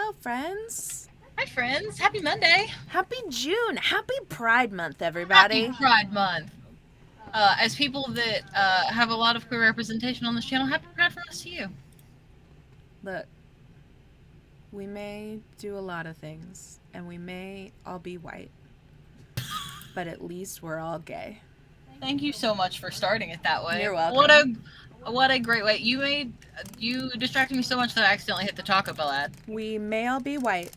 Hello, friends. Hi, friends. Happy Monday. Happy June. Happy Pride Month, Happy everybody. Pride Month. As people that have a lot of queer representation on this channel, happy Pride from us to you. Look, we may do a lot of things, and we may all be white, but at least we're all gay. Thank you so much for starting it that way. You're welcome. What a great way. You distracted me so much that I accidentally hit the Taco Bell ad. We may all be white,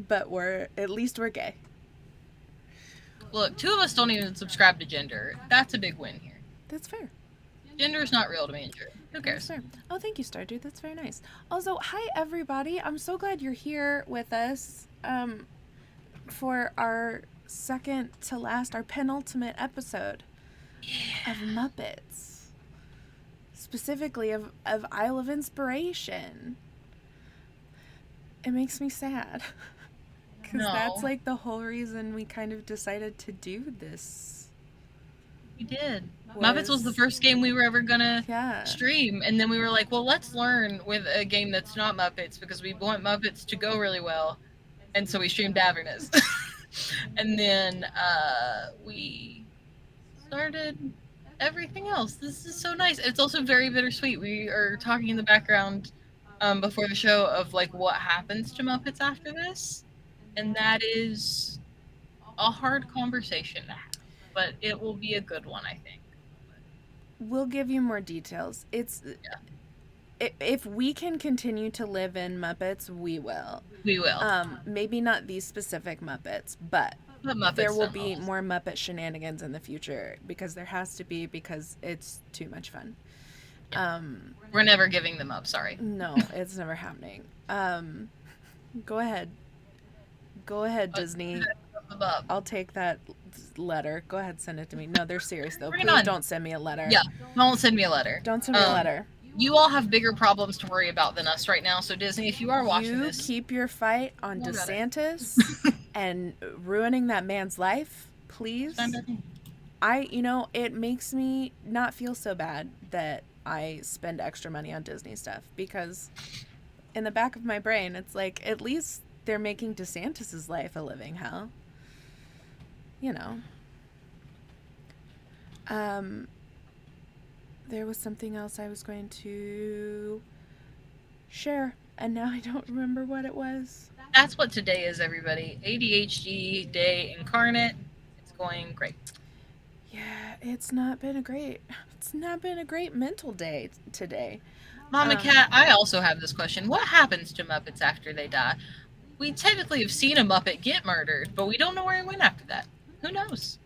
but at least we're gay. Look, 2 of us don't even subscribe to gender. That's a big win here. That's fair. Gender is not real to me and true. Who cares? That's fair. Oh, thank you, Stardew. That's very nice. Also, hi everybody. I'm so glad you're here with us for our second to last, our penultimate episode of Muppets. Specifically of Isle of Inspiration. It makes me sad. Because that's like the whole reason we kind of decided to do this. We did. Muppets was the first game we were ever gonna stream, and then we were like, well, let's learn with a game that's not Muppets, because we want Muppets to go really well, and so we streamed Avernus. And then we started everything else. This is so nice. It's also very bittersweet. We are talking in the background before the show of like what happens to Muppets after this, and that is a hard conversation to have, but it will be a good one, I think. We'll give you more details. If we can continue to live in Muppets, we will. We will. Maybe not these specific Muppets, but there will be more Muppet shenanigans in the future, because there has to be, because it's too much fun. We're never giving them up, sorry. No, it's never happening. Go ahead, Disney. I'll take that letter. Go ahead, send it to me. No, they're serious though. Please don't send me a letter. Yeah, don't send me a letter. Don't send me a letter. You all have bigger problems to worry about than us right now, so Disney, if you are watching this... You keep your fight on DeSantis and ruining that man's life, please. It makes me not feel so bad that I spend extra money on Disney stuff, because in the back of my brain, it's like, at least they're making DeSantis' life a living hell. There was something else I was going to share, and now I don't remember what it was. That's what today is, everybody. ADHD day incarnate. It's going great. Yeah, it's not been a great mental day today. Mama Cat, I also have this question. What happens to Muppets after they die? We technically have seen a Muppet get murdered, but we don't know where he went after that. Who knows?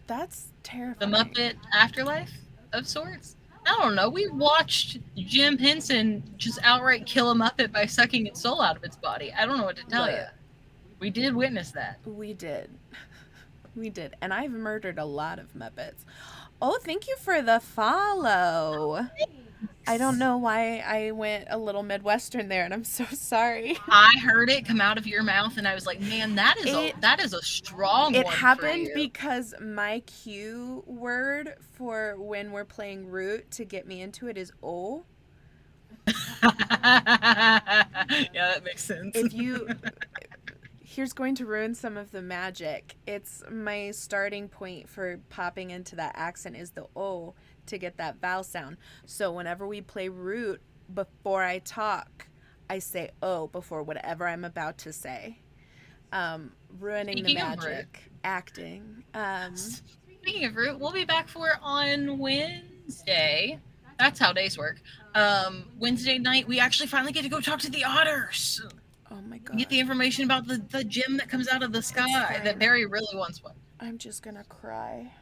That's terrifying. The Muppet afterlife of sorts? I don't know. We watched Jim Henson just outright kill a Muppet by sucking its soul out of its body. I don't know what to tell you. We did witness that. We did. We did. And I've murdered a lot of Muppets. Oh, thank you for the follow. I don't know why I went a little Midwestern there, and I'm so sorry. I heard it come out of your mouth, and I was like, man, that is a strong one. It happened because my cue word for when we're playing Root to get me into it is "oh." Yeah, that makes sense. Here's going to ruin some of the magic. It's my starting point for popping into that accent is the "oh" to get that vowel sound. So whenever we play Root, before I talk, I say "oh" before whatever I'm about to say. Ruining the magic. Acting. Speaking of Root, we'll be back for it on Wednesday. That's how days work. Wednesday night, we actually finally get to go talk to the otters. Oh my god. Get the information about the gem that comes out of the sky that Barry really wants one. I'm just gonna cry.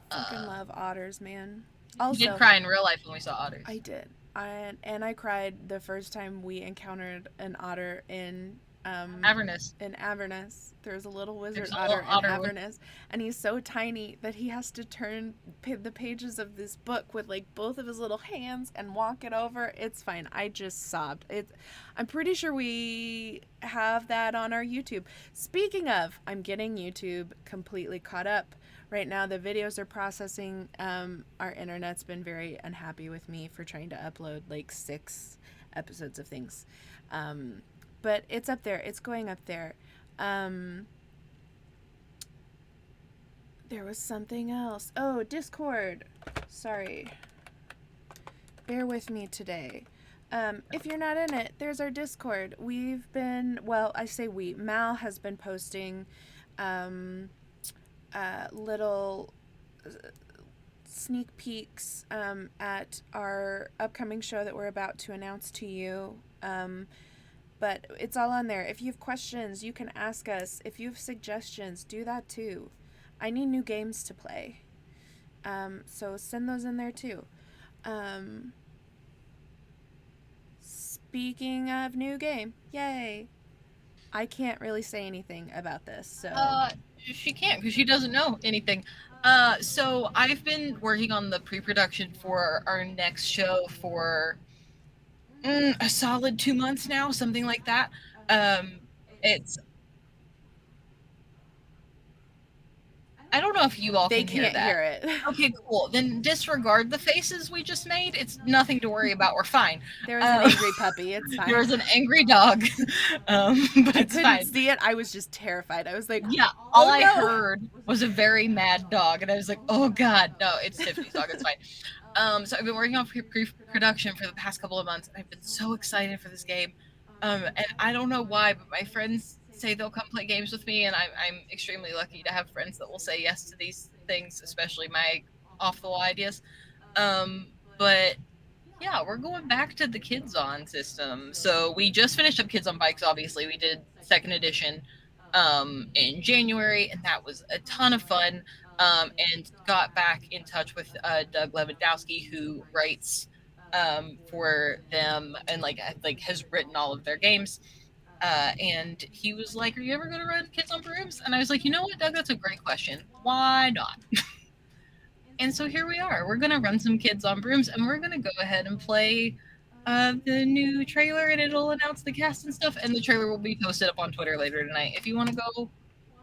I fucking love otters, man. Also, you did cry in real life when we saw otters. I did. And I cried the first time we encountered an otter in Avernus. In Avernus. There's a little wizard otter in Avernus, and he's so tiny that he has to turn the pages of this book with like both of his little hands and walk it over. It's fine. I just sobbed. I'm pretty sure we have that on our YouTube. Speaking of, I'm getting YouTube completely caught up. Right now the videos are processing. Our internet's been very unhappy with me for trying to upload like 6 episodes of things. But it's up there. It's going up there. There was something else. Oh, Discord. Sorry. Bear with me today. If you're not in it, there's our Discord. We've been, well, I say we. Mal has been posting little sneak peeks at our upcoming show that we're about to announce to you. But it's all on there. If you have questions, you can ask us. If you have suggestions, do that too. I need new games to play. So send those in there too. Speaking of new game, yay. I can't really say anything about this, so... She can't because she doesn't know anything. So I've been working on the pre-production for our next show for a solid 2 months now, something like that. It's I don't know if you all can hear that. They can't hear it. Okay, cool. Then disregard the faces we just made. It's nothing to worry about. We're fine. There was an angry puppy. It's fine. There was an angry dog. But it's fine. I couldn't see it. I was just terrified. I was like, yeah, all I heard was a very mad dog. And I was like, oh, God. No, it's Tiffany's dog. It's fine. So I've been working on pre-production for the past couple of months. I've been so excited for this game. And I don't know why, but my friends say they'll come play games with me, and I'm extremely lucky to have friends that will say yes to these things, especially my off-the-wall ideas. But yeah, we're going back to the Kids On system. So we just finished up Kids on Bikes, obviously. We did 2nd edition in January, and that was a ton of fun, and got back in touch with Doug Lewandowski, who writes for them and like has written all of their games. And he was like, are you ever going to run Kids on Brooms? And I was like, you know what, Doug, that's a great question. Why not? And so here we are. We're going to run some Kids on Brooms, and we're going to go ahead and play the new trailer, and it'll announce the cast and stuff, and the trailer will be posted up on Twitter later tonight if you want to go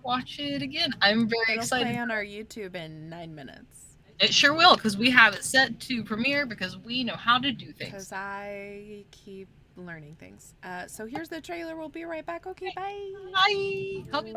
watch it again. I'm very excited. It'll play on our YouTube in 9 minutes. It sure will, because we have it set to premiere because we know how to do things. Because I keep learning things. So here's the trailer. We'll be right back. Okay, bye. Bye.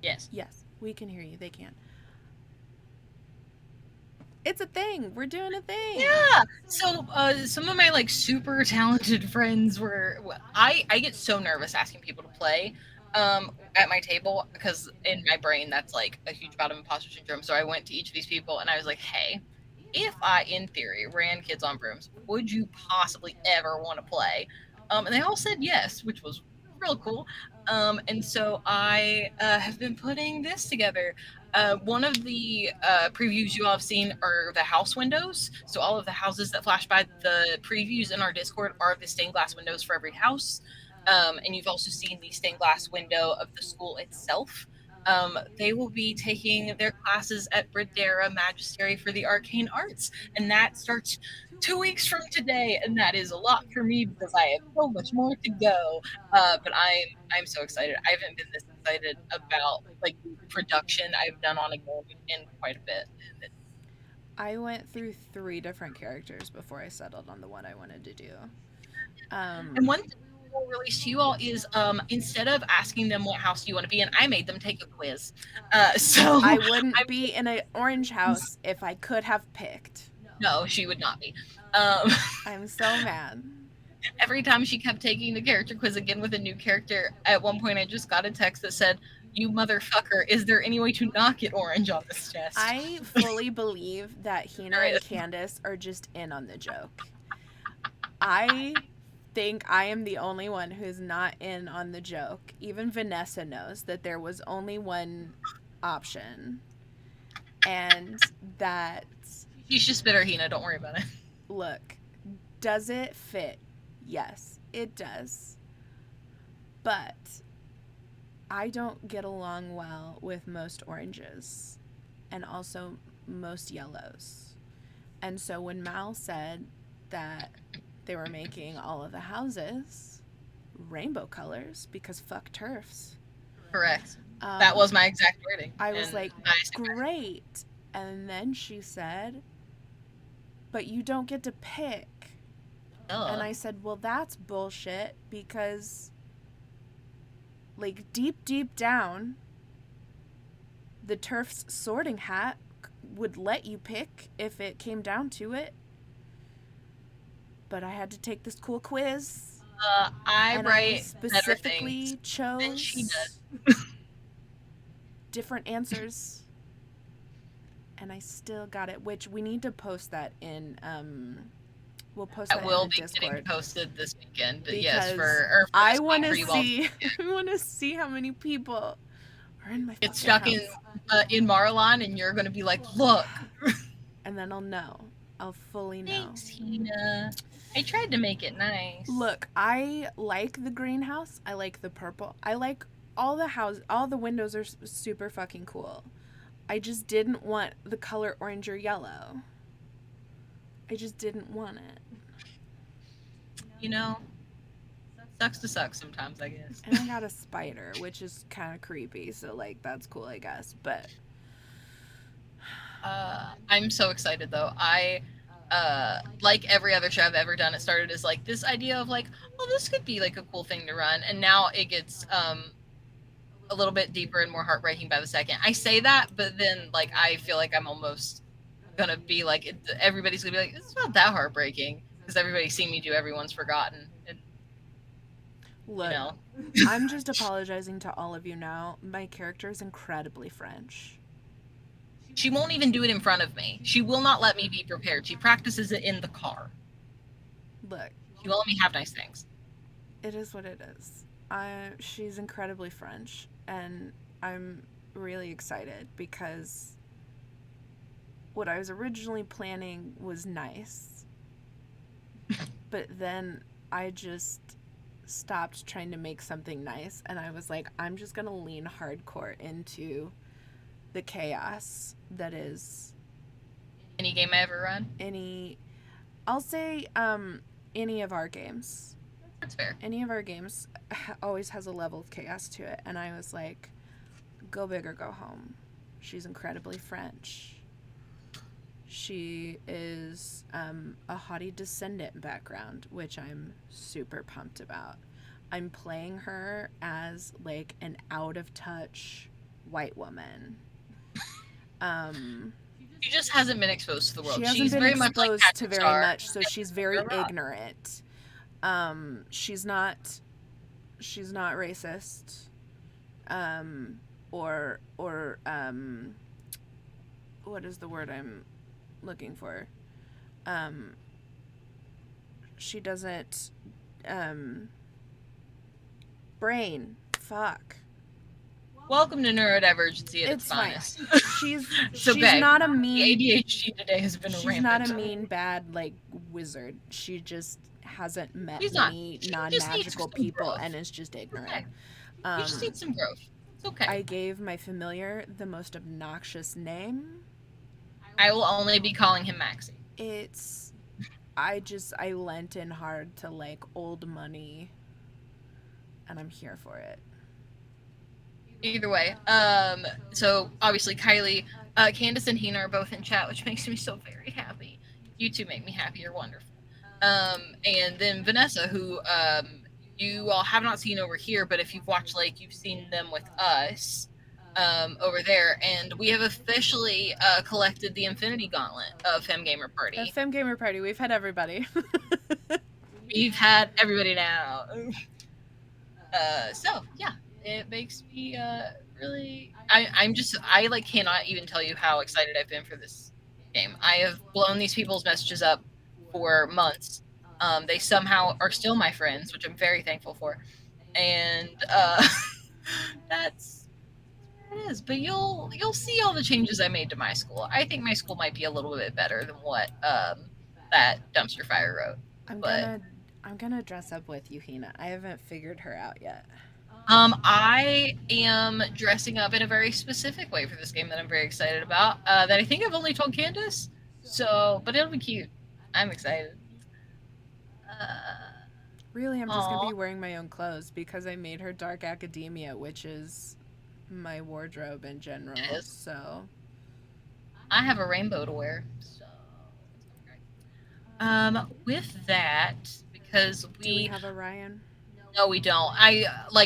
Yes. Yes, we can hear you. They can't. It's a thing. We're doing a thing. Yeah. So some of my like super talented friends were. I get so nervous asking people to play at my table because in my brain that's like a huge bout of imposter syndrome. So I went to each of these people and I was like, hey, if I in theory ran Kids on Brooms, would you possibly ever want to play? And they all said yes, which was real cool. And so I have been putting this together. One of the previews you all have seen are the house windows. So all of the houses that flash by the previews in our Discord are the stained glass windows for every house. And you've also seen the stained glass window of the school itself. They will be taking their classes at Bradera Magistery for the Arcane Arts, and that starts 2 weeks from today, and that is a lot for me because I have so much more to go. But I'm so excited. I haven't been this excited about like production I've done on a game in quite a bit. I went through 3 different characters before I settled on the one I wanted to do. And one thing we will release to you all is instead of asking them what house do you want to be in, I made them take a quiz. So I wouldn't be in an orange house if I could have picked. No, she would not be. I'm so mad. Every time she kept taking the character quiz again with a new character, at one point I just got a text that said, "You motherfucker, is there any way to not get orange on this chest?" I fully believe that Hina and Candace are just in on the joke. I think I am the only one who's not in on the joke. Even Vanessa knows that there was only one option. And that... She's just bitter, Hina. Don't worry about it. Look, does it fit? Yes, it does. But I don't get along well with most oranges and also most yellows. And so when Mal said that they were making all of the houses rainbow colors because fuck turfs. Correct. That was my exact wording. I was like, great. And then she said, but you don't get to pick. And I said, well, that's bullshit because, like, deep down, the turf's sorting hat would let you pick if it came down to it. But I had to take this cool quiz. I specifically chose different answers. And I still got it, which we need to post that in, we'll post that in the Discord. That will be getting posted this weekend. Because yes, I want to see, I want to see how many people are in my It's stuck house. in Marlon, and you're going to be like, look. And then I'll know. I'll fully know. Thanks, Hina. I tried to make it nice. Look, I like the greenhouse. I like the purple. I like all the windows are super fucking cool. I just didn't want the color orange or yellow. I just didn't want it. You know, sucks to suck sometimes, I guess. And I got a spider, which is kind of creepy, so, like, that's cool, I guess, but... I'm so excited, though. I, like every other show I've ever done, it started as, like, this idea of, like, well, this could be, like, a cool thing to run, and now it gets, a little bit deeper and more heartbreaking by the second. I say that, but then, like, I feel like I'm almost gonna be, like, everybody's gonna be like, it's not that heartbreaking, because everybody's seen me do Everyone's Forgotten, and, look, you know. I'm just apologizing to all of you now. My character is incredibly French. She won't even do it in front of me. She will not let me be prepared. She practices it in the car. Look. She will let me have nice things. It is what it is. She's incredibly French, and I'm really excited because what I was originally planning was nice. But then I just stopped trying to make something nice, and I was like, I'm just going to lean hardcore into the chaos that is any game I ever run. I'll say any of our games. That's fair. Any of our games always has a level of chaos to it, and I was like, go big or go home. She's incredibly French. She is a haughty descendant background, which I'm super pumped about. I'm playing her as, like, an out-of-touch white woman. She just hasn't been exposed to the world. She hasn't been exposed to very much, so she's very ignorant. She's not racist. Or what is the word I'm looking for? She doesn't brain. Fuck. Welcome to neurodivergency at its finest. She's not a mean. The ADHD today has been rampant. She's not a mean, bad like wizard. She just hasn't met many non-magical people and is just ignorant. Okay. You just need some growth. It's okay. I gave my familiar the most obnoxious name. I will only be calling him Maxie. I lent in hard to like old money, and I'm here for it. Either way, so obviously Kylie, Candace and Hina are both in chat, which makes me so very happy. You two make me happy. You're wonderful. And then Vanessa, who you all have not seen over here, but if you've watched Lake, you've seen them with us over there. And we have officially collected the Infinity Gauntlet of Fem Gamer Party. Fem Gamer Party. We've had everybody. We've had everybody now. So yeah. It makes me really. I like cannot even tell you how excited I've been for this game. I have blown these people's messages up for months. They somehow are still my friends, which I'm very thankful for, and that's what it is. But you'll see all the changes I made to my school. I think my school might be a little bit better than what that dumpster fire wrote. I'm gonna dress up with you, Hina. I haven't figured her out yet. I am dressing up in a very specific way for this game that I'm very excited about, that I think I've only told Candace, but it'll be cute. I'm excited. Really, I'm just going to be wearing my own clothes because I made her dark academia, which is my wardrobe in general, so. I have a rainbow to wear, so it's great. With that, because Do we have a Ryan? No, we don't.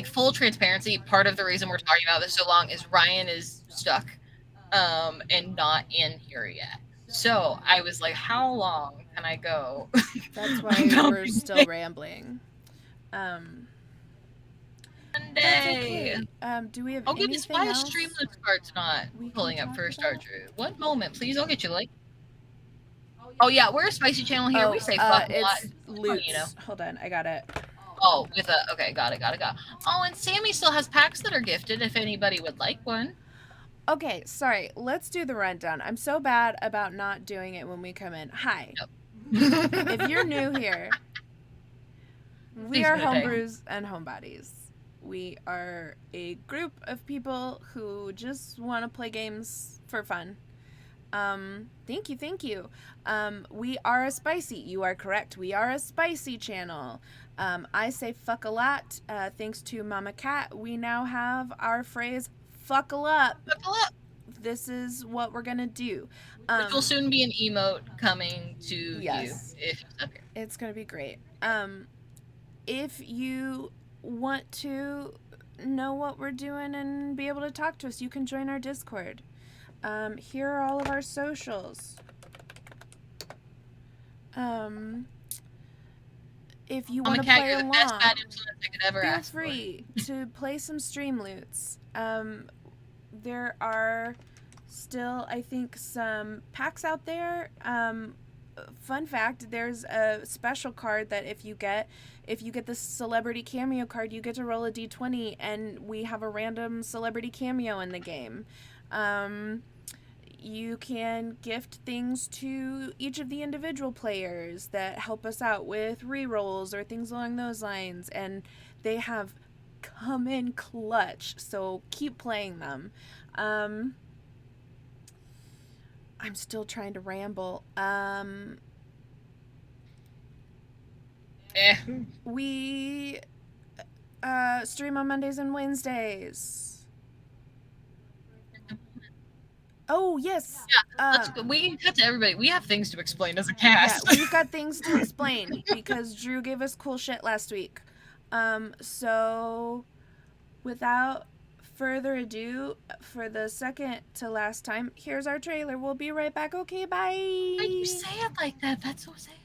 Full transparency, part of the reason we're talking about this so long is Ryan is stuck and not in here yet. So I was like, how long can I go? That's why we're still rambling. Monday. Okay. Do we have I'll give this why else? Streamlabs card's not pulling up for Star Drew. One moment, please. I'll get you like. Oh yeah, we're a spicy channel here. We say fuck a lot. Loots. You know. Hold on, I got it. Oh, okay, got it. Oh, and Sammy still has packs that are gifted if anybody would like one. Okay, sorry. Let's do the rundown. I'm so bad about not doing it when we come in. Hi. Yep. If you're new here, we are Homebrews and Homebodies. We are a group of people who just want to play games for fun. Thank you. We are a spicy. You are correct. We are a spicy channel. I say fuck a lot. Thanks to Mama Cat, we now have our phrase fuckle up. This is what we're gonna do. Which will soon be an emote coming to you if it's up here. It's gonna be great. If you want to know what we're doing and be able to talk to us, you can join our Discord. Here are all of our socials. If you want to play along, feel free to play some Streamloots. There are still, I think, some packs out there. Fun fact, there's a special card that if you get the celebrity cameo card, you get to roll a d20, and we have a random celebrity cameo in the game. You can gift things to each of the individual players that help us out with rerolls or things along those lines, and they have come in clutch, so keep playing them. I'm still trying to ramble. We stream on Mondays and Wednesdays. Oh, yes. Yeah, we can cut to everybody. We have things to explain as a cast. Yeah, we've got things to explain because Drew gave us cool shit last week. So, without further ado, for the second to last time, here's our trailer. We'll be right back. Okay, bye. Why you say it like that? That's so sad.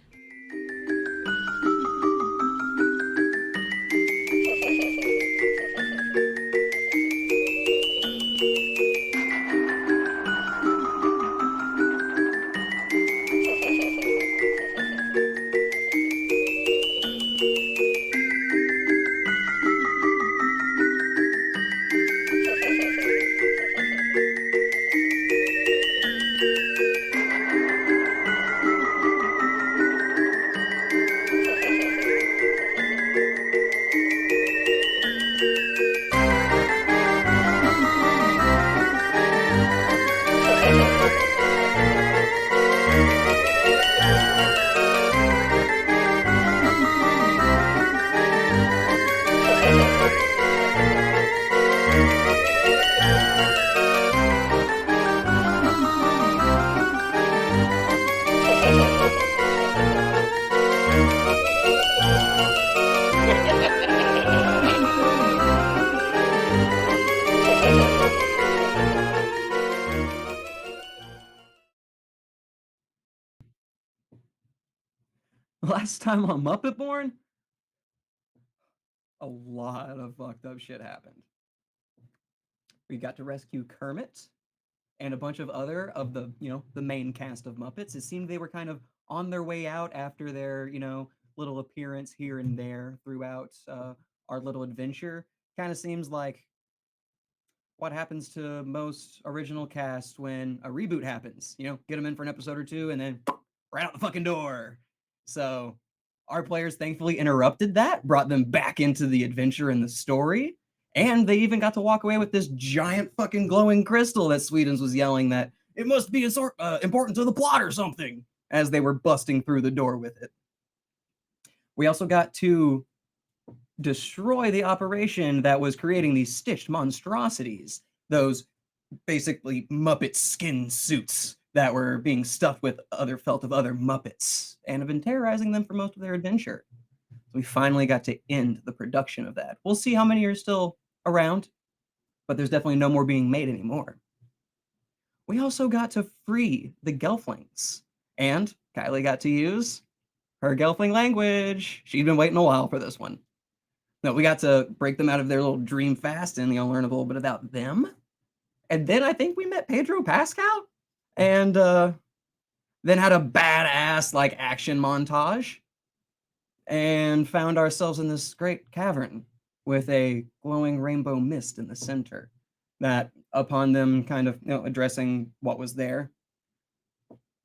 Last time on Muppet Born, a lot of fucked up shit happened. We got to rescue Kermit and a bunch of other of the, the main cast of Muppets. It seemed they were kind of on their way out after their, little appearance here and there throughout our little adventure. Kind of seems like what happens to most original cast when a reboot happens. Get them in for an episode or two and then right out the fucking door. So our players thankfully interrupted that, brought them back into the adventure and the story, and they even got to walk away with this giant fucking glowing crystal that Sweetens was yelling that it must be important to the plot or something as they were busting through the door with it. We also got to destroy the operation that was creating these stitched monstrosities, those basically Muppet skin suits that were being stuffed with other felt of other Muppets and have been terrorizing them for most of their adventure. We finally got to end the production of that. We'll see how many are still around, but there's definitely no more being made anymore. We also got to free the Gelflings, and Kylie got to use her Gelfling language. She'd been waiting a while for this one. No, we got to break them out of their little dream fast and learn a little bit about them. And then I think we met Pedro Pascal and then had a badass action montage and found ourselves in this great cavern with a glowing rainbow mist in the center that upon them kind of addressing what was there,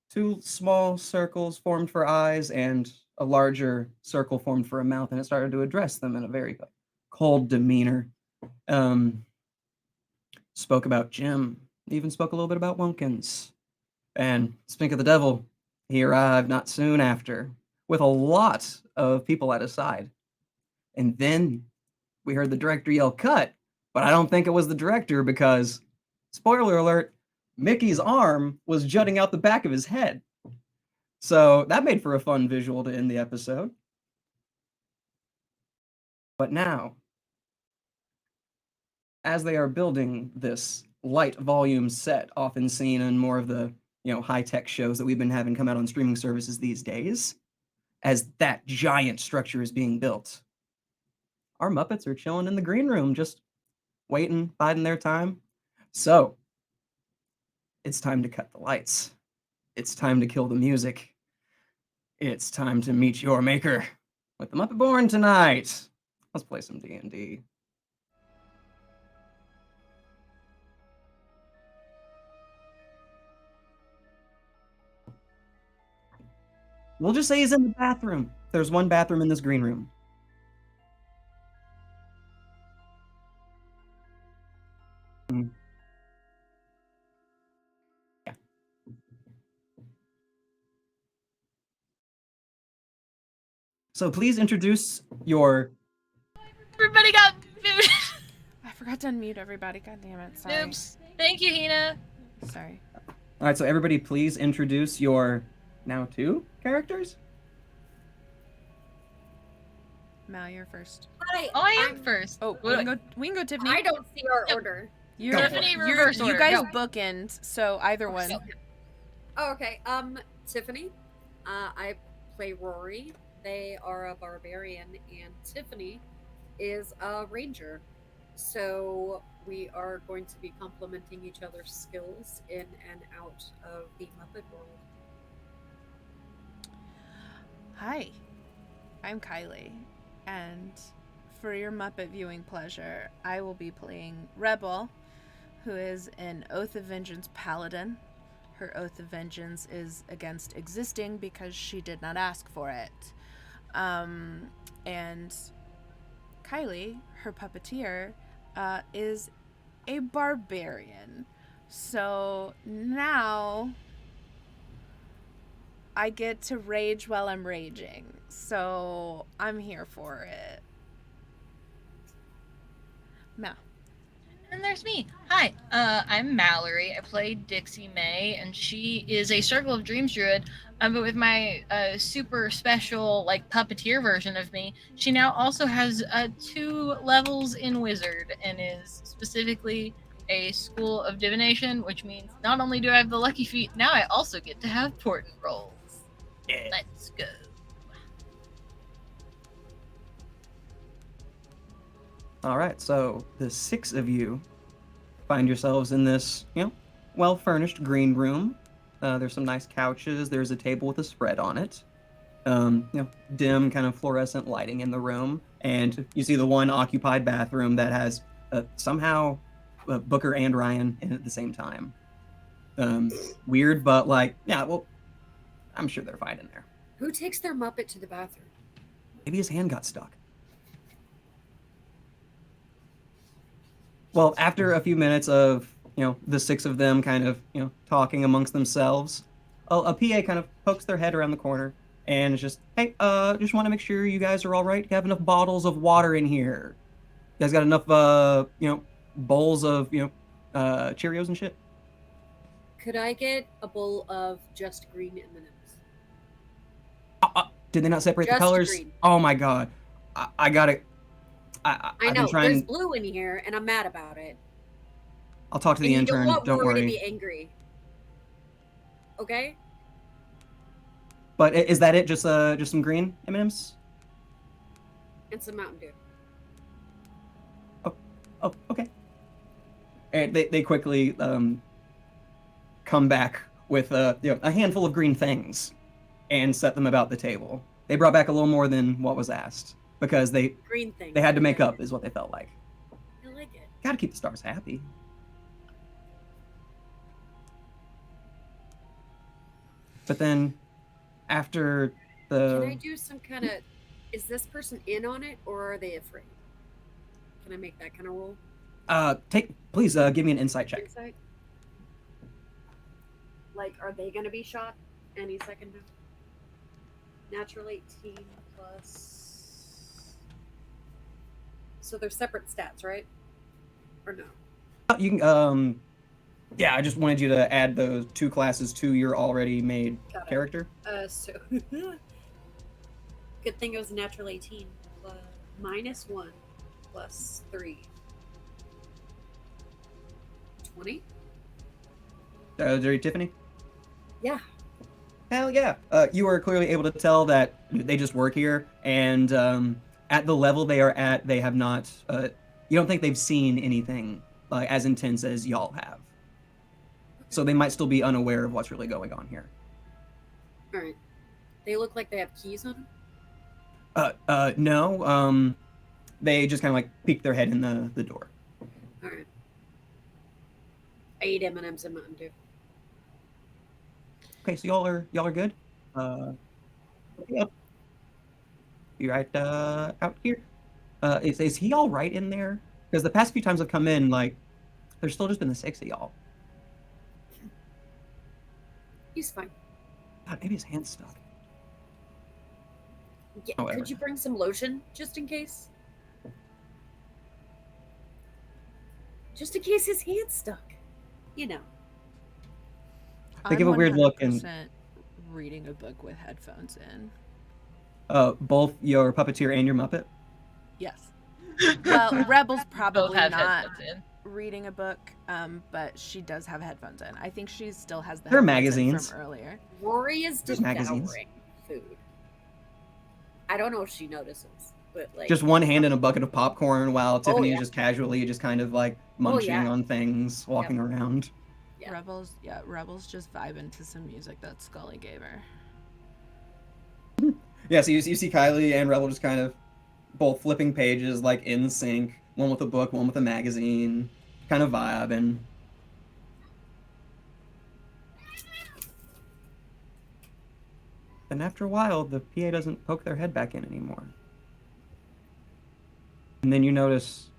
two small circles formed for eyes and a larger circle formed for a mouth, and it started to address them in a very cold demeanor. Spoke about Jim, even spoke a little bit about Wunkins. And Spink of the Devil, he arrived not soon after, with a lot of people at his side. And then we heard the director yell, "Cut!" But I don't think it was the director because, spoiler alert, Mickey's arm was jutting out the back of his head. So that made for a fun visual to end the episode. But now, as they are building this light volume set, often seen in more of the high-tech shows that we've been having come out on streaming services these days, as that giant structure is being built, our Muppets are chilling in the green room, just waiting, biding their time. So, it's time to cut the lights. It's time to kill the music. It's time to meet your maker with the Muppet Born tonight. Let's play some D&D. We'll just say he's in the bathroom. There's one bathroom in this green room. Yeah. So please introduce your... Everybody got muted. I forgot to unmute everybody. God damn it. Sorry. Oops. Thank you, Hina. Sorry. All right, so everybody please introduce your now two characters. Mal, you're first. Hi, Oh, I am first. Oh, we can go Tiffany. I don't see our order. Tiffany, reverse order. You guys bookend, so either one. Oh, okay. Tiffany. I play Rory. They are a barbarian, and Tiffany is a ranger. So we are going to be complementing each other's skills in and out of the Muppet world. Hi, I'm Kylie, and for your Muppet viewing pleasure, I will be playing Rebel, who is an Oath of Vengeance paladin. Her Oath of Vengeance is against existing because she did not ask for it. And Kylie, her puppeteer, is a barbarian. So now I get to rage while I'm raging. So I'm here for it. Mal. And there's me. Hi, I'm Mallory. I play Dixie May, and she is a Circle of Dreams druid. But with my super special, like, puppeteer version of me, she now also has 2 levels in Wizard, and is specifically a School of Divination, which means not only do I have the lucky feat, now I also get to have portent rolls. Yeah. Let's go. All right, so the 6 of you find yourselves in this, well-furnished green room. There's some nice couches. There's a table with a spread on it. Dim kind of fluorescent lighting in the room, and you see the one occupied bathroom that has somehow Booker and Ryan in at the same time. Weird, but I'm sure they're fine in there. Who takes their Muppet to the bathroom? Maybe his hand got stuck. Well, after a few minutes of, the 6 of them kind of, talking amongst themselves, a PA kind of pokes their head around the corner and is just, hey, just want to make sure you guys are all right. You have enough bottles of water in here. You guys got enough, bowls of, Cheerios and shit? Could I get a bowl of just green M&Ms? Did they not separate Just the colors? green. Oh my god. I got it. I know, there's blue in here, and I'm mad about it. I'll talk to the intern. Don't worry. To be angry. Okay. But is that it? Just some green M&Ms? And some Mountain Dew. Oh, okay. And they quickly come back with a handful of green things and set them about the table. They brought back a little more than what was asked because they had to make up, is what they felt like. I like it. Gotta keep the stars happy. But then, after the... Can I do some kind of... Is this person in on it, or are they afraid? Can I make that kind of roll? Please, give me an insight check. Insight? Like, are they going to be shot any second now? Natural 18 plus... So they're separate stats, right? Or no? You can, yeah, I just wanted you to add those 2 classes to your already made character. So... Good thing it was a natural 18. -1 plus 3. 20? Tiffany? Yeah. Hell yeah. You are clearly able to tell that they just work here, and at the level they are at, they have not... you don't think they've seen anything as intense as y'all have. So they might still be unaware of what's really going on here. Alright. They look like they have keys on them? No. They just kind of peek their head in the door. Alright. I eat M&Ms and Mountain Dew. Okay, so y'all are good? Yep. You right out here? Is he all right in there? Because the past few times I've come in, there's still just been the 6 of y'all. He's fine. God, maybe his hand's stuck. Yeah, could you bring some lotion, just in case? Just in case his hand's stuck. You know. They give a weird look and... reading a book with headphones in. Both your puppeteer and your Muppet? Yes. Well, Rebel's probably have not headphones in. reading a book, but she does have headphones in. I think she still has the There are headphones magazines. in from earlier. Rory is There's devouring magazines. food. I don't know if she notices, but like Just one hand in a bucket of popcorn while Tiffany yeah. is just casually just kind of like munching yeah. on things, walking around. Yeah. Rebel's just vibing to some music that Scully gave her. Yeah, so you see Kylie and Rebel just kind of both flipping pages, like in sync, one with a book, one with a magazine, kind of vibing. Then after a while, the PA doesn't poke their head back in anymore. And then you notice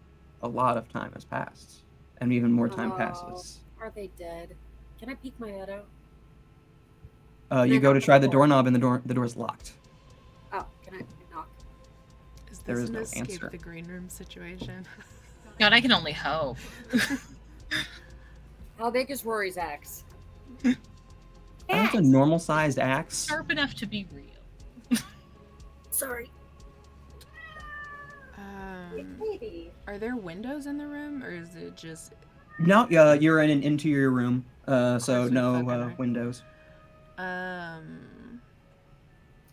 a lot of time has passed, and even more time passes. Are they dead? Can I peek my head out? You go to try the doorknob, and the door's locked. Oh, can I knock? Is There this is an no escape answer. the green room situation? God, I can only hope. How big is Rory's axe? That's a normal-sized axe. Sharp enough to be real. Sorry. Maybe. Are there windows in the room, or is it just... No, you're in an interior room, so no windows.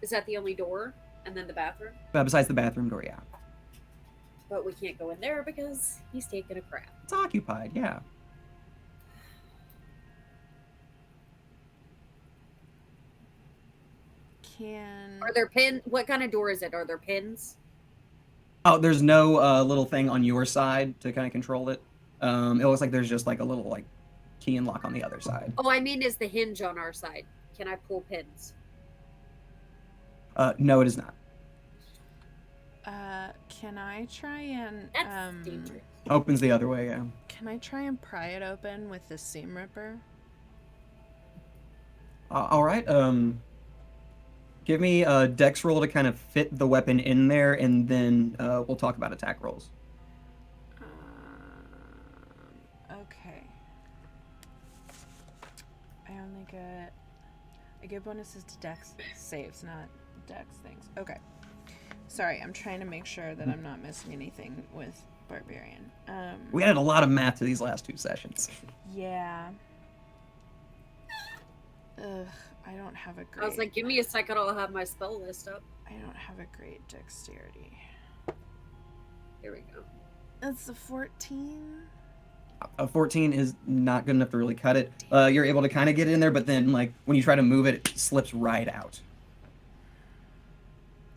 Is that the only door? And then the bathroom? Besides the bathroom door, yeah. But we can't go in there because he's taking a crap. It's occupied, yeah. Are there pins? What kind of door is it? Are there pins? Oh, there's no little thing on your side to kind of control it. It looks like there's just like a little like key and lock on the other side. Oh, I mean, is the hinge on our side? Can I pull pins? No, it is not. Can I try and That's dangerous. Opens the other way, yeah. Can I try and pry it open with the seam ripper? All right. Give me a dex roll to kind of fit the weapon in there, and then we'll talk about attack rolls. Okay. I get bonuses to dex saves, not dex things. Okay. Sorry, I'm trying to make sure that I'm not missing anything with Barbarian. We added a lot of math to these last 2 sessions. Yeah. Ugh, I don't have a great... I was like, give me a second, I'll have my spell list up. I don't have a great dexterity. Here we go. It's a 14. A 14 is not good enough to really cut it. You're able to kind of get it in there, but then like when you try to move it, it slips right out.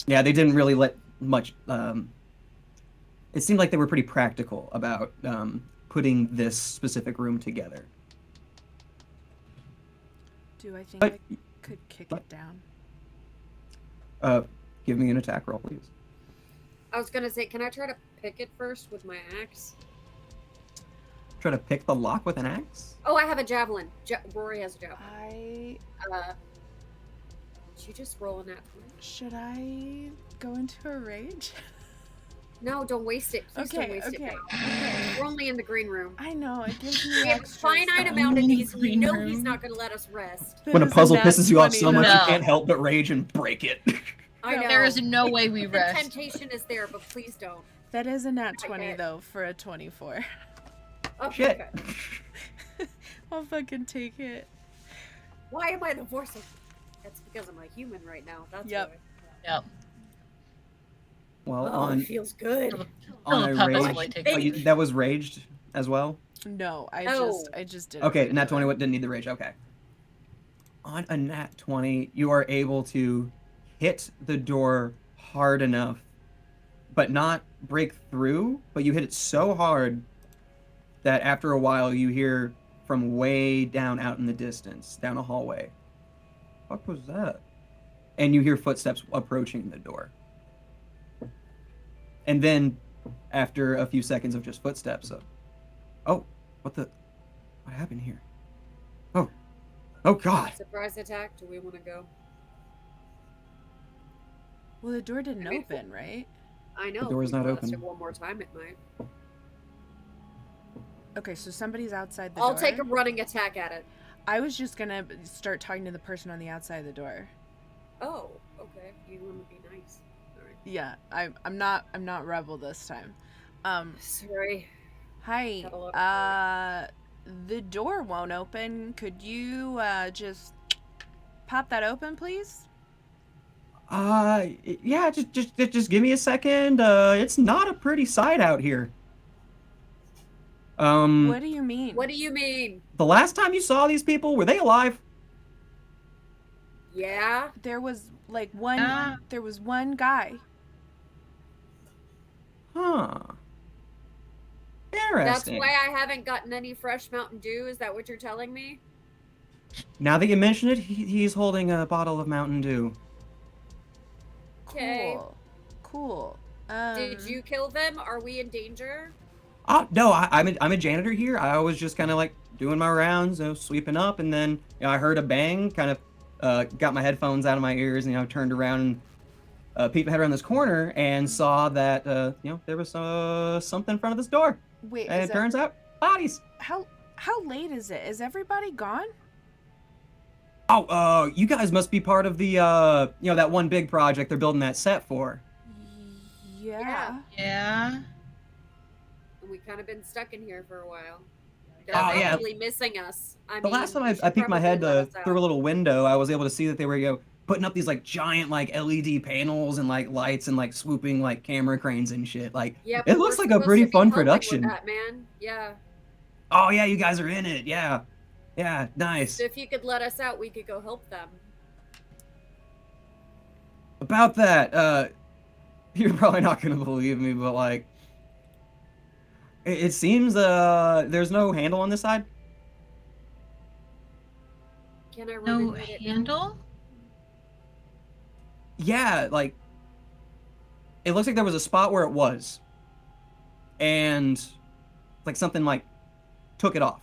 Yeah, they didn't really let much... it seemed like they were pretty practical about putting this specific room together. Do I think I could kick it down? Give me an attack roll, please. I was gonna say, can I try to pick it first with my axe? Try to pick the lock with an axe? Oh, I have a javelin. Rory has a javelin. Did you just roll in that? Should I go into a rage? No, don't waste it. Please don't waste it. We're only in the green room. I know, it gives me We have a finite amount of these. We know he's not going to let us rest. When a puzzle pisses you off so much, you can't help but rage and break it. I know. There is no way we rest. The temptation is there, but please don't. That is a nat 20, though, for a 24. Oh, shit. Okay. I'll fucking take it. Why am I the voice of... That's because I'm a human right now. That's why. Yep. Well, it feels good. On a rage, that was raged as well? No, I just did. Okay, nat 20 didn't need the rage. Okay. On a nat 20, you are able to hit the door hard enough, but not break through. But you hit it so hard that after a while, you hear from way down out in the distance, down a hallway. What was that? And you hear footsteps approaching the door. And then, after a few seconds of just footsteps, oh, what happened here? Oh God! Surprise attack. Do we want to go? Well, the door didn't open, right? I know. The door's not open. One more time, it might. Okay, so somebody's outside the door. I'll take a running attack at it. I was just gonna start talking to the person on the outside of the door. Oh, okay. You want to be nice. All right. Yeah, I'm not Rebel this time. Sorry. Hi. The door won't open. Could you just pop that open, please? Yeah, just give me a second. It's not a pretty sight out here. What do you mean? What do you mean? The last time you saw these people, were they alive? Yeah. There was like one. There was one guy. Huh. Interesting. That's why I haven't gotten any fresh Mountain Dew. Is that what you're telling me? Now that you mention it, he's holding a bottle of Mountain Dew. Okay. Cool. Did you kill them? Are we in danger? Oh no, I'm a janitor here. I was just kind of like doing my rounds, sweeping up, and then I heard a bang. Kind of got my headphones out of my ears, and turned around and peeped my head around this corner and saw that there was something in front of this door. Wait, and it turns out bodies. How late is it? Is everybody gone? Oh, you guys must be part of the that one big project they're building that set for. Yeah. We kind of been stuck in here for a while. They're yeah. actually missing us. The last time I peeked my head through a little window, I was able to see that they were putting up these like giant like LED panels and like lights and like swooping like camera cranes and shit. Like it looks like a pretty fun production. That, man. Yeah. Oh yeah, you guys are in it. Yeah. Yeah, nice. So if you could let us out, we could go help them. About that, you're probably not gonna believe me, but like it seems there's no handle on this side. Can I run no handle? Yeah, like it looks like there was a spot where it was, and like something like took it off.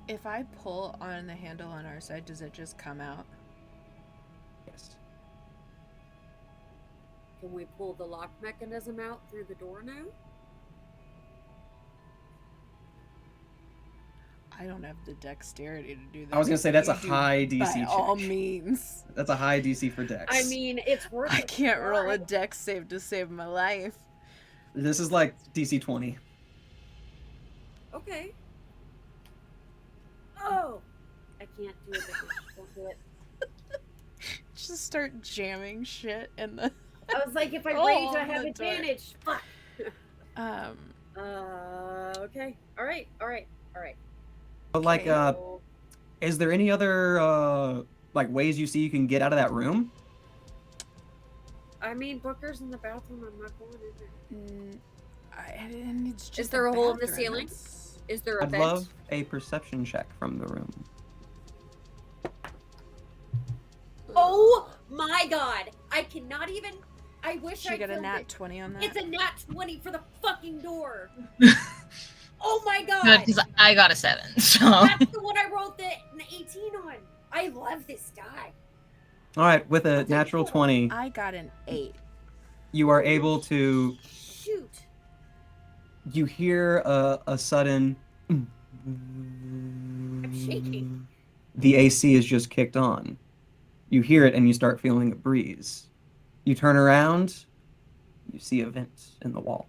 If I pull on the handle on our side, does it just come out? Yes. Can we pull the lock mechanism out through the door now? I don't have the dexterity to do that. I was gonna say that's a high DC by check. all means. That's a high DC for dex. I mean, it's worth it. I can't roll a dex save to save my life. This is like DC 20. Okay. Oh, I can't do it. Don't do it. Just start jamming shit in the. I was like, if I rage, I have advantage. Fuck. Okay. All right. But like, is there any other like ways you see you can get out of that room? I mean, Booker's in the bathroom. I'm not going in there. And it's just Is there a hole in the ceiling? Is there a I'd vent? love a perception check from the room. Oh my god! I cannot even. I wish I got a nat it. 20 on that. It's a nat 20 for the fucking door. Oh my god! Good, because I got a 7. So that's the one I rolled the 18 on. I love this die. All right, with a natural 20, I got an 8. you are able to. Shoot. You hear a sudden. I'm shaking. The AC is just kicked on. You hear it and you start feeling a breeze. You turn around, you see a vent in the wall.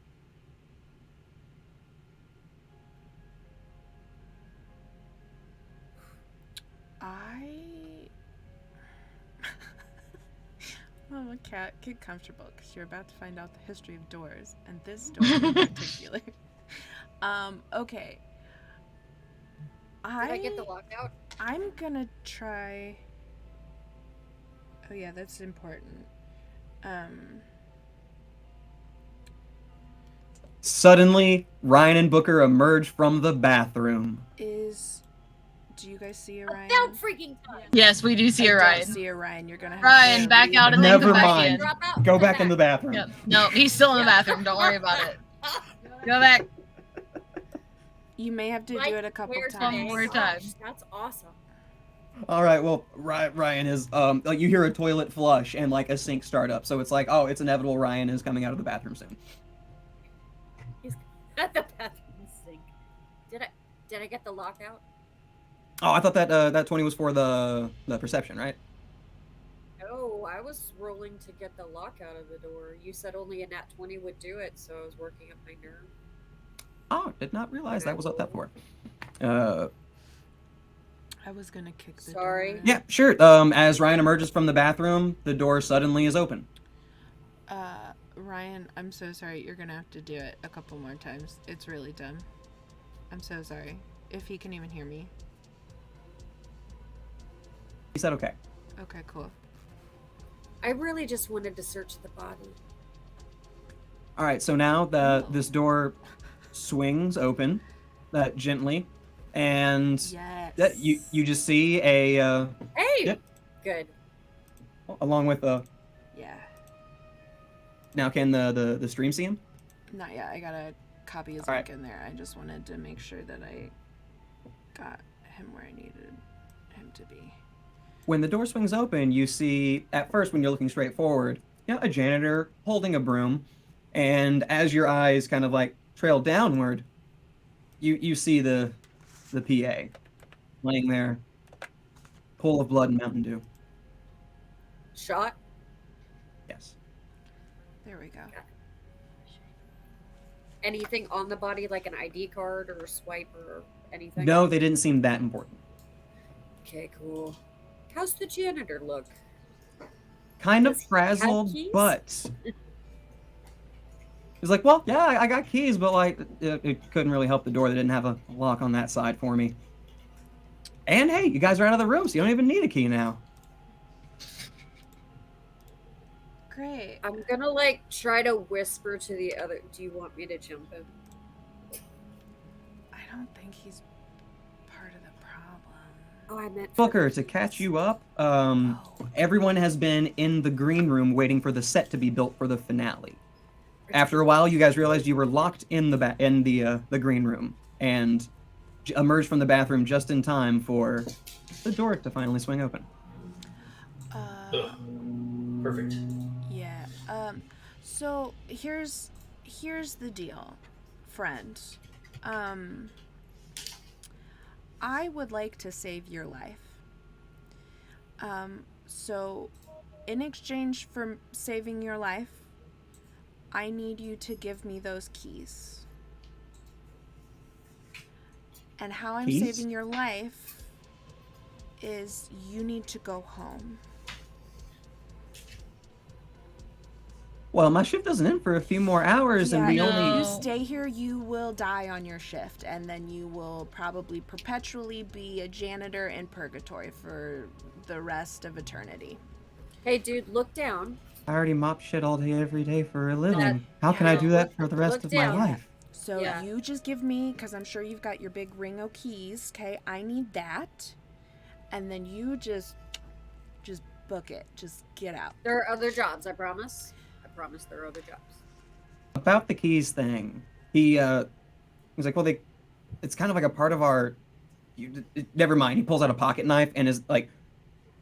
Mama Cat, get comfortable because you're about to find out the history of doors, and this door in particular. Okay. Did I get the lockout? I'm gonna try. Oh yeah, that's important. Suddenly, Ryan and Booker emerge from the bathroom. Do you guys see Orion? About freaking time. Yes, we do see Orion. See Orion. You're gonna have Ryan, to back out and then Never come back mind. in. Go back in the bathroom. Yep. No, he's still in the bathroom. Don't worry about it. Go back. You may have to do it a couple times. One more time. That's awesome. All right, well, Ryan is like you hear a toilet flush and like a sink start up, so it's like, oh, it's inevitable. Ryan is coming out of the bathroom soon. He's at the bathroom sink. Did I get the lockout? Oh, I thought that that 20 was for the perception, right? No, I was rolling to get the lock out of the door. You said only a nat 20 would do it, so I was working up my nerve. Oh, did not realize that was what that for. I was gonna kick the Sorry. door. Yeah, sure. As Ryan emerges from the bathroom, the door suddenly is open. Ryan, I'm so sorry. You're gonna have to do it a couple more times. It's really dumb. I'm so sorry. If he can even hear me. He said okay. Okay, cool. I really just wanted to search the body. All right, so now this door swings open gently, and yes. you just see a Hey, yep. Good. Along with yeah. Now can the stream see him? Not yet. I gotta copy his link in there. I just wanted to make sure that I got him where I needed him to be. When the door swings open, you see, at first when you're looking straight forward, a janitor holding a broom, and as your eyes kind of like trail downward, you see the PA laying there, pool of blood and Mountain Dew. Shot? Yes. There we go. Anything on the body, like an ID card or a swipe or anything? No, they didn't seem that important. Okay, cool. How's the janitor look? Kind of frazzled, but he's like, well, yeah, I got keys, but like it couldn't really help the door. They didn't have a lock on that side for me. And hey, you guys are out of the room, so you don't even need a key now. Great. I'm gonna like try to whisper to the other. Do you want me to jump in? I don't think he's part of the problem. Oh, I meant Booker, to catch you up, everyone has been in the green room waiting for the set to be built for the finale. After a while, you guys realized you were locked in the green room and emerged from the bathroom just in time for the door to finally swing open. Perfect. Yeah. So here's the deal, friend. I would like to save your life. So in exchange for saving your life, I need you to give me those keys. And how I'm saving your life is you need to go home. Well, my shift doesn't end for a few more hours, and we only... You stay here, you will die on your shift, and then you will probably perpetually be a janitor in purgatory for the rest of eternity. Hey, dude, look down. I already mop shit all day, every day for a living. How can I do that for the rest of my life? So you just give me, because I'm sure you've got your big Ringo keys, okay? I need that. And then you just book it. Just get out. There are other jobs, I promise. I promise there are other jobs. About the keys thing, he's like, well, it's kind of like a part of our... never mind. He pulls out a pocket knife and is like,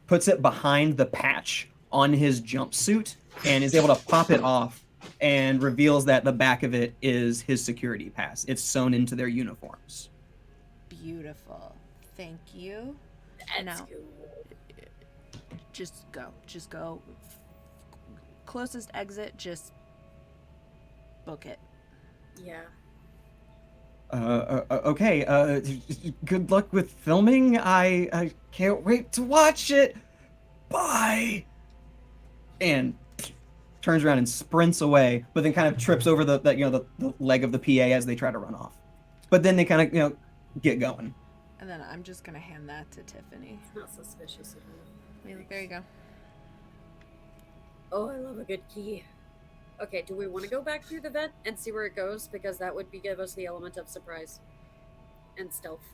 puts it behind the patch on his jumpsuit and is able to pop it off and reveals that the back of it is his security pass. It's sewn into their uniforms. Beautiful. Thank you. That's cool. Just go. Closest exit, just book it. Yeah. Okay. Good luck with filming. I can't wait to watch it. Bye. And turns around and sprints away, but then kind of trips over the leg of the PA as they try to run off. But then they kind of get going. And then I'm just gonna hand that to Tiffany. It's not suspicious at all. There you go. Oh, I love a good key. Okay, do we want to go back through the vent and see where it goes? Because that would give us the element of surprise and stealth.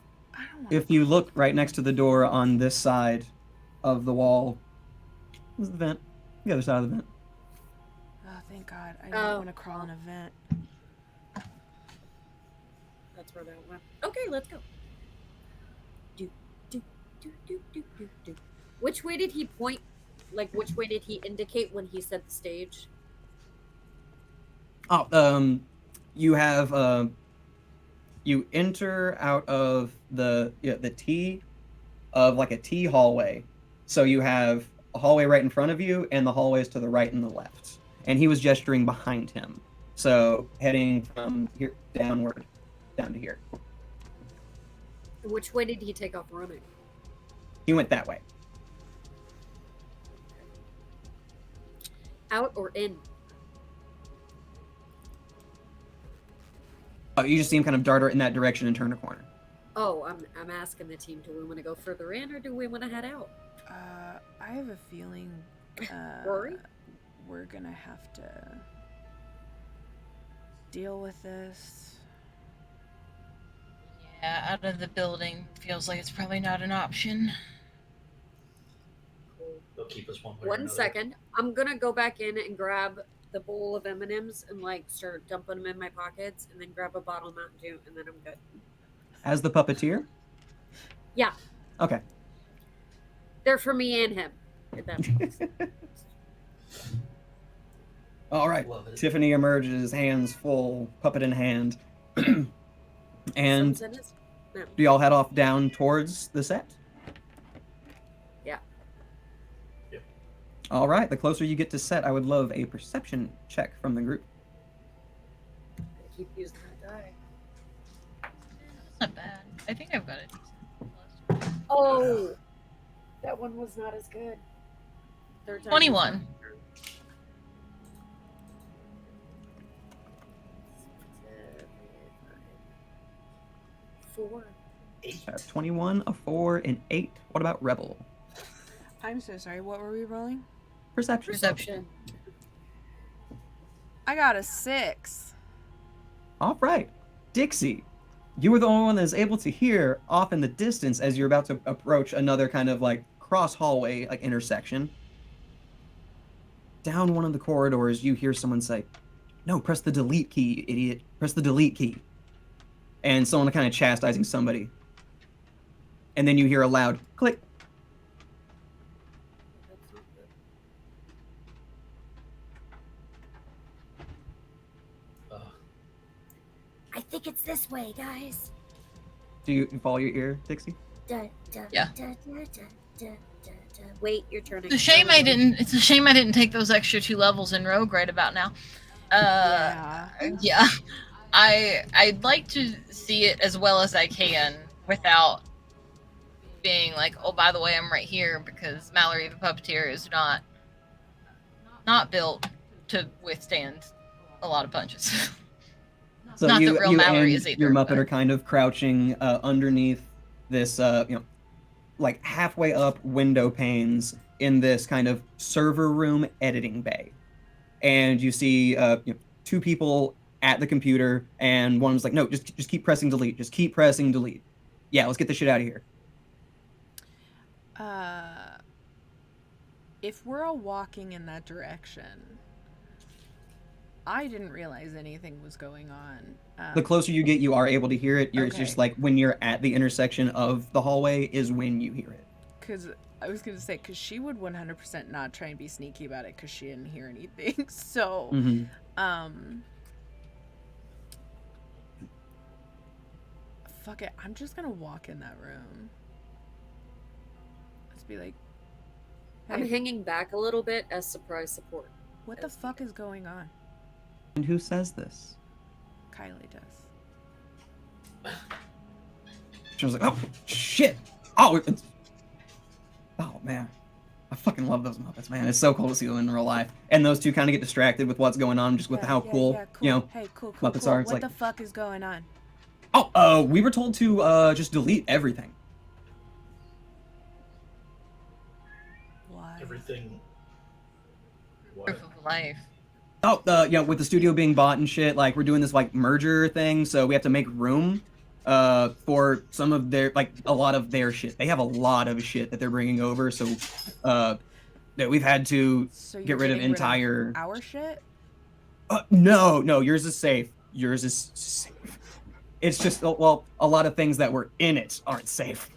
If you look right next to the door on this side of the wall, is the vent. The other side of the vent. Oh, thank God. I don't want to crawl in a vent. That's where that went. Okay, let's go. Do. Which way did he point? Like, which way did he indicate when he said the stage? Oh, you have you enter out of the T of like a T hallway. So you have a hallway right in front of you and the hallways to the right and the left. And he was gesturing behind him. So heading from here downward, down to here. Which way did he take off running? He went that way. Out or in? Oh, you just see him kind of dart in that direction and turn a corner. Oh, I'm asking the team, do we want to go further in or do we want to head out? I have a feeling Rory? we're gonna have to deal with this. Yeah, out of the building feels like it's probably not an option. They'll keep us one way or One another. second. I'm gonna go back in and grab the bowl of M&Ms and like start dumping them in my pockets, and then grab a bottle of Mountain Dew, and then I'm good. As the puppeteer? Yeah. Okay. They're for me and him. If that makes sense. All right. Love it. Tiffany emerges, hands full, puppet in hand. And Sunset is- no. do y'all head off down towards the set? Yeah. Yep. All right. The closer you get to set, I would love a perception check from the group. I keep using that die. That's not bad. I think I've got it. Oh, that one was not as good. Third time. 21. Four. 21, a 4, an 8. What about Rebel? I'm so sorry. What were we rolling? Perception. Perception. I got a 6. All right. Dixie, you were the only one that was able to hear off in the distance as you're about to approach another kind of like cross hallway, like intersection. Down one of the corridors, you hear someone say, "No, press the delete key, idiot. Press the delete key." And someone kind of chastising somebody. And then you hear a loud click. I think it's this way, guys. Do you follow your ear, Dixie? Yeah. Wait, you're turning. It's a shame I didn't. It's a shame I didn't take those extra 2 levels in Rogue right about now. Yeah. I'd like to see it as well as I can without being like, oh, by the way, I'm right here, because Mallory the Puppeteer is not built to withstand a lot of punches. So Not you, that real you Mallory and is either, your Muppet but- are kind of crouching underneath this, like halfway up window panes in this kind of server room editing bay. And you see 2 people at the computer, and one's like, "No, just keep pressing delete. Just keep pressing delete. Yeah, let's get this shit out of here." If we're all walking in that direction, I didn't realize anything was going on. The closer you get, you are able to hear it. It's just Okay. like when you're at the intersection of the hallway is when you hear it. Because I was going to say, because she would 100% not try and be sneaky about it because she didn't hear anything. So, fuck it. I'm just going to walk in that room. Let's be like, I'm hey, hanging back a little bit as surprise support. what the fuck is going on? And who says this? Kylie does. She was like, "Oh, shit. Oh, oh, man. I fucking love those Muppets, man. It's so cool to see them in real life." And those 2 kind of get distracted with what's going on, just with how cool, you know, Hey, cool. Muppets are. It's What like, the fuck is going on? oh, we were told to just delete everything. Why? Everything. What? Proof of life. Oh, with the studio being bought and shit, like, we're doing this, like, merger thing, so we have to make room for some of their, like, a lot of their shit. They have a lot of shit that they're bringing over, so that we've had to So you're get rid of getting entire... our shit? No, yours is safe. Yours is safe. It's just, well, a lot of things that were in it aren't safe.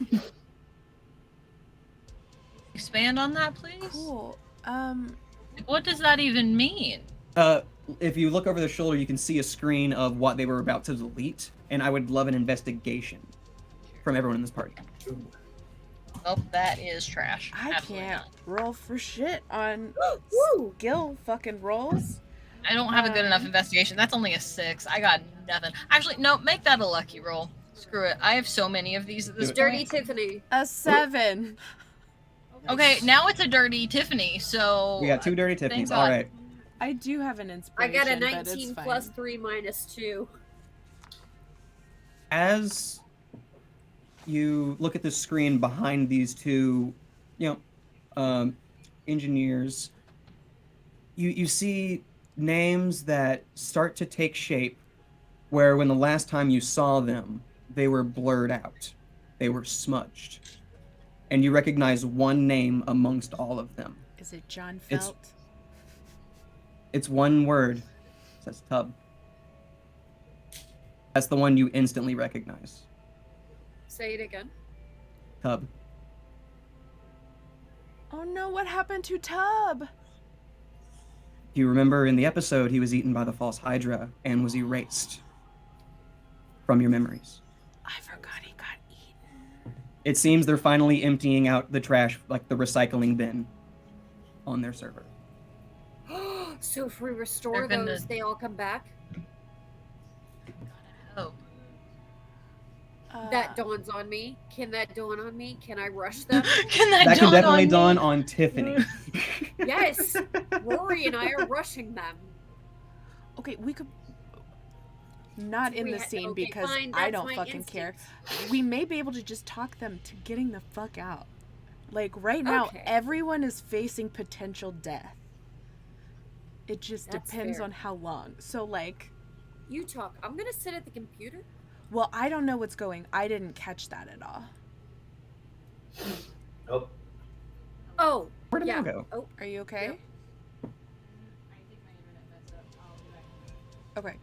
Expand on that, please. Cool. What does that even mean? If you look over their shoulder, you can see a screen of what they were about to delete, and I would love an investigation from everyone in this party. Ooh. Oh, that is trash. I Absolutely can't not. roll for shit on Woo! skill fucking rolls. I don't have a good enough investigation. That's only a 6. I got nothing. Actually, no, make that a lucky roll. Screw it. I have so many of these at this Dirty point. Tiffany. A 7. Okay, now it's a dirty Tiffany, so... We got 2 dirty Tiffany's. thank God. All right. I do have an I inspiration. got a but 19 it's fine. plus 3 minus 2. As you look at the screen behind these two, engineers, you see names that start to take shape where when the last time you saw them, they were blurred out. They were smudged. And you recognize one name amongst all of them. Is it John It's- Felt? It's one word. It says Tub. That's the one you instantly recognize. Say it again. Tub. Oh no, what happened to Tub? If you remember in the episode, he was eaten by the false Hydra and was erased from your memories. I forgot he got eaten. It seems they're finally emptying out the trash, like the recycling bin, on their server. So if we restore They're gonna- those, they all come back? Oh. That dawns on me. Can that dawn on me? Can I rush them? Can that That can dawn definitely on dawn me? on Tiffany. Yes! Rory and I are rushing them. Okay, we could not in We the ha- scene okay, because fine, I that's don't my fucking care. instinct. We may be able to just talk them to getting the fuck out. Like right now, Okay. everyone is facing potential death. It just That's depends fair. on how long. So like, You talk. I'm gonna sit at the computer. well, I don't know what's going. I didn't catch that at all. Oh, Oh, Where did yeah. Mel go? Oh, Are you okay? Yep. Okay.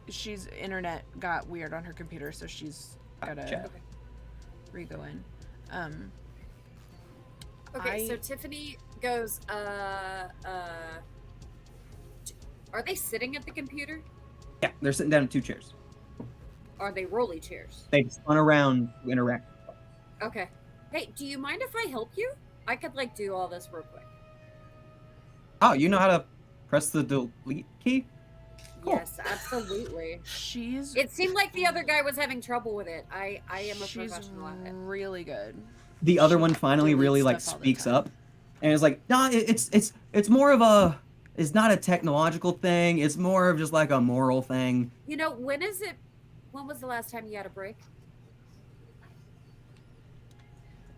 She's internet got weird on her computer, so she's gotta Gotcha. re-go in. okay. So I- Tiffany goes. Are they sitting at the computer? Yeah, they're sitting down in 2 chairs. Are they rolly chairs? They spun around to interact. Okay. Hey, do you mind if I help you? I could like do all this real quick. Oh, you know how to press the delete key? Cool. Yes, absolutely. She's It seemed like the other guy was having trouble with it. I am a she's professional at it. really good. The other She one finally deletes really like stuff all the speaks time. up and is like, "Nah, it's more of a it's not a technological thing. It's more of just like a moral thing." You know, when was the last time you had a break?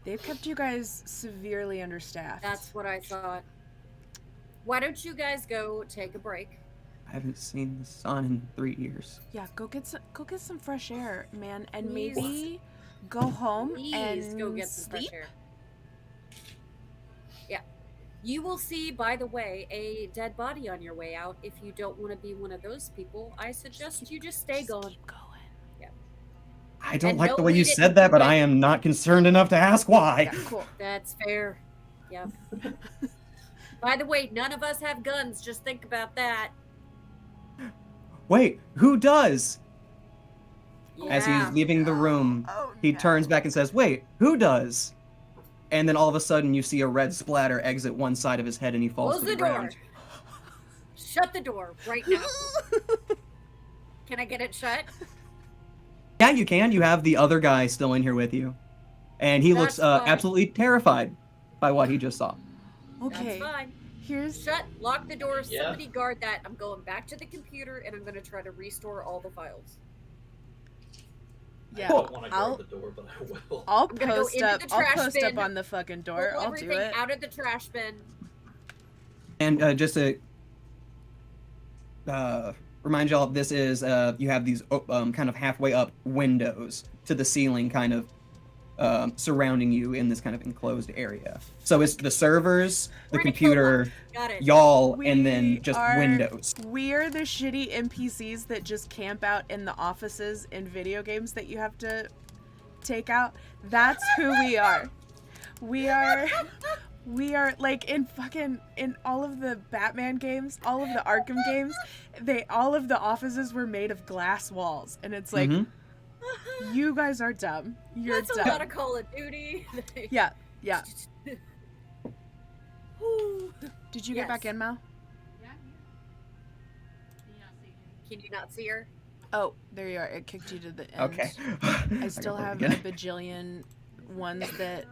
They've kept you guys severely understaffed. That's what I thought. Why don't you guys go take a break? I haven't seen the sun in 3 years. Yeah, go get some fresh air, man, and Please. maybe go home Please and go get some sleep. fresh air. Yeah. You will see, by the way, a dead body on your way out. If you don't want to be one of those people, I suggest you just stay gone. Keep going. I don't And like the no, way we you didn't said that, do but it. I am not concerned enough to ask why. Yeah, cool. That's fair. Yep. By the way, none of us have guns. Just think about that. Wait, who does? As Yeah. he's leaving the room, Oh, he no. turns back and says, "Wait, who does?" And then all of a sudden, you see a red splatter exit one side of his head, and he falls Close to the the door. ground. Shut the door right now. Can I get it shut? Yeah, you can. You have the other guy still in here with you, and he looks That's fine. absolutely terrified by what he just saw. Okay, That's fine. here's Shut. Lock the door. Yeah. Somebody guard that. I'm going back to the computer and I'm going to try to restore all the files. yeah. I don't want to I'll guard the door, but I will. I'll I'm gonna go post into up. the I'll trash post up bin, on the fucking door. Pull I'll do everything it. out of the trash bin. And just to remind y'all, this is you have these kind of halfway up windows to the ceiling, kind of surrounding you in this kind of enclosed area. So it's the servers, the We're gonna kill computer, Got it. y'all, We and then just are- windows. We're the shitty NPCs that just camp out in the offices in video games that you have to take out. That's who we are. We are like in all of the Batman games, all of the Arkham games, all of the offices were made of glass walls, and it's like Mhm. You guys are dumb. You're That's dumb. a lot of Call of Duty. Yeah. Ooh. Did you get back in, Mal? Can you not see her? Oh, there you are. It kicked you to the end. Okay. I still have a bajillion ones that...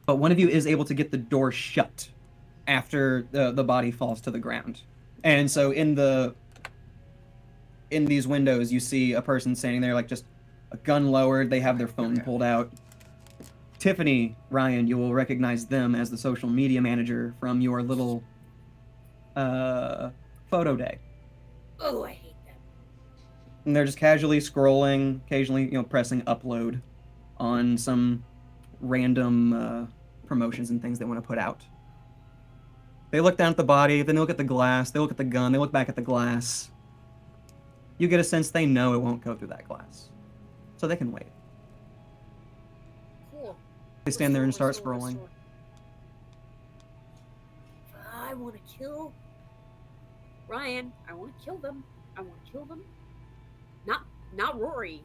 But one of you is able to get the door shut after the body falls to the ground. And so in these windows, you see a person standing there, like just a gun lowered. They have their phone pulled out. Tiffany, Ryan, you will recognize them as the social media manager from your little photo day. Oh, I hate them. And they're just casually scrolling, occasionally, pressing upload on some random promotions and things they want to put out. They look down at the body, then they look at the glass, they look at the gun, they look back at the glass. You get a sense they know it won't go through that glass. So they can wait. Cool. They stand there and start scrolling. I want to kill Ryan. I want to kill them. I want to kill them. Not Rory.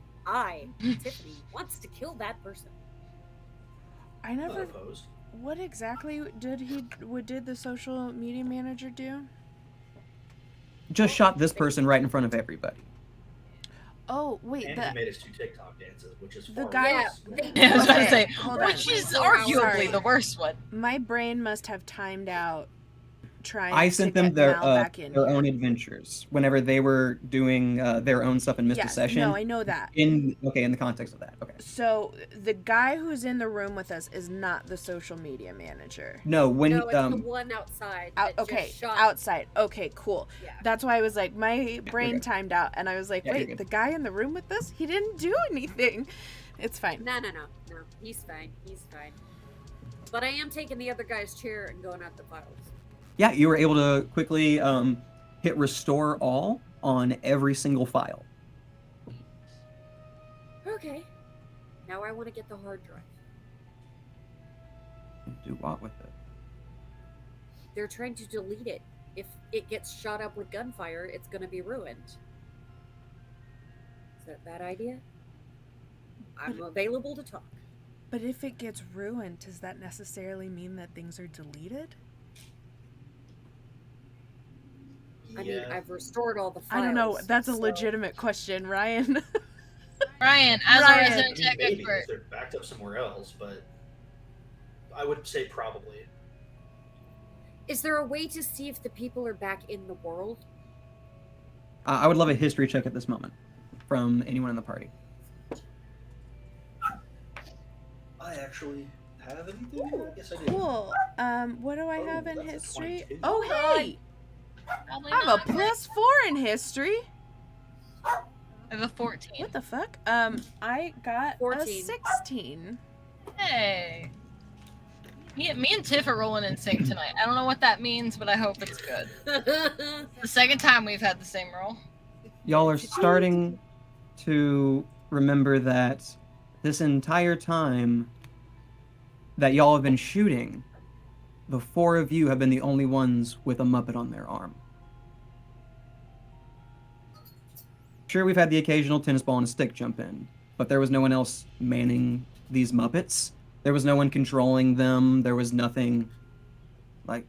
Tiffany, wants to kill that person. I never... Opposed. What exactly did the social media manager do? Just shot this person right in front of everybody. Oh, wait, And he made us do TikTok dances, which is the far guy- worse. Yeah, I was about to say, hold on. which is So arguably sorry. the worst one. My brain must have timed out trying I to sent them get their Mal back in their here. own adventures whenever they were doing their own stuff and missed a Yes, session. no, I know that. In the context of that. Okay. So the guy who's in the room with us is not the social media manager. No, when No, it's the one outside. that Okay, just shot. outside. Okay, cool. Yeah. That's why I was like, my brain good. timed out, and I was like, Yeah, you're wait, good. the guy in the room with us, he didn't do anything. It's fine. No. He's fine. He's fine. But I am taking the other guy's chair and going out the files. Yeah, you were able to quickly hit restore all on every single file. Okay. Now I want to get the hard drive. Do what with it? They're trying to delete it. If it gets shot up with gunfire, it's going to be ruined. Is that a bad idea? I'm available to talk. But if it gets ruined, does that necessarily mean that things are deleted? I mean, I've restored all the files. I don't know. That's a so- legitimate question, Ryan. Ryan, as Ryan. a resident tech Maybe expert, if they're backed up somewhere else, but I would say probably. Is there a way to see if the people are back in the world? I would love a history check at this moment from anyone in the party. I actually have anything? Yes, I do. Cool. What do I Oh, have in that's a history? 22. Oh, God. hey! probably I have not. a +4 in history. I have a 14. What the fuck? I got 14. a 16. Hey. Me and Tiff are rolling in sync tonight. I don't know what that means, but I hope it's good. The second time we've had the same roll. Y'all are starting to remember that this entire time that y'all have been shooting, the four of you have been the only ones with a Muppet on their arm. Sure, we've had the occasional tennis ball and a stick jump in, but there was no one else manning these Muppets. There was no one controlling them. There was nothing, like,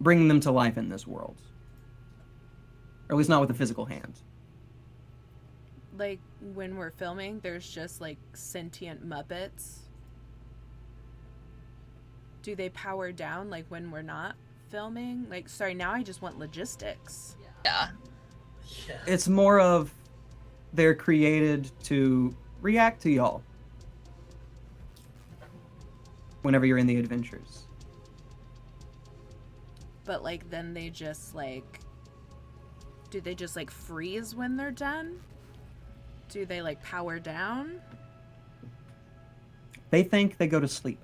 bringing them to life in this world. Or at least not with a physical hand. Like, when we're filming, there's just, like, sentient Muppets. Do they power down, like, when we're not filming? Like, sorry, now I just want logistics. Yeah. Yeah. It's more of they're created to react to y'all whenever you're in the adventures. But, like, then they just, like... Do they just, like, freeze when they're done? Do they, like, power down? They think they go to sleep.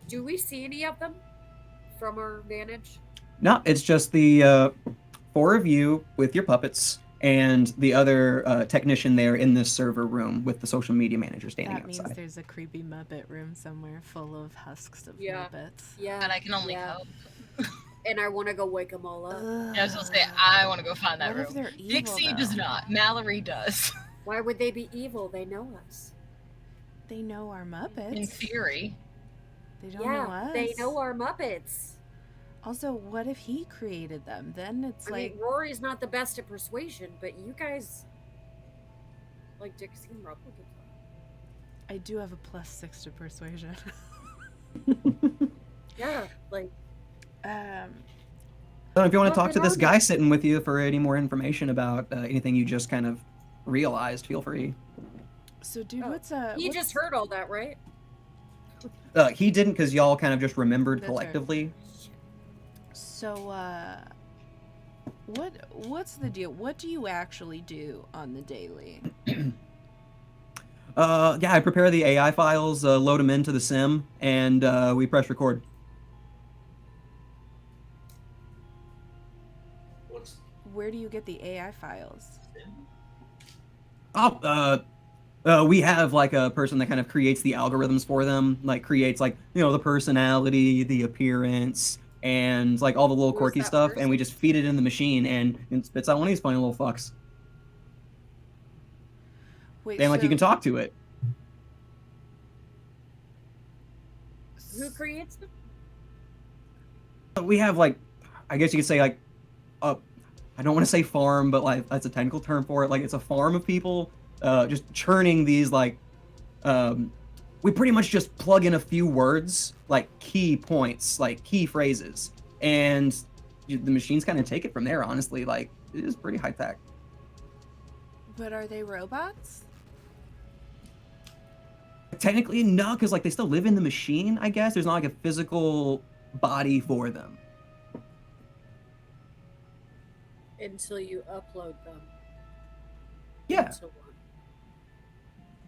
Do we see any of them from our vantage? No, it's just the four of you with your puppets and the other technician there in this server room with the social media manager standing That means outside. there's a creepy Muppet room somewhere full of husks of Yeah. Muppets. Yeah. And I can only Yeah. hope. and I want to go wake them all up. Yeah, I was gonna say, I want to go find that What room. if they're evil, Dixie does though? not. Mallory does. Why would they be evil? They know us. They know our Muppets. In theory. They don't know Yeah, us. they know our Muppets. Also, what if he created them? Then it's I mean, Rory's not the best at persuasion, but you guys like Dixie and Rob will get that. I do have a +6 to persuasion. Yeah, like. So if you want to Well, talk to good this on guy you. sitting with you for any more information about anything you just kind of realized, feel free. So, dude, Oh, what's You just heard all that, right? He didn't, because y'all kind of just remembered That's right. collectively. So, what's the deal? What do you actually do on the daily? Yeah, I prepare the AI files, load them into the sim, and we press record. What's Where do you get the AI files? Oh, we have like a person that kind of creates the algorithms for them, like creates like, you know, the personality, the appearance, and like all the little Who's quirky that stuff, and we person? just feed it in the machine, and it spits out one of these funny little fucks. Wait, And like you can talk to it. Who creates them? We have like, I guess you could say like, I don't want to say farm, but like that's a technical term for it. Like it's a farm of people, just churning these like, we pretty much just plug in a few words, like key points, like key phrases, and the machines kind of take it from there. Honestly, like it is pretty high tech. But are they robots? Technically, no, because like they still live in the machine. I guess there's not like a physical body for them. Until you upload them. Yeah. into one.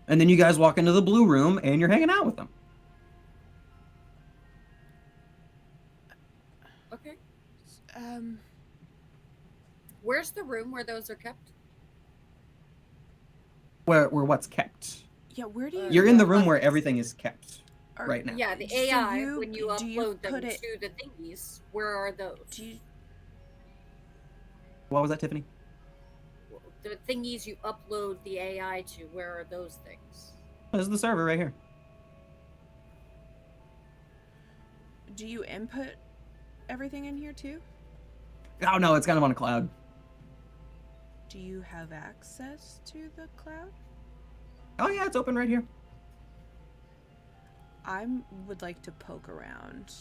And then you guys walk into the blue room and you're hanging out with them. Okay. Where's the room where those are kept? Where what's kept? Yeah, where do you? You're in the Yeah, room where Muppets. everything is kept Are- right now. Yeah, the So AI, you- when you do you upload them put it- to the thingies, where are those? Do you, What was that, Tiffany? The thingies you upload the AI to, where are those things? This is the server right here. do you input everything in here too? Oh no, it's kind of on a cloud. Do you have access to the cloud? Oh yeah, it's open right here. I would like to poke around.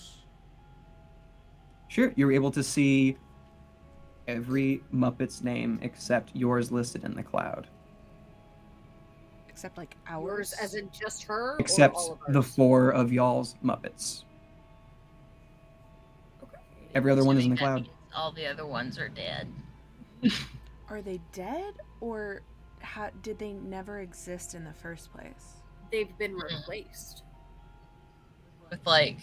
Sure, you're able to see every Muppet's name except yours listed in the cloud. Except like Yours, ours. as in just her, Except or all of the ours? 4 of y'all's Muppets. Okay. Every other one is in the Assuming that cloud. means all the other ones are dead. Are they dead, or did they never exist in the first place? They've been replaced. With like,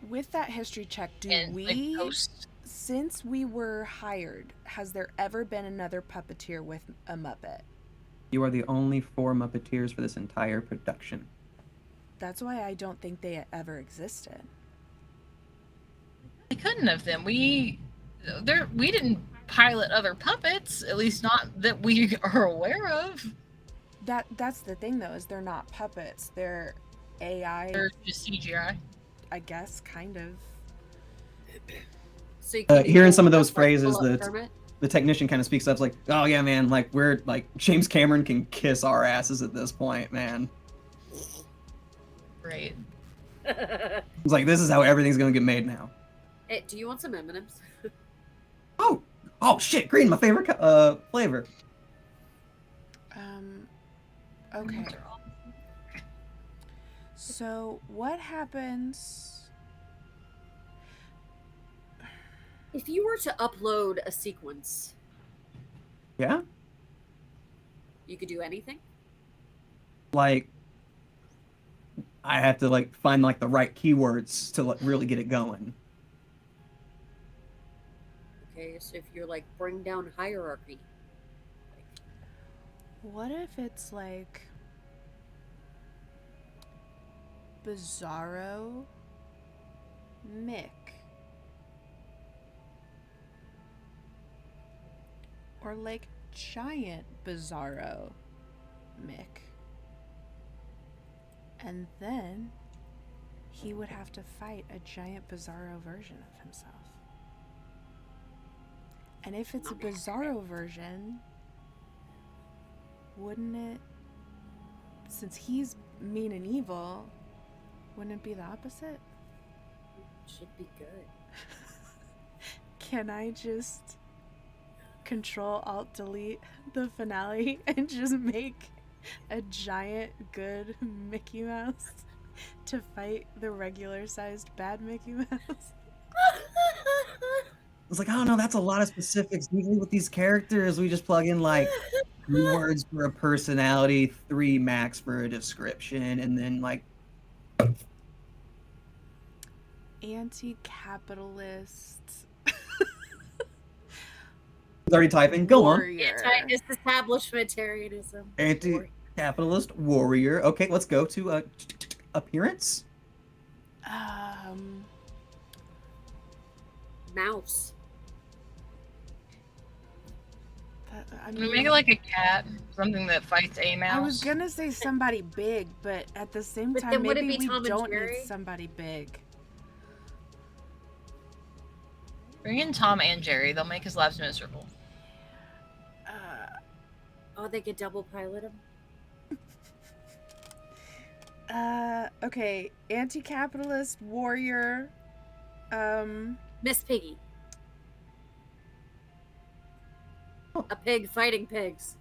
With that history check, do and we, like post. since we were hired, has there ever been another puppeteer with a Muppet? You are the only 4 Muppeteers for this entire production. That's why I don't think they ever existed. They couldn't have them. We didn't pilot other puppets, at least not that we are aware of. That's the thing though, is they're not puppets. They're AI, They're just CGI. I guess, kind of. So you Hearing some of pull those up, like, phrases pull up that- Kermit? The technician kind of speaks up, it's like, oh yeah, man, like we're like James Cameron can kiss our asses at this point, man. Great. It's like this is how everything's gonna get made now. Hey, do you want some M&Ms? Oh shit, green, my favorite flavor. Okay. So what happens? If you were to upload a sequence, Yeah, you could do anything? like I have to like find like the right keywords to like, really get it going. Okay, so if you're like, bring down hierarchy. What if it's like Bizarro Mick. Or like giant Bizarro Mick. And then he would have to fight a giant Bizarro version of himself. And if it's a Bizarro version, wouldn't it, since he's mean and evil, wouldn't it be the opposite? Should be good. Can I just Control Alt Delete the finale and just make a giant good Mickey Mouse to fight the regular sized bad Mickey Mouse? It's like, I don't know, that's a lot of specifics. Usually with these characters, we just plug in like 3 words for a personality, 3 max for a description, and then like Anti-capitalist. He's already typing. Go on. Anti-establishmentarianism. Anti-capitalist warrior. Okay, let's go to appearance. Mouse. Can we make it like a cat? Something that fights a mouse? I was gonna say somebody big, but at the same time, maybe we don't need somebody big. Bring in Tom and Jerry. They'll make his lives miserable. Oh, they could double pilot him? Okay. Anti-capitalist warrior. Miss Piggy. A pig fighting pigs.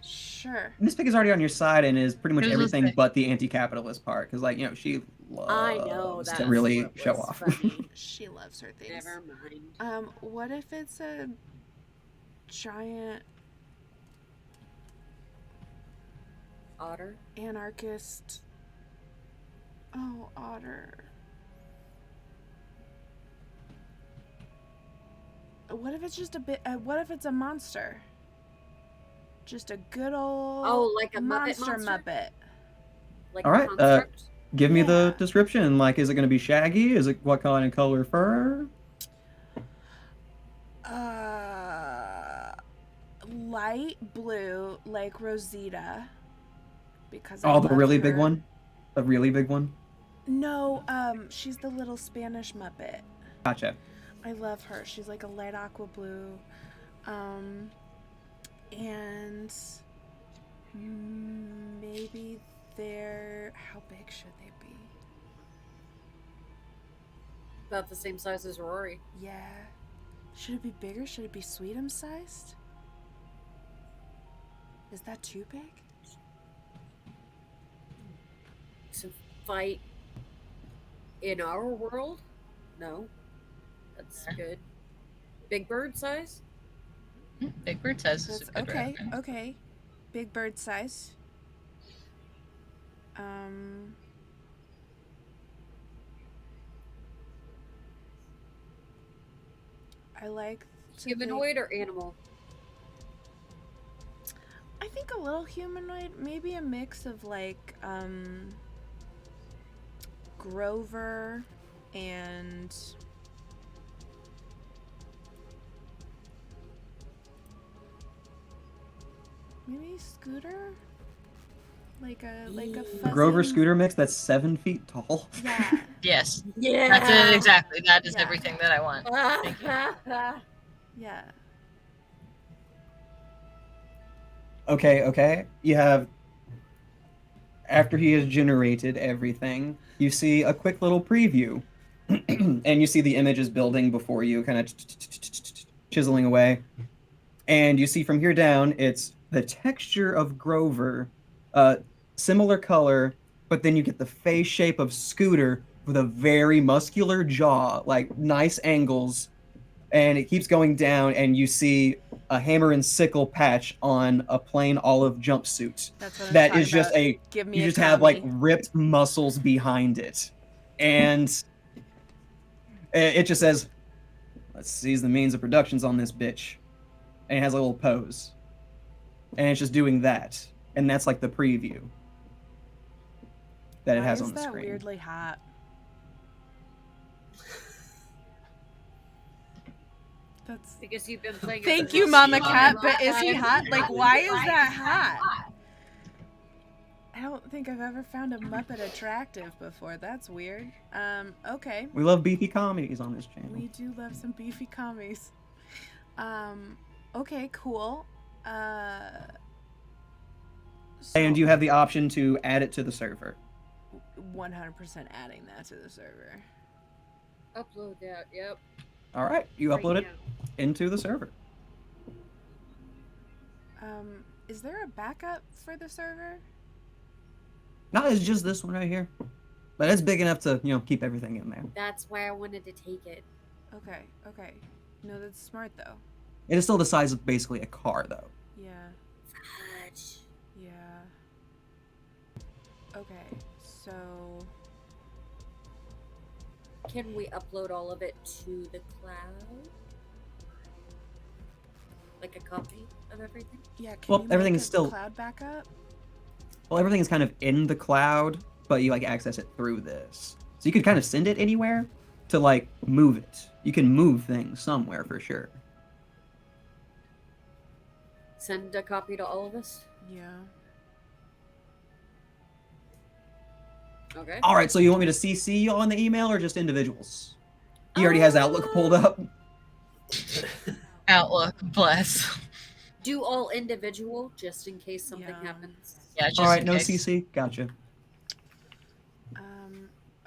Sure. Miss Pig is already on your side and is pretty much everything but the anti-capitalist part, because, like, you know, she loves to really show off. She loves her things. Never mind. What if it's a giant otter? Anarchist. Oh, otter. What if it's just a bit? What if it's a monster? Just a good old like a monster Muppet? Muppet. Like all right, give me the description. Like, is it going to be shaggy? Is it what kind of color fur? Light blue, like Rosita. Because the really big one. The really big one. No, she's the little Spanish Muppet. Gotcha. I love her. She's like a light aqua blue. And maybe how big should they be? About the same size as Rory. Yeah. Should it be bigger? Should it be Sweetums sized? Is that too big? To fight in our world? No. That's good. Big Bird size? Big Bird size is a good okay. Okay. Big Bird size. I like humanoid or animal? I think a little humanoid, maybe a mix of like Grover and maybe Scooter, like a fuzzy... Grover Scooter mix that's 7 feet tall. Yeah. Yes. Yeah. That's it exactly. That is everything that I want. Thank you. Yeah. Okay. You have, after he has generated everything, you see a quick little preview, and you see the images building before you, kind of chiseling away, and you see from here down, it's the texture of Grover, similar color, but then you get the face shape of Scooter with a very muscular jaw, like nice angles, and it keeps going down, and you see a hammer and sickle patch on a plain olive jumpsuit. That is just you just have like ripped muscles behind it, and it just says, "Let's seize the means of productions on this bitch," and it has a little pose, and it's just doing that, and that's like the preview that it has on the screen. Why is that weirdly hot? That's. Because you've been playing. Thank you, Mama Cat. But is he hot? Like, why is that hot? I don't think I've ever found a Muppet attractive before. That's weird. Okay. We love beefy comedies on this channel. We do love some beefy commies. Okay, cool. And you have the option to add it to the server. 100% adding that to the server. Upload that. Yep. All right, you Right upload it now. into the server. Is there a backup for the server? Not as just this one right here, but it's big enough to keep everything in there. That's why I wanted to take it. Okay. No, that's smart though. It is still the size of basically a car, though. Yeah. Fudge. Yeah. Okay, so Can we upload all of it to the cloud? Like a copy of everything? yeah, can Well, you everything make is a still- cloud backup? Well, everything is kind of in the cloud, but you access it through this. So you could kind of send it anywhere to move it. You can move things somewhere for sure. Send a copy to all of us? Yeah. Okay. All right, so you want me to CC y'all in the email or just individuals? He already has Outlook pulled up. Outlook, bless. Do all individual just in case something Yeah. happens. Yeah, just All right, in no case. CC. Gotcha.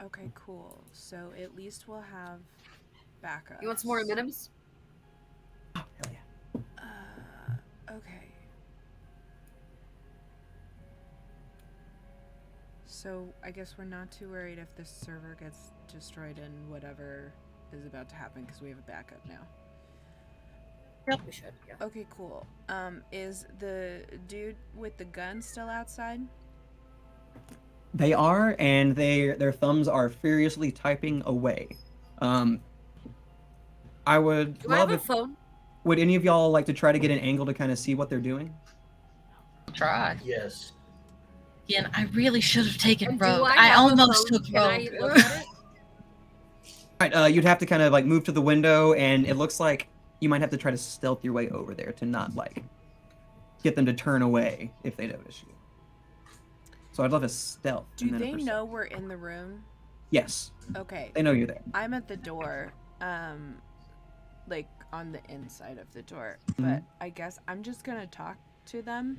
Okay, cool. So at least we'll have backup. You want some more minims? Oh, hell yeah. Okay. So I guess we're not too worried if this server gets destroyed and whatever is about to happen because we have a backup now. Yep. We should, yeah. Okay, cool. Is the dude with the gun still outside? They are, and their thumbs are furiously typing away. I would Do I have love a if. phone? Would any of y'all like to try to get an angle to kind of see what they're doing? Try. Yes. Again, I really should have taken And do Rogue. I I have a almost phone? took Can I Rogue. look at it? Right, you'd have to kind of move to the window, and it looks like you might have to try to stealth your way over there to not get them to turn away if they notice you. So I'd love a stealth. Do and then a they percep- know we're in the room? Yes, Okay. they know you're there. I'm at the door, on the inside of the door. Mm-hmm. But I guess I'm just gonna talk to them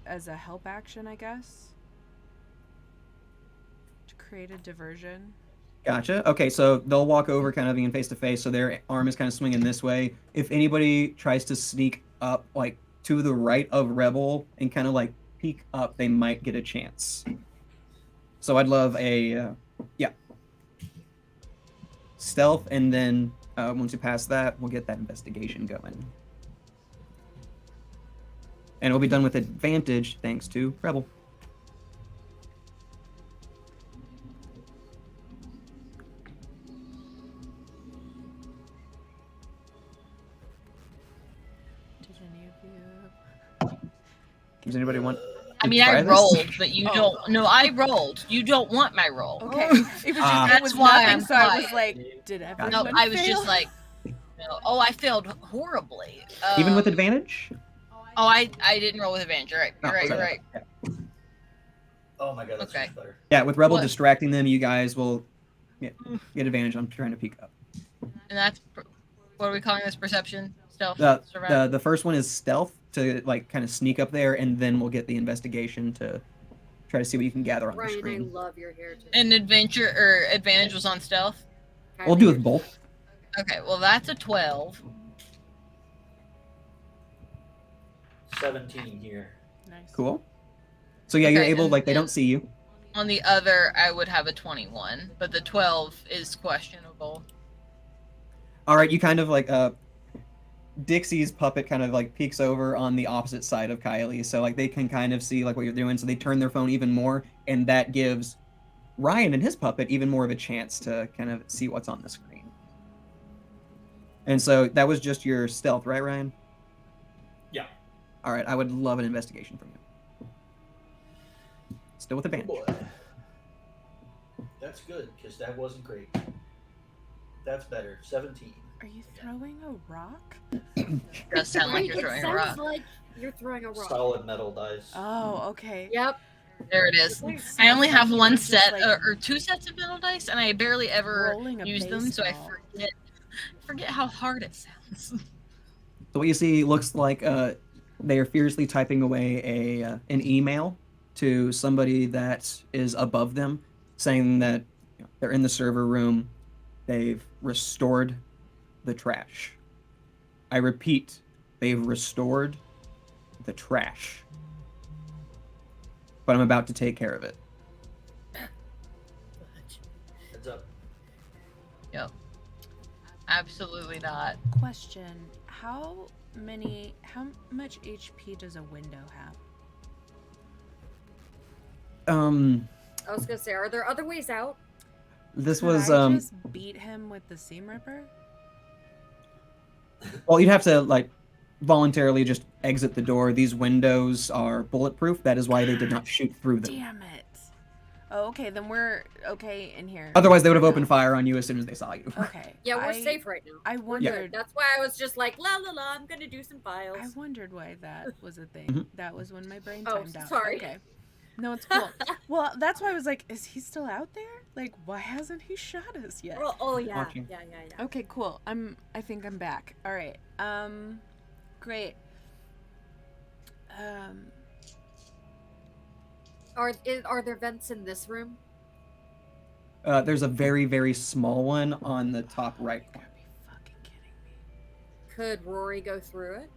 as a help action, I guess. To create a diversion. Gotcha. Okay, so they'll walk over kind of being face to face, so their arm is kind of swinging this way. If anybody tries to sneak up to the right of Rebel and kind of peek up, they might get a chance. So I'd love a stealth, and then once you pass that, we'll get that investigation going. And it'll be done with advantage thanks to Rebel. Did any of you? Does anybody want? I to mean, try I this? rolled, but you Oh. don't. No, I rolled. You don't want my roll. Okay. It was just it That's was why nothing, I'm so I was quiet. like, did everyone No, I was fail? just like, oh, I failed horribly. Even with Um, advantage? Oh, I didn't roll with advantage. You're right. You're Oh, right. You're sorry. right. Yeah. Oh my god, that's Okay. much better. Yeah, with Rebel What? distracting them, you guys will get advantage on trying to peek up. And that's what are we calling this? Perception, stealth, The surround. first one is stealth to kind of sneak up there, and then we'll get the investigation to try to see what you can gather on the Ryan, I screen. love your hair too. And adventure or advantage was on stealth. We'll do with both. Okay, well that's a 12. 17 here. Nice. Cool. So yeah, you're Okay, able. and They then- don't see you. On the other, I would have a 21, but the 12 is questionable. All right, you kind of Dixie's puppet kind of peeks over on the opposite side of Kylie, so they can kind of see what you're doing. So they turn their phone even more, and that gives Ryan and his puppet even more of a chance to kind of see what's on the screen. And so that was just your stealth, right, Ryan? Yeah. All right, I would love an investigation from you. Still with Oh advantage. boy. That's good, because that wasn't great. That's better. 17. Are you throwing a rock? Does sound like Right, you're it throwing a sounds rock. like you're throwing a rock. Solid metal dice. Oh, okay. Yep. There it is. It I only have Sounds one like you're set just, like, or 2 sets of metal dice, and I barely ever rolling a use them, so I baseball. forget how hard it sounds. So what you see looks like they are furiously typing away an email to somebody that is above them, saying that they're in the server room. They've restored the trash. I repeat, they've restored the trash. But I'm about to take care of it. Heads up. Yep. Absolutely not. Question: How much HP does a window have? I was gonna say, are there other ways out? This Could was I just beat him with the seam ripper? well, you'd have to like voluntarily just exit the door. These windows are bulletproof. That is why they did not shoot through them. Damn it. Oh, okay, then we're okay in here. Otherwise, they would have opened fire on you as soon as they saw you. Okay. Yeah, we're safe right now. I We're wondered. good. That's why I was just like, la la la, I'm gonna do some files. I wondered why that was a thing. Mhm. That was when my brain Oh, timed out. sorry. Okay. No, it's cool. Well, that's why I was like, is he still out there? Like, why hasn't he shot us yet? Oh yeah. Watching. Yeah. Okay, cool. I think I'm back. All right. Great. Are there vents in this room? There's a very, very small one on the top right You corner. gotta be fucking kidding me. Could Rory go through it?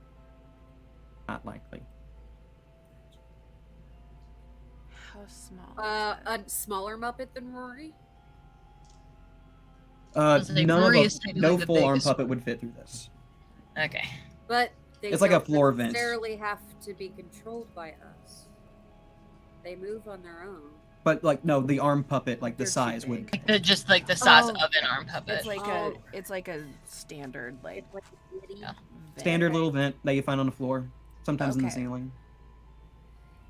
Not likely. How small? A smaller Muppet than Rory? was like, None Rory of is maybe no like the full arm biggest puppet would fit through this. Okay. But they It's like a don't floor vent. necessarily have to be controlled by us. They move on their own. But like no, the arm puppet, like the They're too size big. would. Like the size Oh, of an arm puppet. It's like a standard like It's like a kitty. Yeah. Standard vent. little vent that you find on the floor, sometimes in the Okay. ceiling.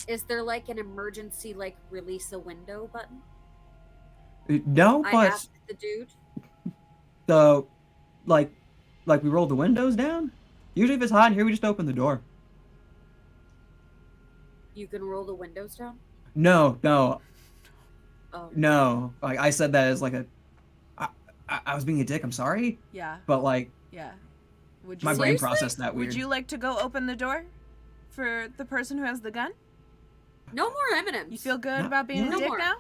Is there like an emergency like release a window button? No, I but asked the dude. the like we roll the windows down. Usually, if it's hot in here, we just open the door. You can roll the windows down? No. Oh. Like I said that as like a. I was being a dick. I'm sorry, Yeah, but like yeah. Would you my brain Seriously? processed that weird. Would you like to go open the door for the person who has the gun? No more M&Ms. You feel good No, about being no a dick more. now?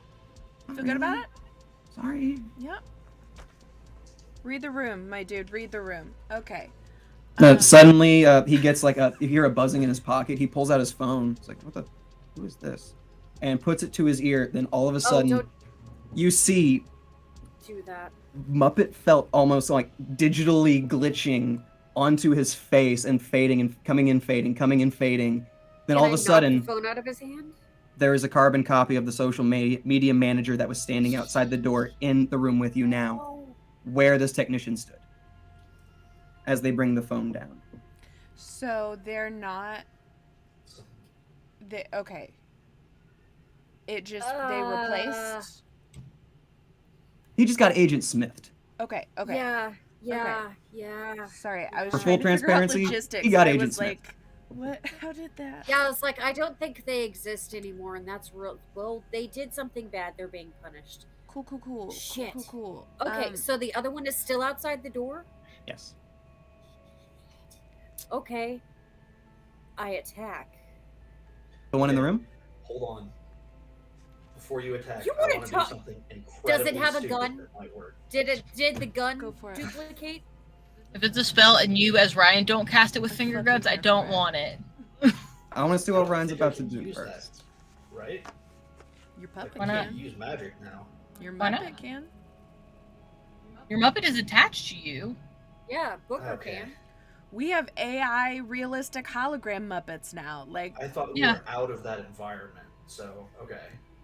Not Feel good about really. it? Sorry. Yep. Read the room, my dude. Read the room. Okay. Suddenly, he gets like you hear a buzzing in his pocket. He pulls out his phone. It's like, who is this? And puts it to his ear. Then all of a sudden, don't you see do that. Muppet felt almost like digitally glitching onto his face and fading and coming in, fading, coming in, fading. Then Can all I of a knock sudden, the phone out of his hand? there is a carbon copy of the social media manager that was standing outside the door in the room with you now, Oh. where this technician stood. As they bring the phone down. So they're not. Okay. It just they replaced. He just got Agent Smithed. Okay. Okay. Yeah. Sorry, I was For trying full to figure out transparency, logistics. he got I Agent was Smith. like, what? How did that? Yeah, I was like, I don't think they exist anymore, and that's real. Well, they did something bad. They're being punished. Cool. Shit. Cool. Okay, so the other one is still outside the door? Yes. Okay. I attack. The one in the room? Hold on. Before you attack, You I wanna want to do talk- something Does incredibly it have a stupid gun? that might work. Did the gun Go for it. duplicate? If it's a spell and you as Ryan don't cast it with finger fucking guns, I here don't for it. want it. I want to see I what don't Ryan's think I about to can do use first. that, right? Your Like, puppet Why not? I can. can use magic now. Your Why not? Muppet can. Your Muppet is attached to you. Yeah, Booker Okay. can. We have AI realistic hologram Muppets now. Like, I thought we Yeah. were out of that environment, so okay.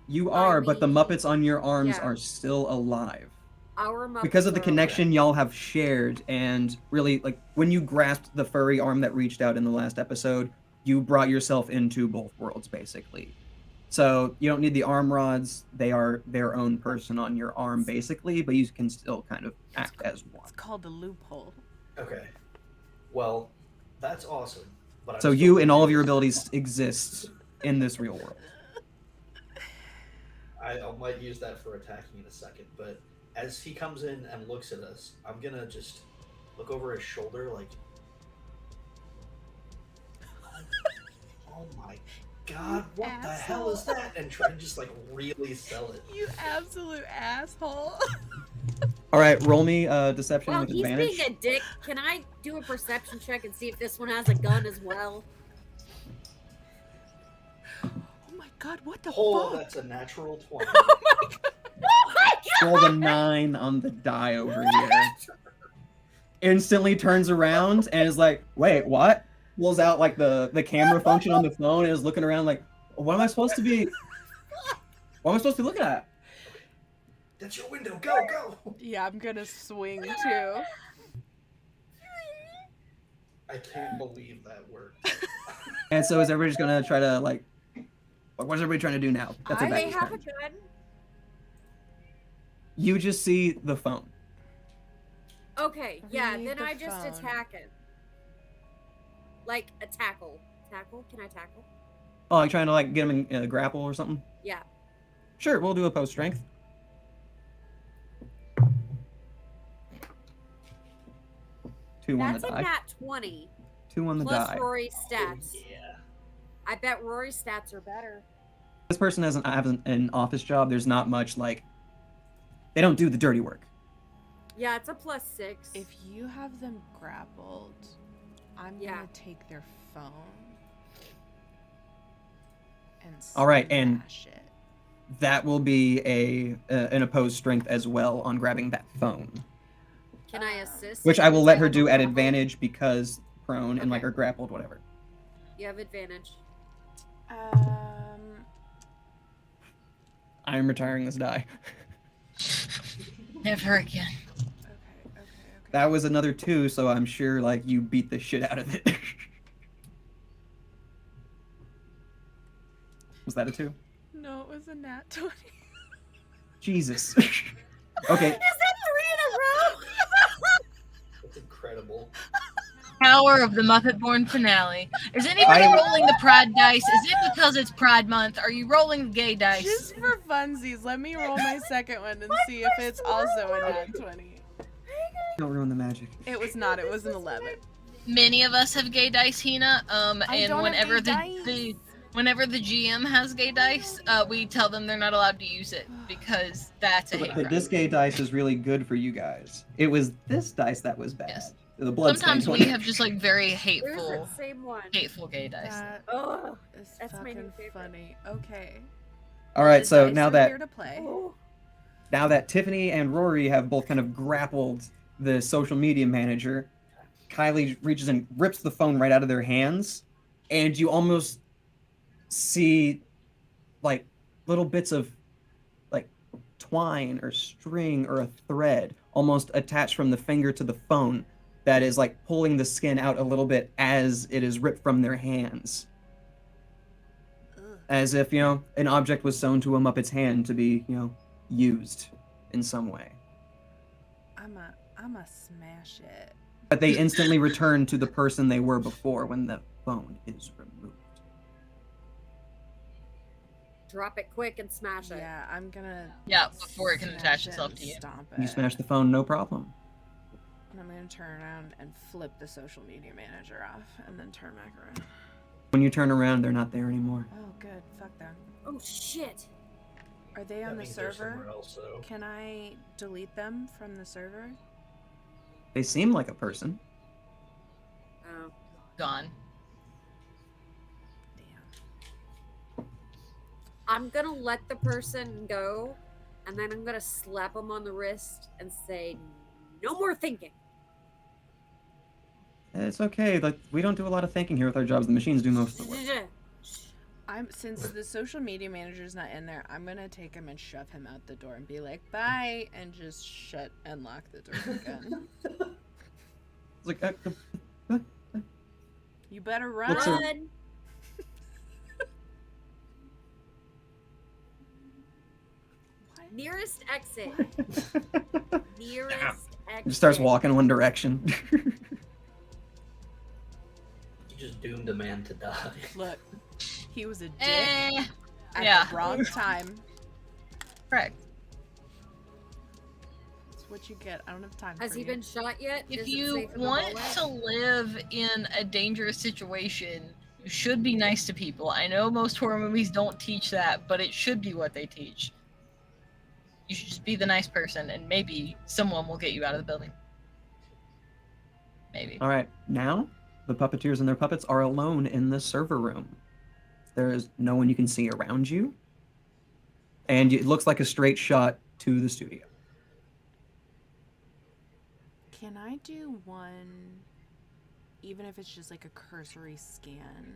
You are, but the mean, Muppets on your arms yeah. are still alive. Our Muppets Because of the are connection y'all have shared, and really, like, when you grasped the furry arm that reached out in the last episode, you brought yourself into both worlds, basically. So you don't need the arm rods. They are their own person on your arm, basically, but you can still kind of act as one. it's called a loophole. Okay. Well, that's awesome. But I'm So still you and all of your confused. abilities exist in this real world. I might use that for attacking in a second, but as he comes in and looks at us, I'm gonna just look over his shoulder like, oh my god, what the hell is that? And try to just like really sell it. You absolute asshole. All right, roll me deception Well, with he's advantage. being a dick. Can I do a perception check and see if this one has a gun as well? Oh my god, what the Oh, fuck? that's a natural 20. Oh my god. Roll the 9 on the die over here. Instantly turns around and is like, wait, what? Pulls out like the camera function on the phone and is looking around like, what am I supposed to be? What am I supposed to be looking at? That's your window. Go, go. Yeah, I'm gonna swing too. I can't believe that worked. And so is everybody just gonna try to like, what is everybody trying to do now? That's I- a They bad have a challenge. gun. You just see the phone. Okay, yeah, Read then the I just phone. attack it. Like a tackle. Tackle? Can I tackle? Oh, like trying to like get him in a grapple or something? Yeah. Sure, we'll do a post strength. 2 on That's the a die. nat 20. 2 on the Plus die. Rory's stats. Yeah. I bet Rory's stats are better. This person has an office job. There's not much like, they don't do the dirty work. Yeah, it's a plus 6. If you have them grappled, I'm Yeah. gonna take their phone and All right, and smash it. that will be an opposed strength as well on grabbing that phone, Can I assist? which I will since let her have do a at grapple? advantage because prone and like Okay. are grappled, whatever. You have advantage. I'm retiring this die. Never again. Okay. That was another 2, so I'm sure like you beat the shit out of it. Was that a 2? No, it was a nat 20. Jesus. Okay. Is that 3 in a row? That's incredible. Power of the Muppet Born finale. Is anybody rolling the pride dice? Is it because it's Pride Month? Are you rolling the gay dice? Just for funsies, let me roll my second one and see if it's also a nat 20. Don't ruin the magic. It was not. It was an 11. Many of us have gay dice, Hina. I And don't whenever have gay the whenever the GM has gay dice, we tell them they're not allowed to use it because that's a hate crime. This gay dice is really good for you guys. It was this dice that was bad. Yes. The blood Sometimes stained we one. have just like very There's hateful the same one. gay dice. That Ugh. is That's my new fucking favorite. funny. Okay. All right, The so dice now are that here to play. Oh. now that Tiffany and Rory have both kind of grappled the social media manager, Kylie reaches and rips the phone right out of their hands, and you almost see like little bits of like twine or string or a thread almost attached from the finger to the phone that is like pulling the skin out a little bit as it is ripped from their hands. Ugh. As if, an object was sewn to a Muppet's hand to be, used in some way. I'ma smash it. But they instantly return to the person they were before when the phone is removed. Drop it quick and smash it. Yeah, I'm gonna. Yeah, before it can smash attach it itself and to you. Stomp You it. smash the phone, no problem. And I'm gonna turn around and flip the social media manager off, and then turn back around. When you turn around, they're not there anymore. Oh, good. Fuck them. Oh shit. Are they That on the means they're server? somewhere else, so. Can I delete them from the server? They seem like a person. Oh. Gone. Damn. I'm gonna let the person go, and then I'm gonna slap them on the wrist and say, "No more thinking." It's okay. Like we don't do a lot of thinking here with our jobs. The machines do most of the work. Since the social media manager's not in there, I'm gonna take him and shove him out the door and be like, "Bye," and just shut and lock the door again. It's like, You better run. Looks like- Run. What? Nearest exit. What? Nearest Just starts walking one direction. You just doomed a man to die. Look, he was a dick at yeah. the wrong time. Correct. That's what you get. I don't have time. Has for he you. been shot yet? If Is it you safe in the want hallway? to live in a dangerous situation, you should be nice to people. I know most horror movies don't teach that, but it should be what they teach. You should just be the nice person, and maybe someone will get you out of the building. Maybe. All right, now the puppeteers and their puppets are alone in the server room. There is no one you can see around you, and it looks like a straight shot to the studio. Can I do one, even if it's just like a cursory scan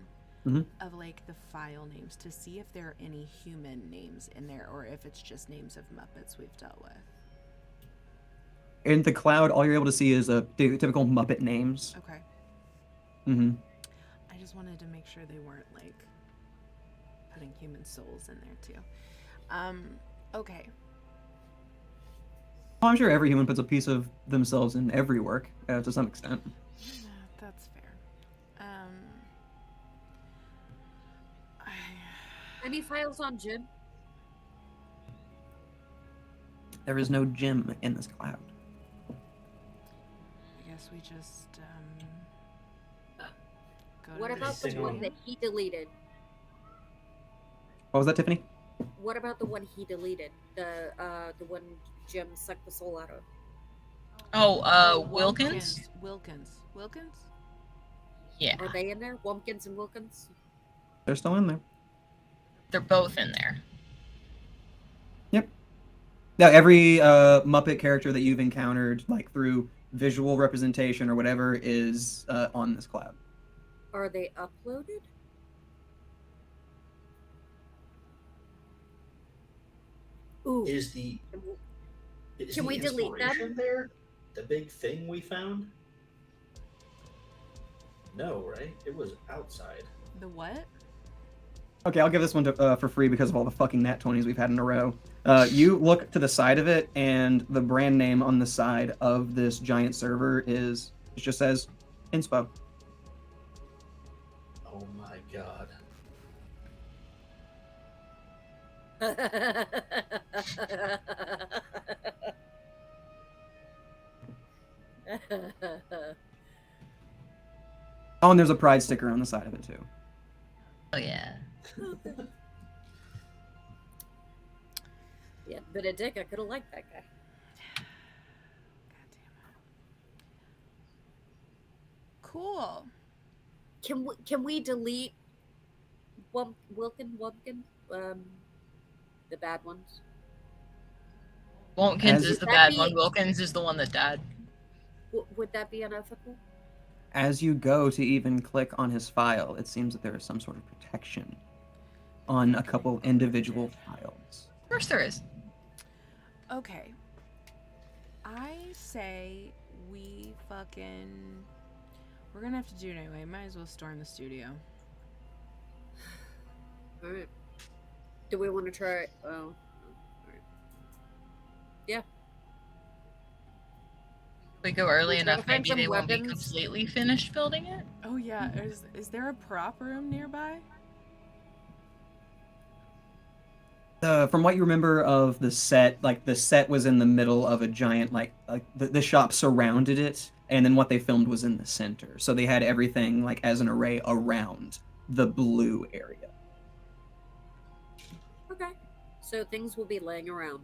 of like the file names to see if there are any human names in there or if it's just names of Muppets we've dealt with? In the cloud, all you're able to see is typical Muppet names. Okay. Mm-hmm. I just wanted to make sure they weren't like putting human souls in there too. Okay. Well, I'm sure every human puts a piece of themselves in every work, to some extent. That's fair. Any files on Jim? There is no Jim in this cloud. I guess we just go What to about the Anything one on- that he deleted? What was that, Tiffany? What about the one he deleted? The one Jim sucked the soul out of. Oh, Wilkins? Wilkins. Yeah, Are they in there? Wumpkins and Wilkins? They're still in there. they're both in there. Yep. Now, every Muppet character that you've encountered, like through visual representation or whatever, is on this cloud. Are they uploaded? Ooh. Is the Can we delete them? inspiration there the big thing we found? No, right? It was outside. The what? Okay, I'll give this one to, for free because of all the fucking nat 20s we've had in a row. You look to the side of it, and the brand name on the side of this giant server it just says Inspo. Oh my god. Oh, and there's a pride sticker on the side of it too. Oh yeah. Yeah, but a dick, I could have liked that guy. God damn it. Cool. Can we delete Wumpkin? The bad ones. Wilkins As- is the Would that bad one. be- Wilkins is the one that died. Would that be unethical? As you go to even click on his file, it seems that there is some sort of protection on a couple individual files. Of course there is. Okay. I say we fucking... We're gonna have to do it anyway. Might as well storm the studio. Alright. Do we want to try? Oh. Alright. Yeah. We go early We try to enough, find maybe some they won't be weapons. completely finished building it. Oh yeah, is there a prop room nearby? From what you remember of the set, like the set was in the middle of a giant, like the shop surrounded it, and then what they filmed was in the center. So they had everything like as an array around the blue area. Okay. So things will be laying around.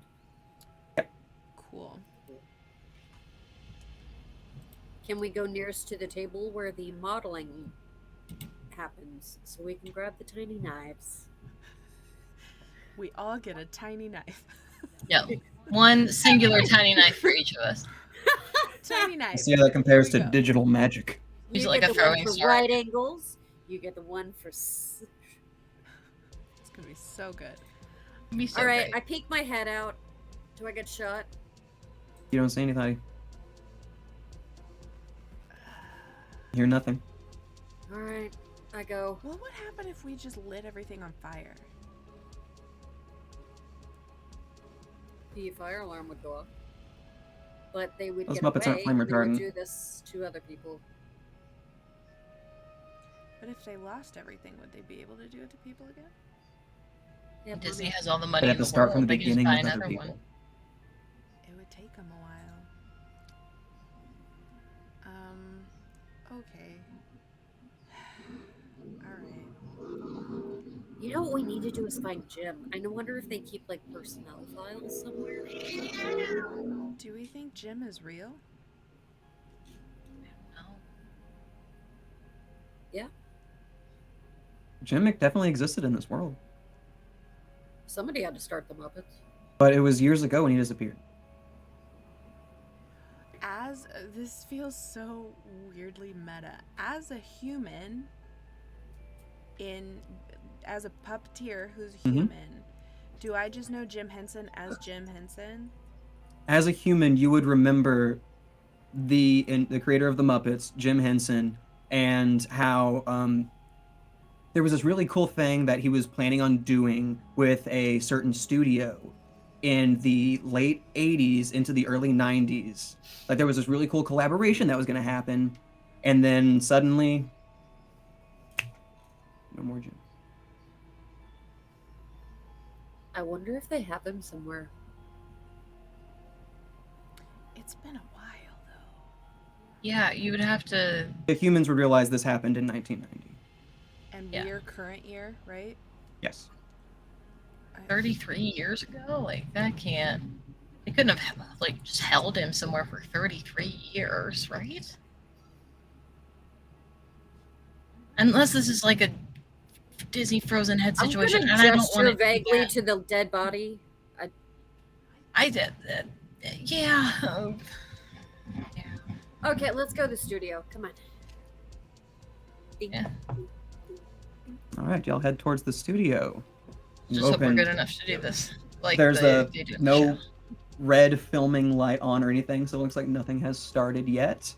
Cool. Can we go nearest to the table where the modeling happens so we can grab the tiny knives? We all get a tiny knife. Yeah, one singular tiny knife for each of us. Tiny knife. See how that compares There to we go. digital magic. Use it You like get a the one throwing for star. right angles. You get the one for. It's gonna be so good. It'd be so All right, great. I peek my head out. Do I get shot? You don't see anything. Hear nothing. All right, I go. What would happen if we just lit everything on fire? The fire alarm would go off. but they would Those get Muppets aren't away. flame And they would retardant. do this to other people. But if they lost everything, would they be able to do it to people again? Yeah, Disney mommy. has all the money They'd have in to the start world. from the They can just beginning buy with other another people. one. It would take them a while. Okay. Alright. You know what we need to do is find Jim. I wonder if they keep like personnel files somewhere. Do we think Jim is real? No. Yeah, Jim definitely existed in this world, somebody had to start the Muppets. but it was years ago when he disappeared. As this feels so weirdly meta. As a human, as a puppeteer who's human, do I just know Jim Henson as Jim Henson? As a human, you would remember the creator of the Muppets, Jim Henson, and how there was this really cool thing that he was planning on doing with a certain studio in the late 80s into the early 90s. Like there was this really cool collaboration that was going to happen, and then suddenly, no more Jim. I wonder if they have him somewhere. It's been a while, though. Yeah, you would have to. The humans would realize this happened in 1990. And Yeah. we're current year, right? Yes. 33 years ago? Like, that can't. They couldn't have, like, just held him somewhere for 33 years, right? Unless this is like a Disney Frozen Head situation. I'm And gonna I don't gesture want to vaguely to the dead body. I did that. Yeah. Yeah. Okay, let's go to the studio. Come on. Ding. Yeah. All right, y'all head towards the studio. You Just hope we're open- good enough to do this. Like, There's they do in the no show. red filming light on or anything, so it looks like nothing has started yet.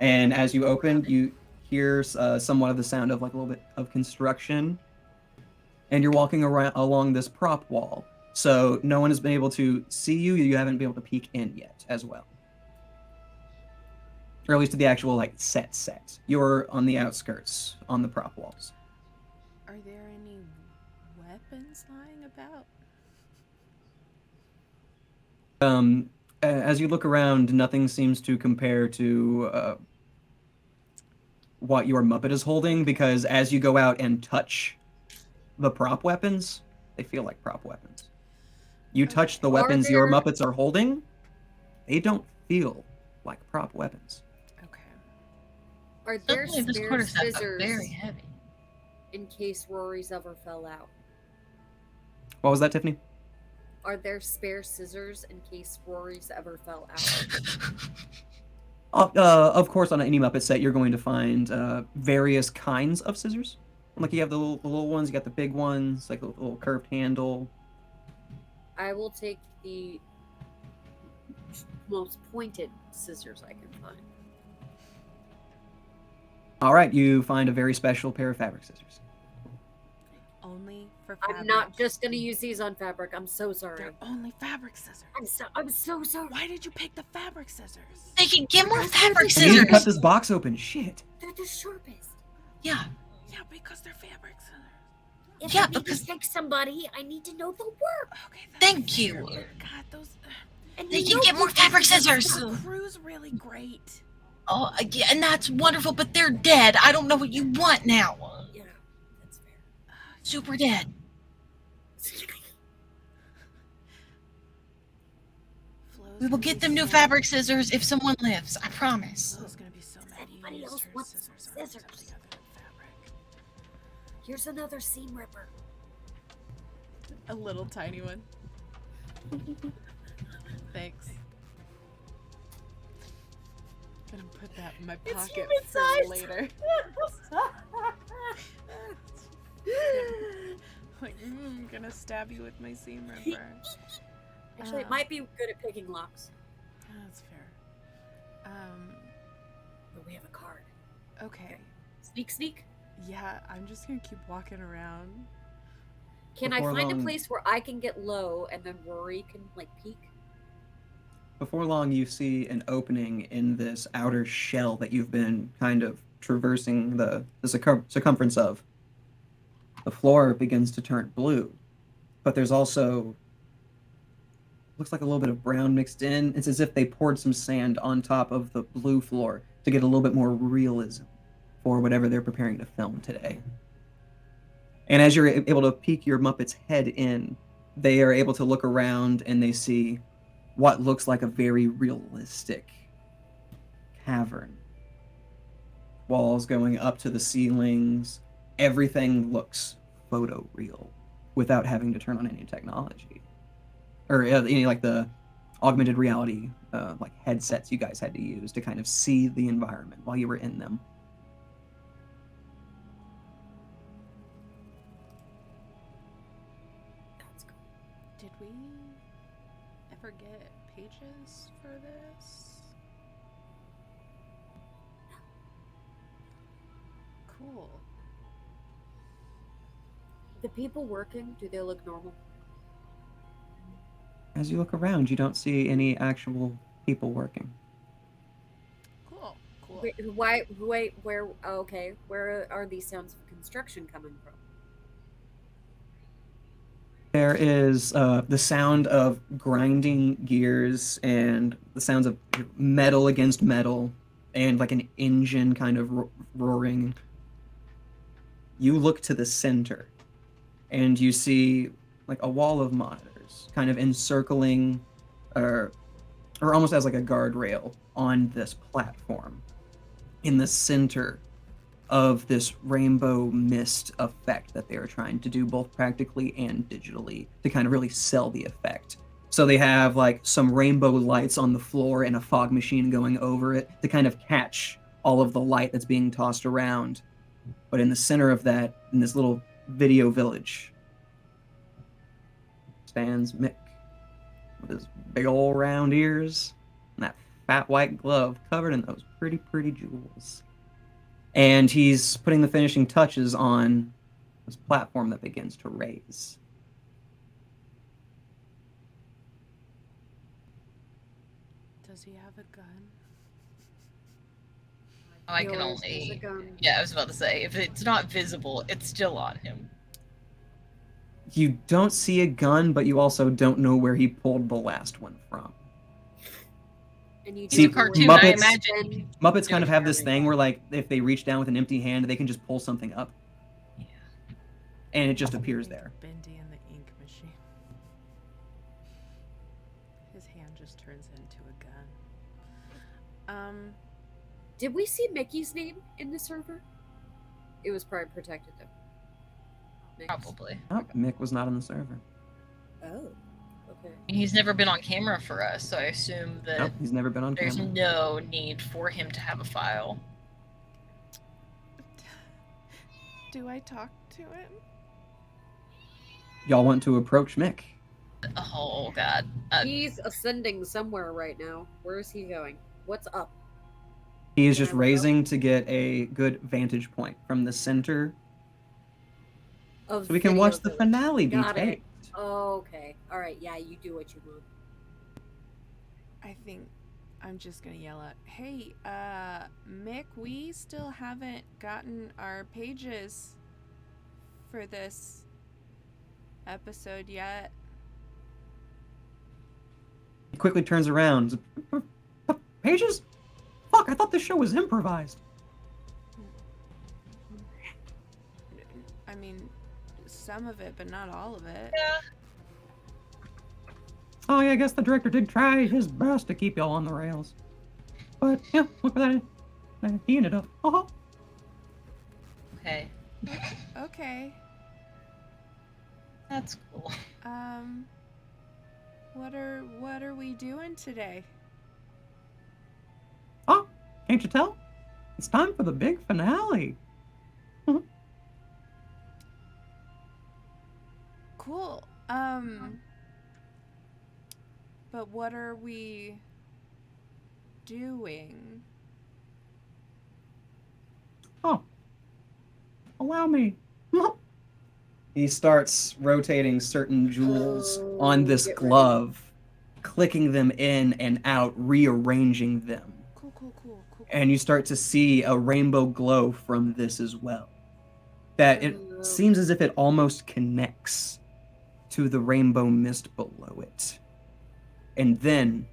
And as you open, you hear somewhat of the sound of like a little bit of construction, and you're walking around along this prop wall. So no one has been able to see you. You haven't been able to peek in yet, as well, or at least to the actual like set. You're on the outskirts, on the prop walls. Are there any weapons lying about? As you look around, nothing seems to compare to what your Muppet is holding, because as you go out and touch the prop weapons, they feel like prop weapons. You touch the weapons your Muppets are holding, they don't feel like prop weapons. Okay. Are there Suddenly, this spare quarterstaff got scissors very heavy. in case Rory's ever fell out? What was that, Tiffany? Are there spare scissors in case Rory's ever fell out? Of course, on any Muppet set, you're going to find various kinds of scissors. Like you have the little ones, you got the big ones, like the little curved handle. I will take the most pointed scissors I can find. All right, you find a very special pair of fabric scissors. Only for fabric. I'm not just gonna use these on fabric. I'm so sorry. They're only fabric scissors. I'm so sorry. Why did you pick the fabric scissors? They can get more fabric I need to cut scissors. this box open. Shit. They're the sharpest. Yeah. Yeah, because they're fabric scissors. If Yeah, I need because- to take somebody, I need to know the work. Okay. That's Thank fair, you. but God, those. And They you can know get more people fabric use scissors. stuff. The crew's really great. Oh, yeah, and that's wonderful, but they're dead. I don't know what you want now. Yeah, that's fair. Super dead. Flo's We will gonna get be them new so- fabric scissors if someone lives. I promise. Flo's gonna be so mad. you Anybody used else her want scissors some on the scissors? together with fabric. Here's another seam ripper. A little tiny one. Thanks. Gonna put that in my It's pocket human for size. later. Like, gonna stab you with my seam ripper. Actually, it might be good at picking locks. That's fair. But we have a card. Okay. Sneak. Yeah, I'm just gonna keep walking around. Can Before I find long- a place where I can get low and then Rory can like peek? before long, you see an opening in this outer shell that you've been kind of traversing the circumference of. The floor begins to turn blue, but there's also looks like a little bit of brown mixed in. It's as if they poured some sand on top of the blue floor to get a little bit more realism for whatever they're preparing to film today. And as you're able to peek your Muppet's head in, they are able to look around and they see what looks like a very realistic cavern. Walls going up to the ceilings. Everything looks photoreal without having to turn on any technology. Or any like the augmented reality like headsets you guys had to use to kind of see the environment while you were in them. Did we ever get pages for this? Cool. The people working, do they look normal? As you look around, you don't see any actual people working. Cool. Wait, where, okay, where are these sounds of construction coming from? There is the sound of grinding gears and the sounds of metal against metal and like an engine kind of roaring. You look to the center and you see like a wall of monitors kind of encircling or almost as like a guardrail on this platform in the center of this rainbow mist effect that they are trying to do both practically and digitally to kind of really sell the effect. So they have like some rainbow lights on the floor and a fog machine going over it to kind of catch all of the light that's being tossed around. But in the center of that, in this little video village, stands Mick with his big old round ears and that fat white glove covered in those pretty jewels. And he's putting the finishing touches on this platform that begins to raise. Does he have a gun? I can only... Yeah, I was about to say, if it's not visible, it's still on him. You don't see a gun, but you also don't know where he pulled the last one from. And you see, a cartoon, Muppets, I imagine. Muppets kind of have this thing where, like, if they reach down with an empty hand, they can just pull something up. Yeah. And it just appears there. Bendy and the ink machine. His hand just turns into a gun. Did we see Mickey's name in the server? It was probably protected though. Probably. Oh, Mick was not on the server. Oh, okay. He's never been on camera for us, so I assume that Nope, he's never been on there's camera. no need for him to have a file. Do I talk to him? Y'all want to approach Mick? Oh, God. He's ascending somewhere right now. Where is he going? What's up? He is just raising to get a good vantage point from the center. So we can watch the finale be taped. Oh, okay. All right. Yeah, you do what you want. I think I'm just gonna yell out, "Hey, Mick, we still haven't gotten our pages for this episode yet." He quickly turns around. Pages? Fuck, I thought this show was improvised. I mean, some of it, but not all of it. Yeah. Oh yeah, I guess the director did try his best to keep y'all on the rails. But yeah, look at that. He ended up. Oh. Okay. Okay. That's cool. What are we doing today? Oh, can't you tell? It's time for the big finale. Cool. But what are we doing? Oh, allow me. He starts rotating certain jewels on this glove, clicking them in and out, rearranging them. Cool. And you start to see a rainbow glow from this as well. That it seems as if it almost connects to the rainbow mist below it. And then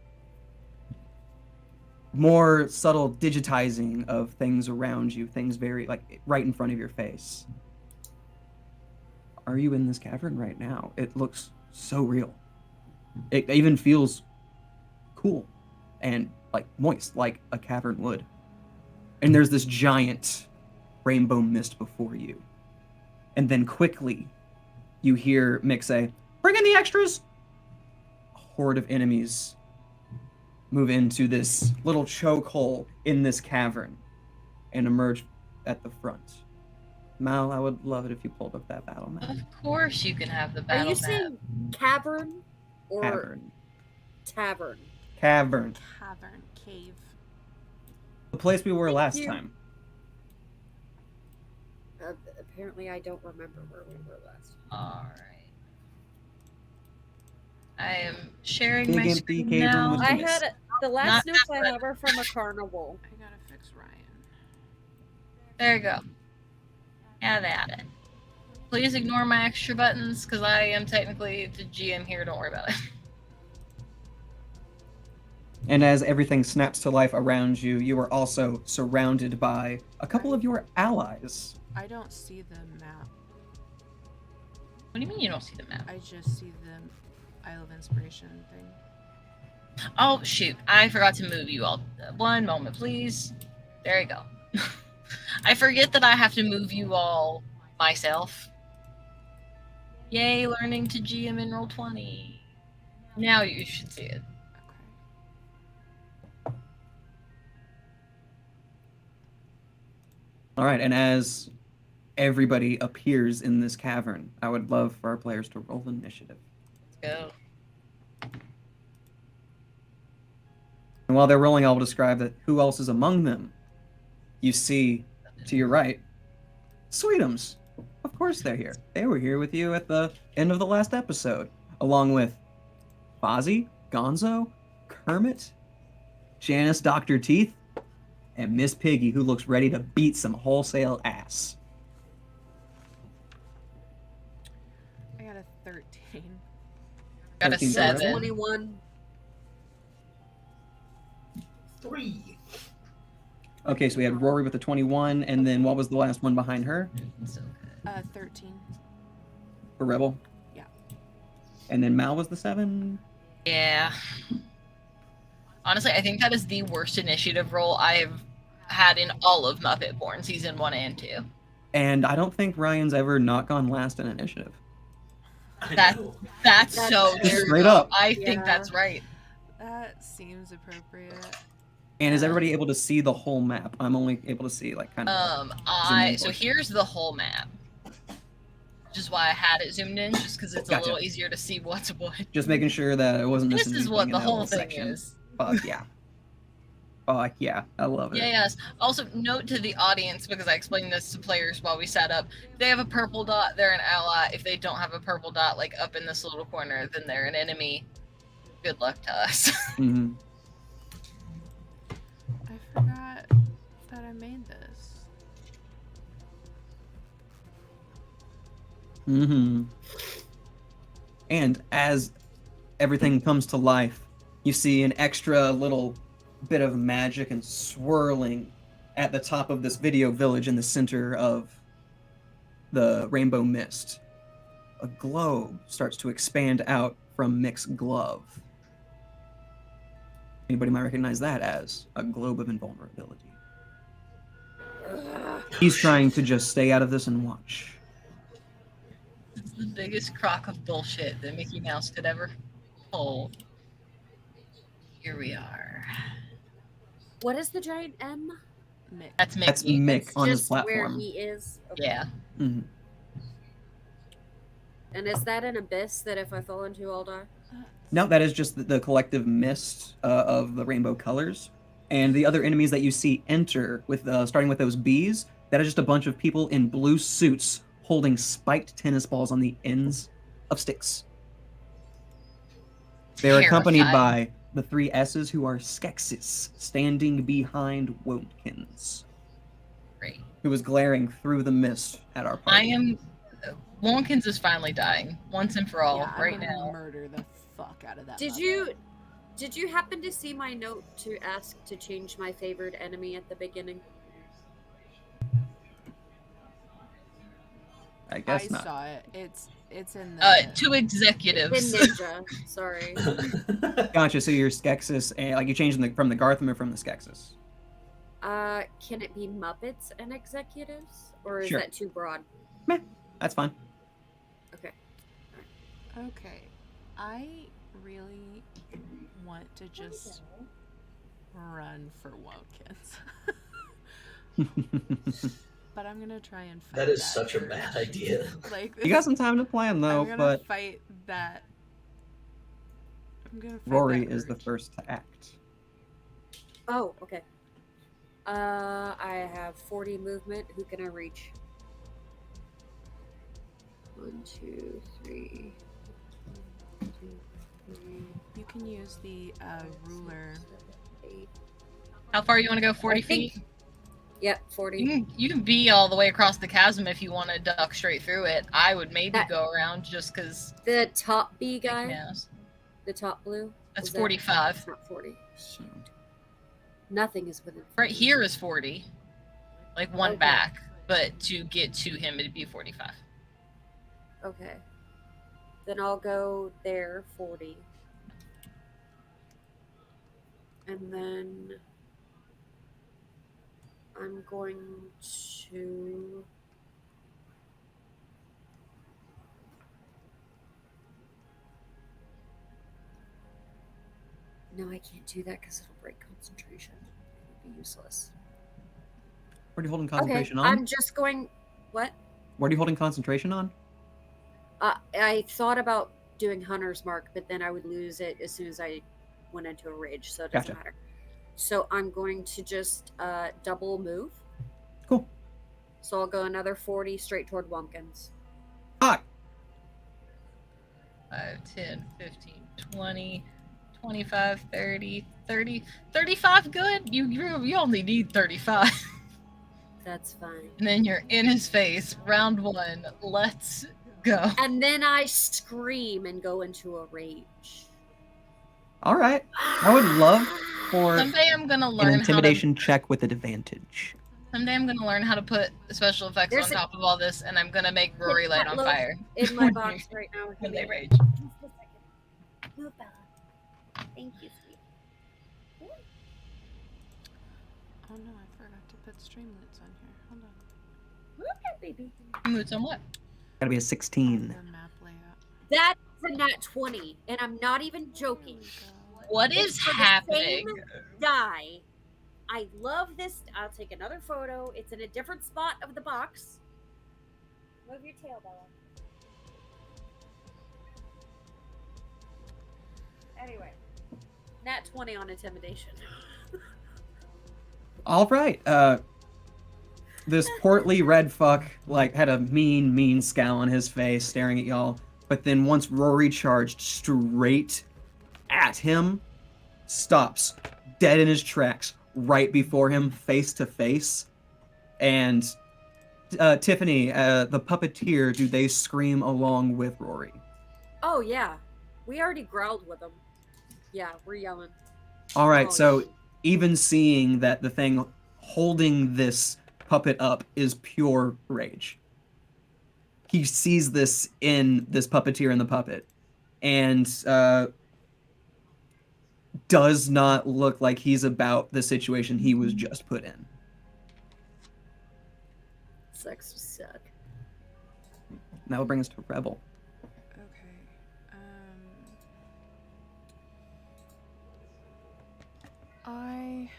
more subtle digitizing of things around you, things very, like, right in front of your face. Are you in this cavern right now? It looks so real. It even feels cool and, like, moist, like a cavern would. And there's this giant rainbow mist before you. And then quickly, you hear Mick say, "Bring in the extras!" A horde of enemies move into this little chokehold in this cavern and emerge at the front. Mal, I would love it if you pulled up that battle map. Of course you can have the battle Are you map. saying cavern or Cavern. tavern? Cavern. Cave. The place we were Thank last you. time. Apparently, I don't remember where we were last. Alright. I am sharing Big my empty screen cavern now. with I Yes. had the last Not notes that I one. have are from a carnival. I gotta fix Ryan. There you go. Have at it. Please ignore my extra buttons, because I am technically the GM here. Don't worry about it. And as everything snaps to life around you, you are also surrounded by a couple of your allies. I don't see the map. What do you mean you don't see the map? I just see the Isle of Inspiration thing. Oh, shoot. I forgot to move you all. One moment, please. There you go. I forget that I have to move you all myself. Yay, learning to GM in Roll20. Now you should see it. Okay. All right, and as everybody appears in this cavern, I would love for our players to roll initiative. Let's go. And while they're rolling, I'll describe that who else is among them. You see, to your right, Sweetums. Of course they're here. They were here with you at the end of the last episode, along with Fozzie, Gonzo, Kermit, Janice Dr. Teeth, and Miss Piggy, who looks ready to beat some wholesale ass. I got a 13. Got a 13 for 7. Rebel? 21. 3. Okay, so we had Rory with a 21, and then what was the last one behind her? So good. 13. For Rebel? Yeah. And then Mal was the 7? Yeah. Honestly, I think that is the worst initiative roll I've had in all of Muppet Born Season 1 and 2. And I don't think Ryan's ever not gone last in initiative. That's That's so fair. true. Straight up. I think Yeah. that's right. That seems appropriate. And is everybody able to see the whole map? I'm only able to see, like, kind of... So here's the whole map. Which is why I had it zoomed in, just because it's Gotcha. a little easier to see what's what. Just making sure that I wasn't This missing is anything what in the that whole little thing section. is. Fuck yeah. Fuck yeah. I love it. Yeah, yes. Also, note to the audience, because I explained this to players while we sat up. If they have a purple dot, they're an ally. If they don't have a purple dot, like up in this little corner, then they're an enemy. Good luck to us. Mm-hmm. I forgot that I made this. Mm-hmm. And as everything comes to life, you see an extra little bit of magic and swirling at the top of this video village in the center of the rainbow mist. A globe starts to expand out from Mick's glove. Anybody might recognize that as a globe of invulnerability. He's trying to just stay out of this and watch. It's the biggest crock of bullshit that Mickey Mouse could ever pull. Here we are. What is the giant M? Mick. That's Mickey. That's Mick It's on his just where platform. he is. Okay. Yeah. Mhm. And is that an abyss that if I fall into, I'll die? No, that is just the collective mist of the rainbow colors. And the other enemies that you see enter, with starting with those bees, that is just a bunch of people in blue suits holding spiked tennis balls on the ends of sticks. They're accompanied by the 3 S's who are Skeksis, standing behind Wontkins. Great. Who is glaring through the mist at our party. Wontkins is finally dying once and for all right now. Murder the fuck out of that. Did you happen to see my note to ask to change my favored enemy at the beginning? I guess not. I saw it. It's in the 2 executives. In Ninja, sorry. Gotcha. So you're Skeksis, and like you changed from the Gartham or from the Skeksis? Can it be Muppets and executives, or is Sure. that too broad? Meh, that's fine. Okay. Okay. I really want to just run for Wontkins. But I'm gonna try and fight that is such urge. a bad idea. Like, You got some time to plan though, I'm gonna but fight that. I'm gonna fight Rory that is the urge. first to act. Oh, okay. I have 40 movement. Who can I reach? 1, 2, 3. 1, 2, 3. You can use the ruler. 8. How far you want to go? 40 I think- feet? Yep, 40. You can be all the way across the chasm if you want to duck straight through it. I would maybe That- go around just because. The top B guy, Knows. the top blue. That's is that- 45. It's not 40. Shoot. Nothing is within 40. Right here is 40. Like one Okay. back. But to get to him, it'd be 45. Okay. Then I'll go there, 40. And then I'm going to... No, I can't do that because it'll break concentration. It would be useless. What are you holding concentration okay, on? I'm just going... What? What are you holding concentration on? I thought about doing Hunter's Mark, but then I would lose it as soon as I went into a rage, so it doesn't Gotcha. matter. So I'm going to just double move. Cool. So I'll go another 40 straight toward Wumpkins. Ah! 5, 10, 15, 20, 25, 30, 30, 35 good? You only need 35. That's fine. And then you're in his face. Round 1. Let's go. And then I scream and go into a rage. All right. I would love for Someday I'm gonna an learn intimidation check with advantage. Someday I'm gonna learn how to put special effects There's on a- top of all this, and I'm gonna make Rory light on look fire In my box right now. when they rage. Just a second. Move, Bella. Thank you, sweet. Oh no, I forgot to put Streamloots on here. Hold on. Move that baby. Moods on what? Gotta be a 16. The map layout. That's a nat 20, and I'm not even joking. What It's is for the happening? same die. I love this. I'll take another photo. It's in a different spot of the box. Move your tail, Bella. Anyway, nat 20 on intimidation. All right. This portly red fuck like had a mean scowl on his face, staring at y'all. But then once Rory charged straight at him, stops dead in his tracks, right before him, face to face. And Tiffany, the puppeteer, do they scream along with Rory? Oh yeah, we already growled with them. Yeah, we're yelling. All right, Oh, so yeah. even seeing that the thing holding this puppet up is pure rage. He sees this in this puppeteer and the puppet, and does not look like he's about the situation he was just put in. Sex suck. That will bring us to Rebel. Okay. I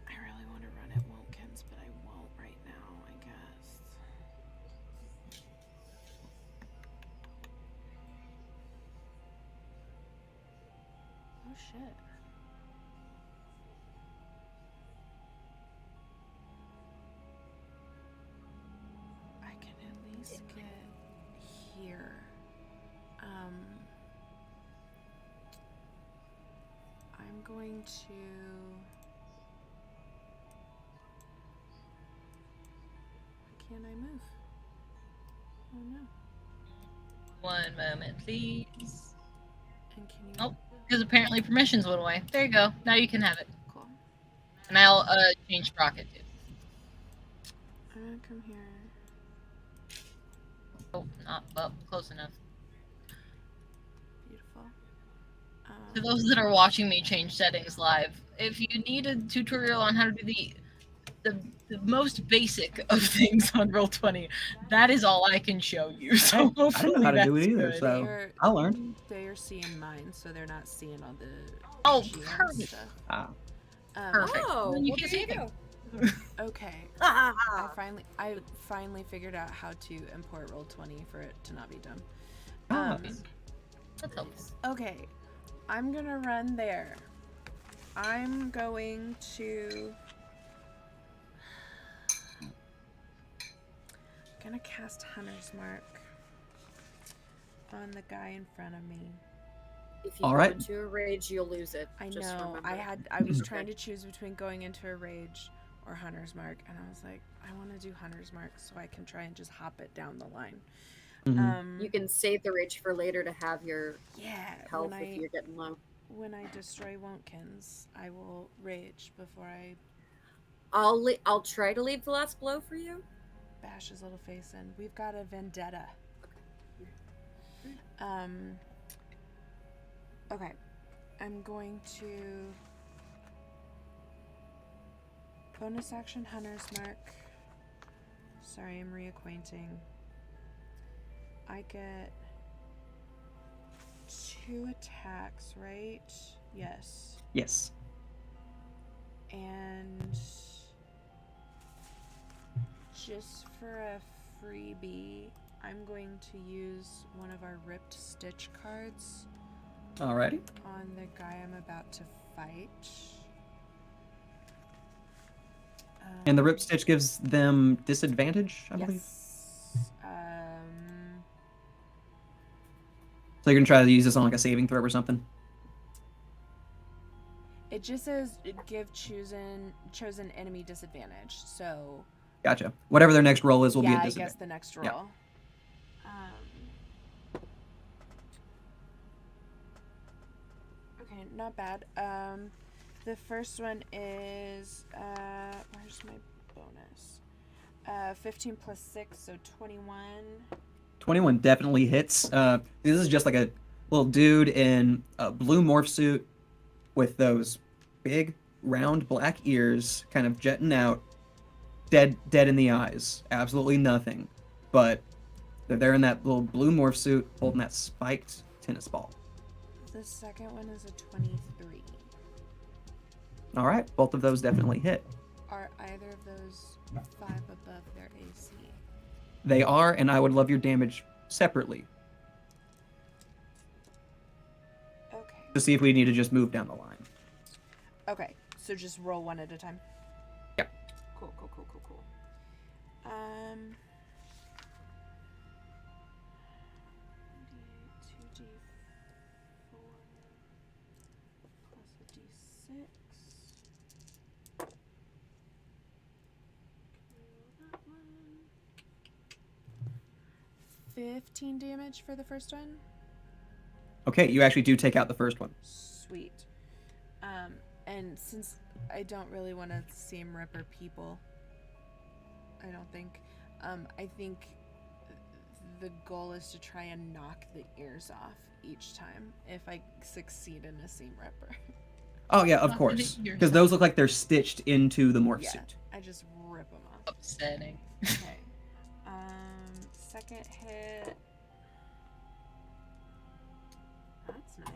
really want to run at Wontkins, but I won't right now, I guess. Oh shit. I can at least get here. to... Why can't I move? Oh no. One moment, please. And can you... Oh, because apparently permissions went away. There you go. Now you can have it. Cool. And I'll change Rocket too. I'm gonna come here. Oh, not well, close enough. Beautiful. For those that are watching me change settings live, if you need a tutorial on how to do the most basic of things on Roll20, that is all I can show you. So I don't know how to do it either, good. so I'll learn. They are seeing mine, so they're not seeing all the Oh, GM perfect. stuff. Ah. Perfect. Oh, Then you well, can't there see you anything. go. Okay. Ah, I finally figured out how to import Roll20 for it to not be dumb. Ah. That helps. Okay. I'm gonna run there. I'm going to... gonna cast Hunter's Mark on the guy in front of me. if you All go right. into a rage, you'll lose it. I Just know. remember. I was trying to choose between going into a rage or Hunter's Mark, and I was like, I want to do Hunter's Mark so I can try and just hop it down the line. Mhm. You can save the rage for later to have your Yeah. health if you're getting low. When I destroy Wontkins, I will rage before I I'll try to leave the last blow for you. bash his little face in. We've got a vendetta. Okay. I'm going to bonus action Hunter's Mark. Sorry, I'm reacquainting. I get 2 attacks, right? Yes. Yes. And just for a freebie, I'm going to use one of our Ripped Stitch cards Alrighty. on the guy I'm about to fight. And the Rip Stitch gives them disadvantage, I believe. Yes. So you're gonna try to use this on like a saving throw or something? It just says give chosen enemy disadvantage. So Gotcha. Whatever their next roll is will be yeah, a I disadvantage. guess the next Yeah. roll. Okay, not bad. The first one is where's my bonus? 15 plus 6, so 21. 21 definitely hits. This is just like a little dude in a blue morph suit with those big, round, black ears kind of jetting out. Dead in the eyes. Absolutely nothing. But they're there in that little blue morph suit holding that spiked tennis ball. The second one is a 23. All right, both of those definitely hit. Are either of those 5 above their AC? They are, and I would love your damage separately Okay. to see if we need to just move down the line. Okay, so just roll one at a time. Yeah. Cool. 2d4 plus a d6. That one. 15 damage for the first one. Okay, you actually do take out the first one. Sweet. And since I don't really want to seem Ripper people, I don't think, I think the goal is to try and knock the ears off each time if I succeed in a seam Ripper. Oh yeah, of Not course. the ears Because those look like they're stitched into the morph Yeah, suit. I just rip them off. Upsetting. Okay. Second hit. That's nice.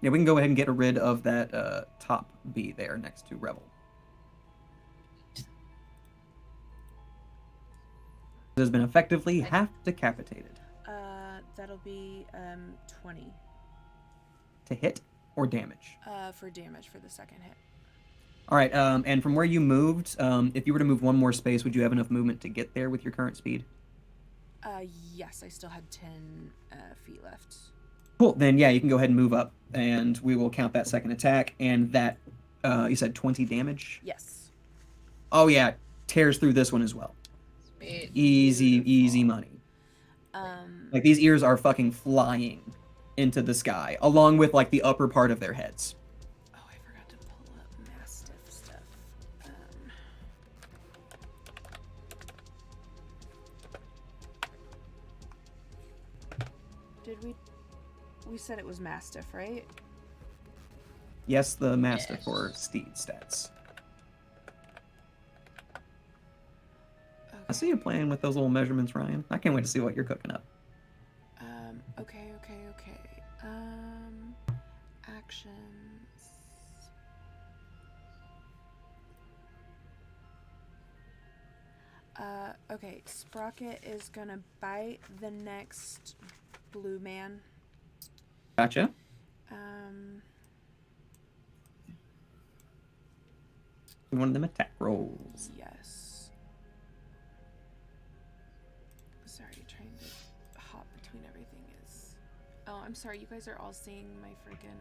Yeah, we can go ahead and get rid of that top B there next to Revel. It has been effectively half decapitated. That'll be 20. To hit or damage? For damage for the second hit. All right, and from where you moved, if you were to move one more space, would you have enough movement to get there with your current speed? Yes, I still had 10 feet left. Cool, then yeah, you can go ahead and move up, and we will count that second attack, and that, you said 20 damage? Yes. Oh yeah, tears through this one as well. Sweet. Easy money. Like, these ears are fucking flying into the sky, along with, like, the upper part of their heads. Oh, I forgot to pull up Mastiff stuff. Did we said it was Mastiff, right? Yes, the Mastiff Yes. for steed stats. I see you playing with those little measurements, Ryan. I can't wait to see what you're cooking up. Okay. Actions. Okay, Sprocket is gonna bite the next blue man. Gotcha. One of them attack rolls. Yes. Sorry, trying to hop between everything is... Oh, I'm sorry, you guys are all seeing my freaking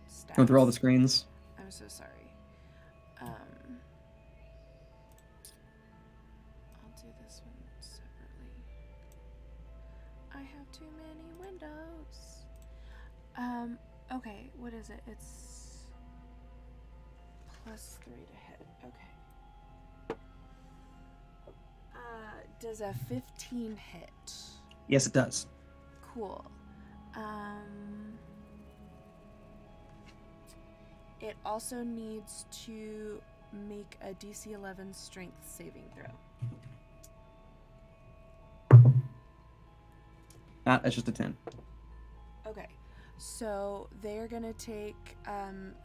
stats. Going through all the screens. I'm so sorry. I'll do this one separately. I have too many windows. Okay, what is it? It's +3 to hit. Okay. Does a 15 hit? Yes, it does. Cool. It also needs to make a DC 11 strength saving throw. That's just a 10. Okay. So they're gonna take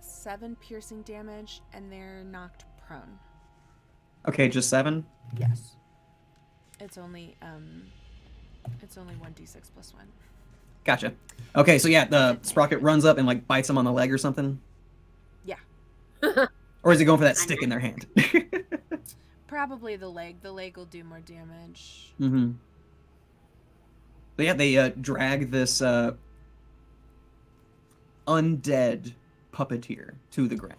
7 piercing damage and they're knocked prone. Okay, just 7? Yes. It's only 1d6 plus 1. Gotcha. Okay, so yeah, the Sprocket runs up and like bites him on the leg or something? Yeah. Or is he going for that stick in their hand? Probably the leg. The leg will do more damage. Mm-hmm. But yeah, they drag this undead puppeteer to the ground.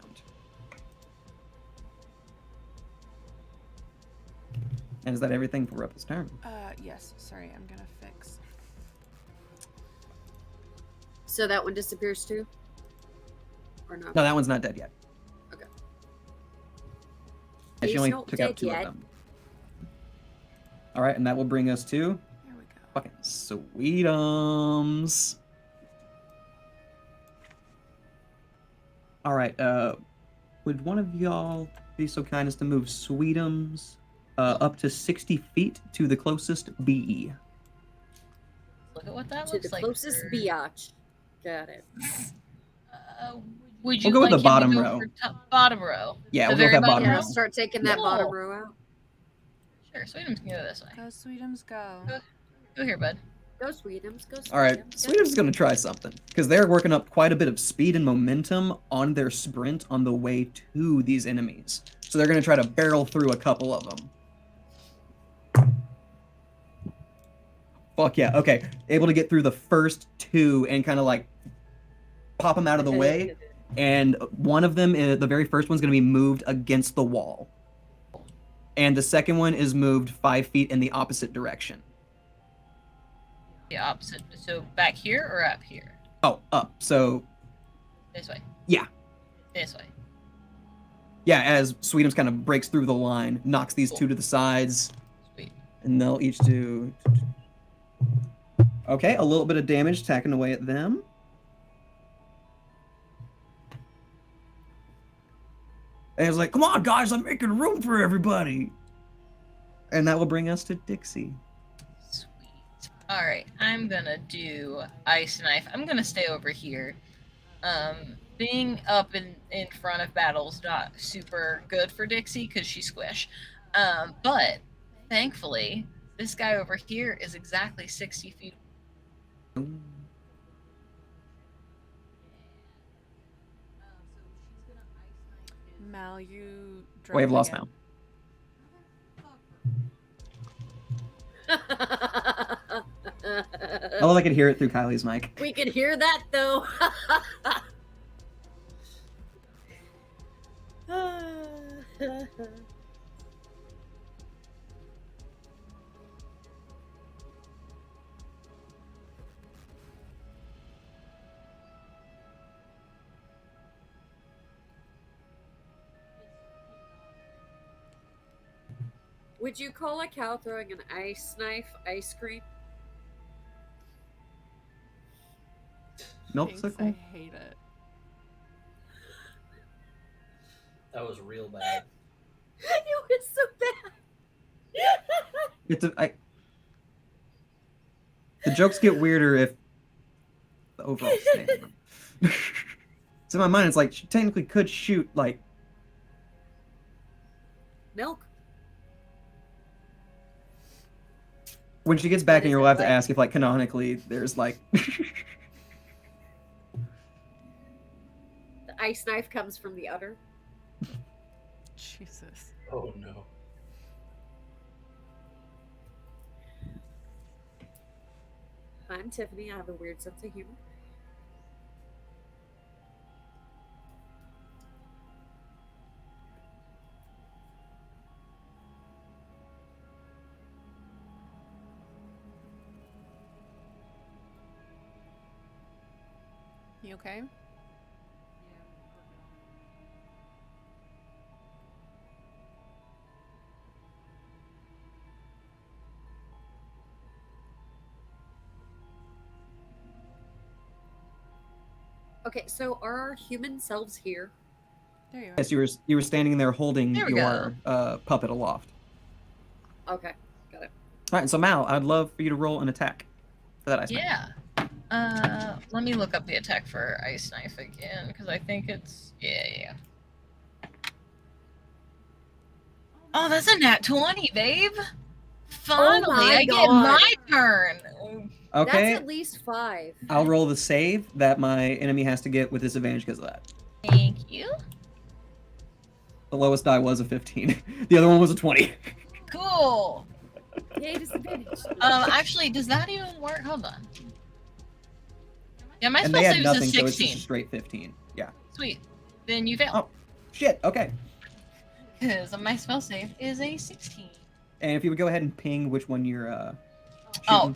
And is that everything for Rupp's turn? Yes. Sorry, I'm gonna fix. So that one disappears too? Or no? No, that one's not dead yet. Okay. And she He's only not took out dead 2 yet. of them. Alright, and that will bring us to There we go. fucking Sweetums. Alright, would one of y'all be so kind as to move Sweetums up to 60 feet to the closest BE? Look at what that To looks the like. closest for- biatch. Got it. Would you We'll go with like the him to bottom go row. for bottom row? Yeah, The we'll go with very that bottom Yeah, row. start taking that bottom Cool. row out. Sure, Sweetums can go this way. Go, Sweetums, go. Go here, bud. Go Sweetums, go Sweetums. Alright, Sweetums is going to try something. Because they're working up quite a bit of speed and momentum on their sprint on the way to these enemies. So they're going to try to barrel through a couple of them. Fuck yeah, okay. Able to get through the first 2 and kind of like pop them out of the way. And one of them, the very first one's going to be moved against the wall. And the second one is moved 5 feet in the opposite direction. The opposite. So back here or up here? Oh, up. So, This way. yeah. This way. Yeah, as Sweetums kind of breaks through the line, knocks these 2 to the sides, Sweet. and they'll each do... Okay, a little bit of damage tacking away at them. And it's like, come on, guys, I'm making room for everybody. And that will bring us to Dixie. Sweet. Alright, I'm gonna do Ice Knife. I'm gonna stay over here. Being up in front of battle's not super good for Dixie because she's squish. But thankfully, this guy over here is exactly 60 feet. Mal, you We have lost again. Mal. I could hear it through Kylie's mic. We could hear that though. Would you call a cow throwing an ice knife ice cream? Milksicle? I hate it. That was real bad. It was so bad. The jokes get weirder if the overall statement. So in my mind, it's like she technically could shoot like milk. When she gets back, and you'll have to ask if, like, canonically, there's like. The ice knife comes from the udder. Jesus. Oh no. I'm Tiffany. I have a weird sense of humor. You okay? Okay, so are our human selves here? There you are. Yes, you were standing there holding your puppet aloft. Okay, got it. All right, so Mal, I'd love for you to roll an attack for that ice knife. Yeah. Let me look up the attack for ice knife again because I think it's yeah. Oh, that's a nat 20, babe. Finally, I get my turn. Okay. That's at least 5. I'll roll the save that my enemy has to get with disadvantage because of that. Thank you. The lowest die was a 15. The other one was a 20. Cool. Yay, disadvantage. Actually, does that even work? Hold on. Yeah, my And spell they had save nothing, is a so it's 16. just a straight 15. Yeah. Sweet. Then you fail. Oh, shit. Okay. Because my spell save is a 16. And if you would go ahead and ping which one you're shooting.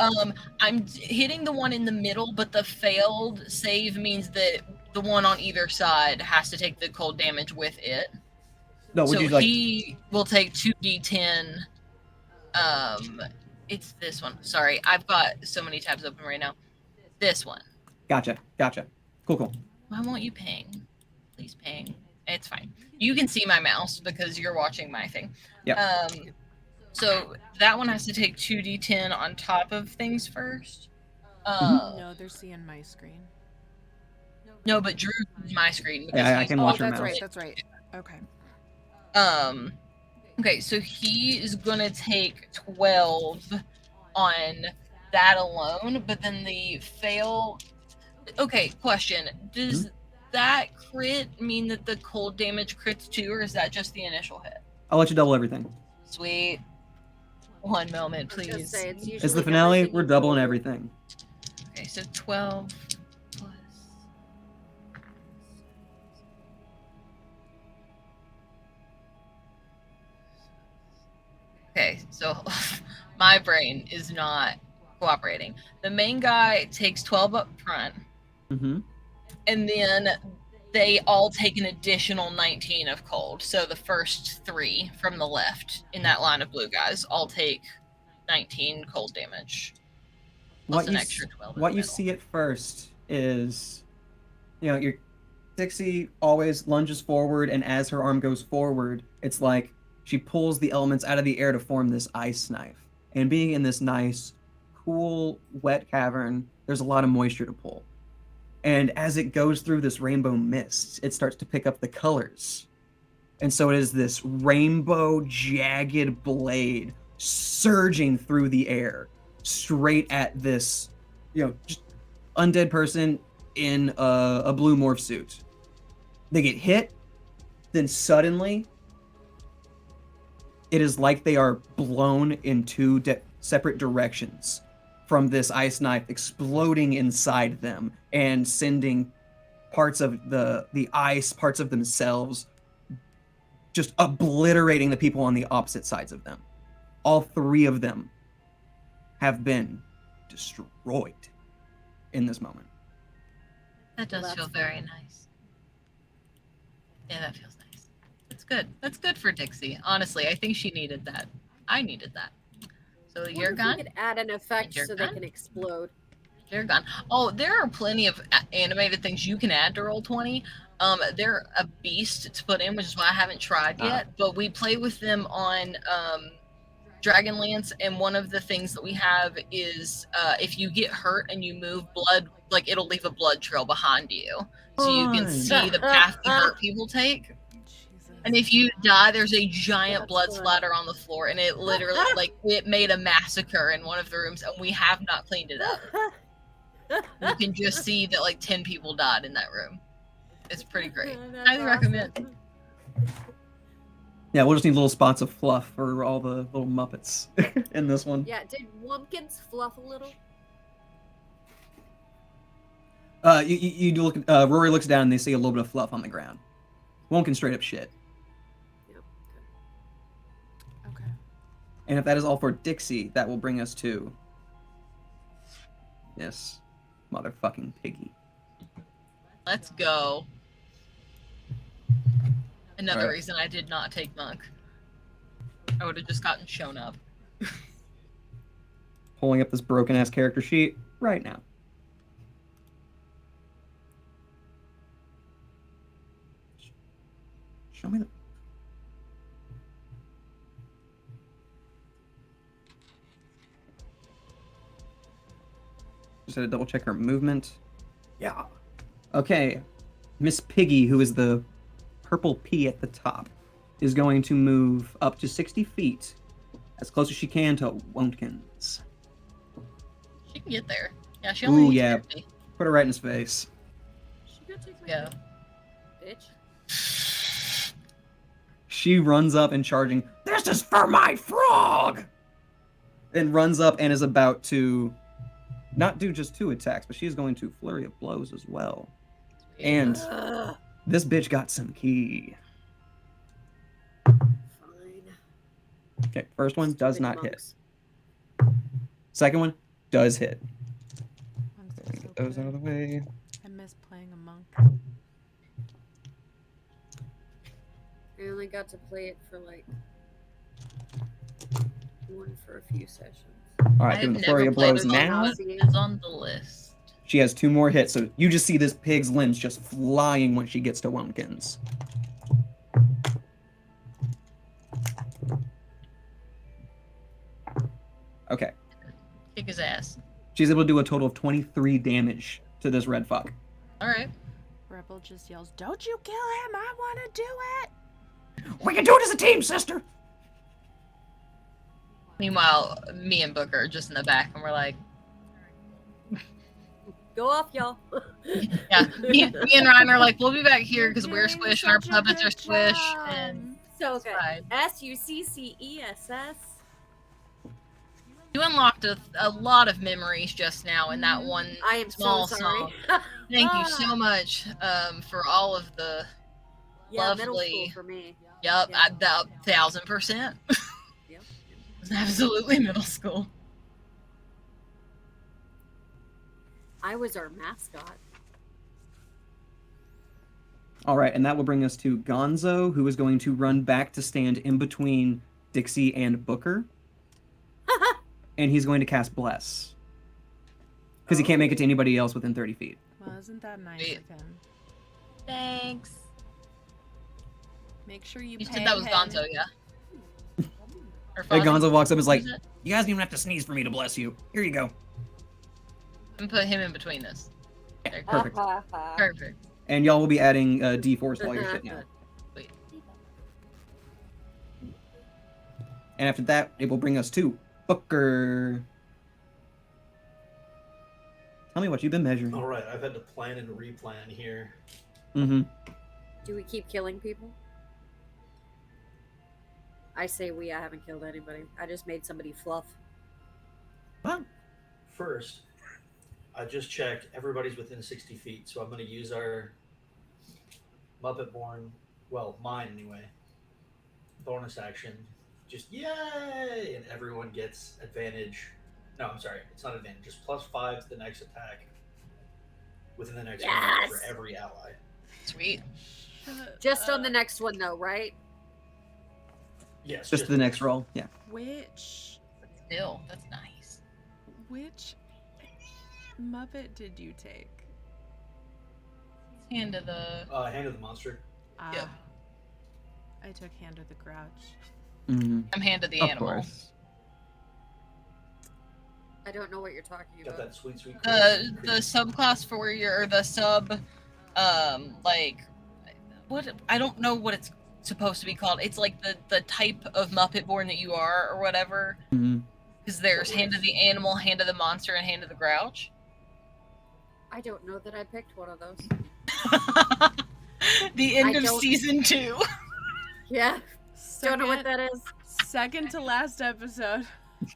I'm hitting the one in the middle, but the failed save means that the one on either side has to take the cold damage with it. No, would so you like... he will take 2d10. It's this one. Sorry, I've got so many tabs open right now. This one. Gotcha. Cool. Why won't you ping? Please ping. It's fine. You can see my mouse because you're watching my thing. Yeah. So that one has to take 2d10 on top of things first. No, they're seeing my screen. No, but Drew sees my screen. Yeah, I can watch her that's mouse. That's right. Okay. Okay, so he is gonna take 12 on that alone, but then the fail. Okay, question: does that crit mean that the cold damage crits too, or is that just the initial hit? I'll let you double everything. Sweet. One moment, please. Say, it's the finale. We're doubling everything. Okay, so 12 plus. Okay, so my brain is not cooperating. The main guy takes 12 up front, and then they all take an additional 19 of cold. So the first 3 from the left in that line of blue guys all take 19 cold damage. Plus an extra 12. What you see at first is, your Dixie always lunges forward, and as her arm goes forward, it's like she pulls the elements out of the air to form this ice knife. And being in this nice, cool, wet cavern, there's a lot of moisture to pull. And as it goes through this rainbow mist, it starts to pick up the colors. And so it is this rainbow, jagged blade surging through the air, straight at this, just undead person in a blue morph suit. They get hit, then suddenly it is like they are blown in two separate directions from this ice knife exploding inside them and sending parts of the ice, parts of themselves, just obliterating the people on the opposite sides of them. All three of them have been destroyed in this moment. That does feel very nice. Yeah, that feels nice. That's good. That's good for Dixie. Honestly, I think she needed that. I needed that. So you're gone. We could add an effect so gone? they can explode. You're gone. Oh, there are plenty of animated things you can add to Roll20. They're a beast to put in, which is why I haven't tried yet. But we play with them on Dragonlance, and one of the things that we have is if you get hurt and you move, blood, like it'll leave a blood trail behind you, so you can see the path the hurt people take. And if you die, there's a giant blood splatter on the floor, and it literally, like, it made a massacre in one of the rooms, and we have not cleaned it up. You can just see that, like, 10 people died in that room. It's pretty great. Highly recommend. Yeah, we'll just need little spots of fluff for all the little Muppets in this one. Yeah, did Wumpkins fluff a little? You do look. Rory looks down and they see a little bit of fluff on the ground. Wumpkin straight up shit. Okay. And if that is all for Dixie, that will bring us to this motherfucking piggy. Let's go. Another reason I did not take Monk. I would have just gotten shown up. Pulling up this broken ass character sheet right now. Show me the. Just had to double check her movement. Yeah. Okay. Miss Piggy, who is the purple P at the top, is going to move up to 60 feet, as close as she can to Wumpkins. She can get there. Yeah, she only needs 50. Put her right in his face. Go. Bitch. She runs up and charging, "This is for my frog!" And runs up and is about to not do just 2 attacks, but she's going to flurry of blows as well. And this bitch got some key. Fine. Okay, first one does not hit. Second one does hit. Get those out of the way. I miss playing a monk. I only got to play it for like a few sessions. Alright, doing the flurry of blows now. It's on the list. She has 2 more hits, so you just see this pig's limbs just flying when she gets to Wumpkins. Okay. Kick his ass. She's able to do a total of 23 damage to this red fuck. Alright. Rebel just yells, "Don't you kill him! I want to do it!" We can do it as a team, sister! Meanwhile, me and Booker are just in the back, and we're like, go off, y'all. yeah, me and Ryan are like, we'll be back here because we're squish and our puppets are squish. And so good. Fine. SUCCESS. You unlocked a lot of memories just now in that one I am small so sorry. song. Thank you so much for all of the Middle school lovely. for me. Yep, Yeah. 1,000%. Yep. It was absolutely middle school. I was our mascot. All right, and that will bring us to Gonzo, who is going to run back to stand in between Dixie and Booker. And he's going to cast Bless. Because he can't make it to anybody else within 30 feet. Well, isn't that nice Wait. of him? Thanks. Make sure you You pay said that was him. Gonzo, yeah? Or And Fozzie? Gonzo walks up and is like, Is it? "You guys don't even have to sneeze for me to bless you. Here you go." And put him in between us. There, Perfect. perfect. And y'all will be adding D4 to all your shit now. Wait. And after that, it will bring us to Booker. Tell me what you've been measuring. All right, I've had to plan and replan here. Mm-hmm. Do we keep killing people? I say we. I haven't killed anybody. I just made somebody fluff. Well, First, I just checked. Everybody's within 60 feet, so I'm going to use our Muppet Born, well, mine anyway, bonus action. Just yay! And everyone gets advantage. No, I'm sorry. It's not advantage. Just +5 to the next attack within the next minute for every ally. Sweet. Just on the next one, though, right? Yes. just the next roll. Yeah. Which Still, that's nice. which Muppet did you take? Hand of the. Hand of the Monster. Ah, Yep. I took Hand of the Grouch. Mm-hmm. I'm hand of the Of animal. course. I don't know what you're talking Got about. that sweet. The subclass for your, or the sub, like, what, I don't know what it's supposed to be called. It's like the type of Muppet Born that you are, or whatever. Mm-hmm. Because there's Hand of the Animal, Hand of the Monster, and Hand of the Grouch. I don't know that I picked one of those. The end I of don't- season 2. Yeah, don't know what that is. Second to last episode.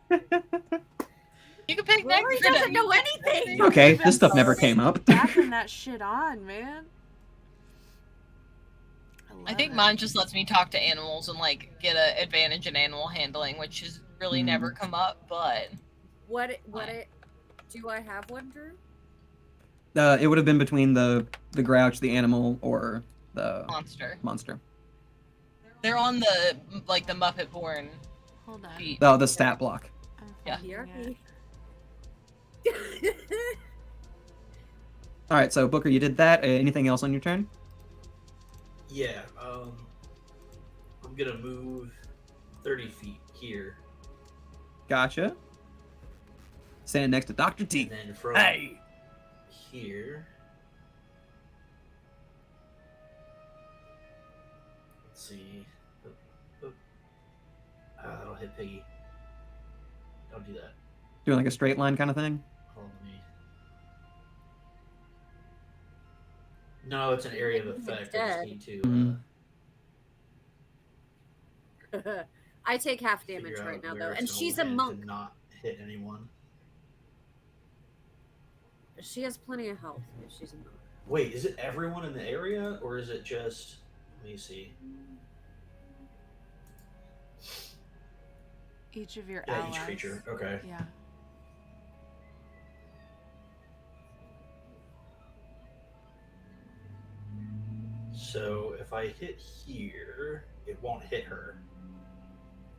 You can pick Rory next. doesn't know anything. Okay, You've this been stuff never came up. Backing that shit on, man. I think love mine it. just lets me talk to animals and like get an advantage in animal handling, which has really never come up. But Do I have one, Drew? It would have been between the Grouch, the animal, or the monster. monster. They're on the the Muppet Born Hold on. feet. Oh, the stat block. I'm Yeah. finding Here. it. All right, so Booker, you did that. Anything else on your turn? Yeah. I'm gonna move 30 feet here, Gotcha. Standing next to Dr. T. and then from here. Let's see. That'll hit Piggy. Don't do that. Doing like a straight line kind of thing. Hold on, let me. No, it's an area of effect. I just need to Mhm. I take half damage figure right out now, where though, it's and gonna she's a land monk. to not hit anyone. She has plenty of health. If she's a monk. Wait, is it everyone in the area, or is it just? Let me see. Each of your Yeah, allies. each creature. Okay. Yeah. So if I hit here, it won't hit her,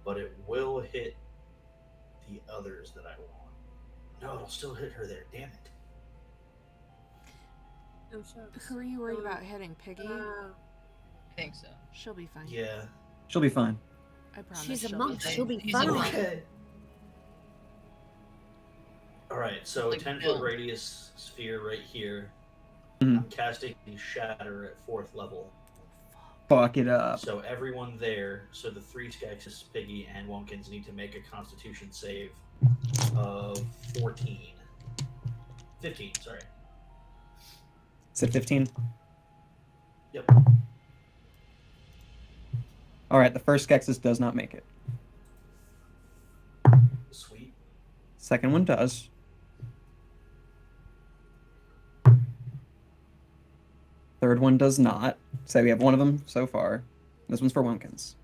but it will hit the others that I want. No, it'll still hit her there. Damn it. Oh, shucks. Who are you worried about hitting? Piggy? I think so. She'll be fine. Yeah. She'll be fine. I promise. She's a she'll monk. Be fine. She'll be He's a fine. monk. Okay. All right. So Like 10-foot Bill. radius sphere right here. Mhm. I'm casting Shatter at 4th level. Fuck it up. So everyone there, so the 3 Skeksis, Piggy, and Wonkins need to make a Constitution save of 15, sorry. Is it 15? Yep. All right, the first Skeksis does not make it. Sweet. Second one does. Third one does not. So we have one of them so far. This one's for Wonkins.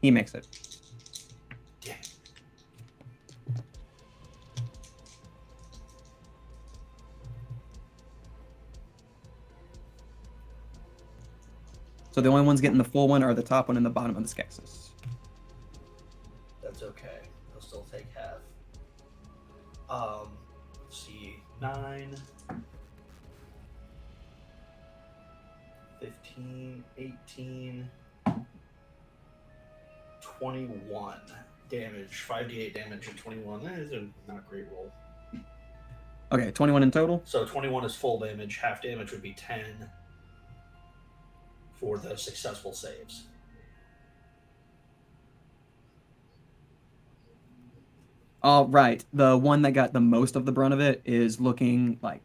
He makes it. Damn it. So the only ones getting the full one are the top one and the bottom of the Skeksis. That's okay. They'll still take half. Let's see. 9, 15, 18, 21 damage. 5d8 damage and 21. That is a not great roll. Okay, 21 in total. So 21 is full damage. Half damage would be 10 for the successful saves. All right, the one that got the most of the brunt of it is looking like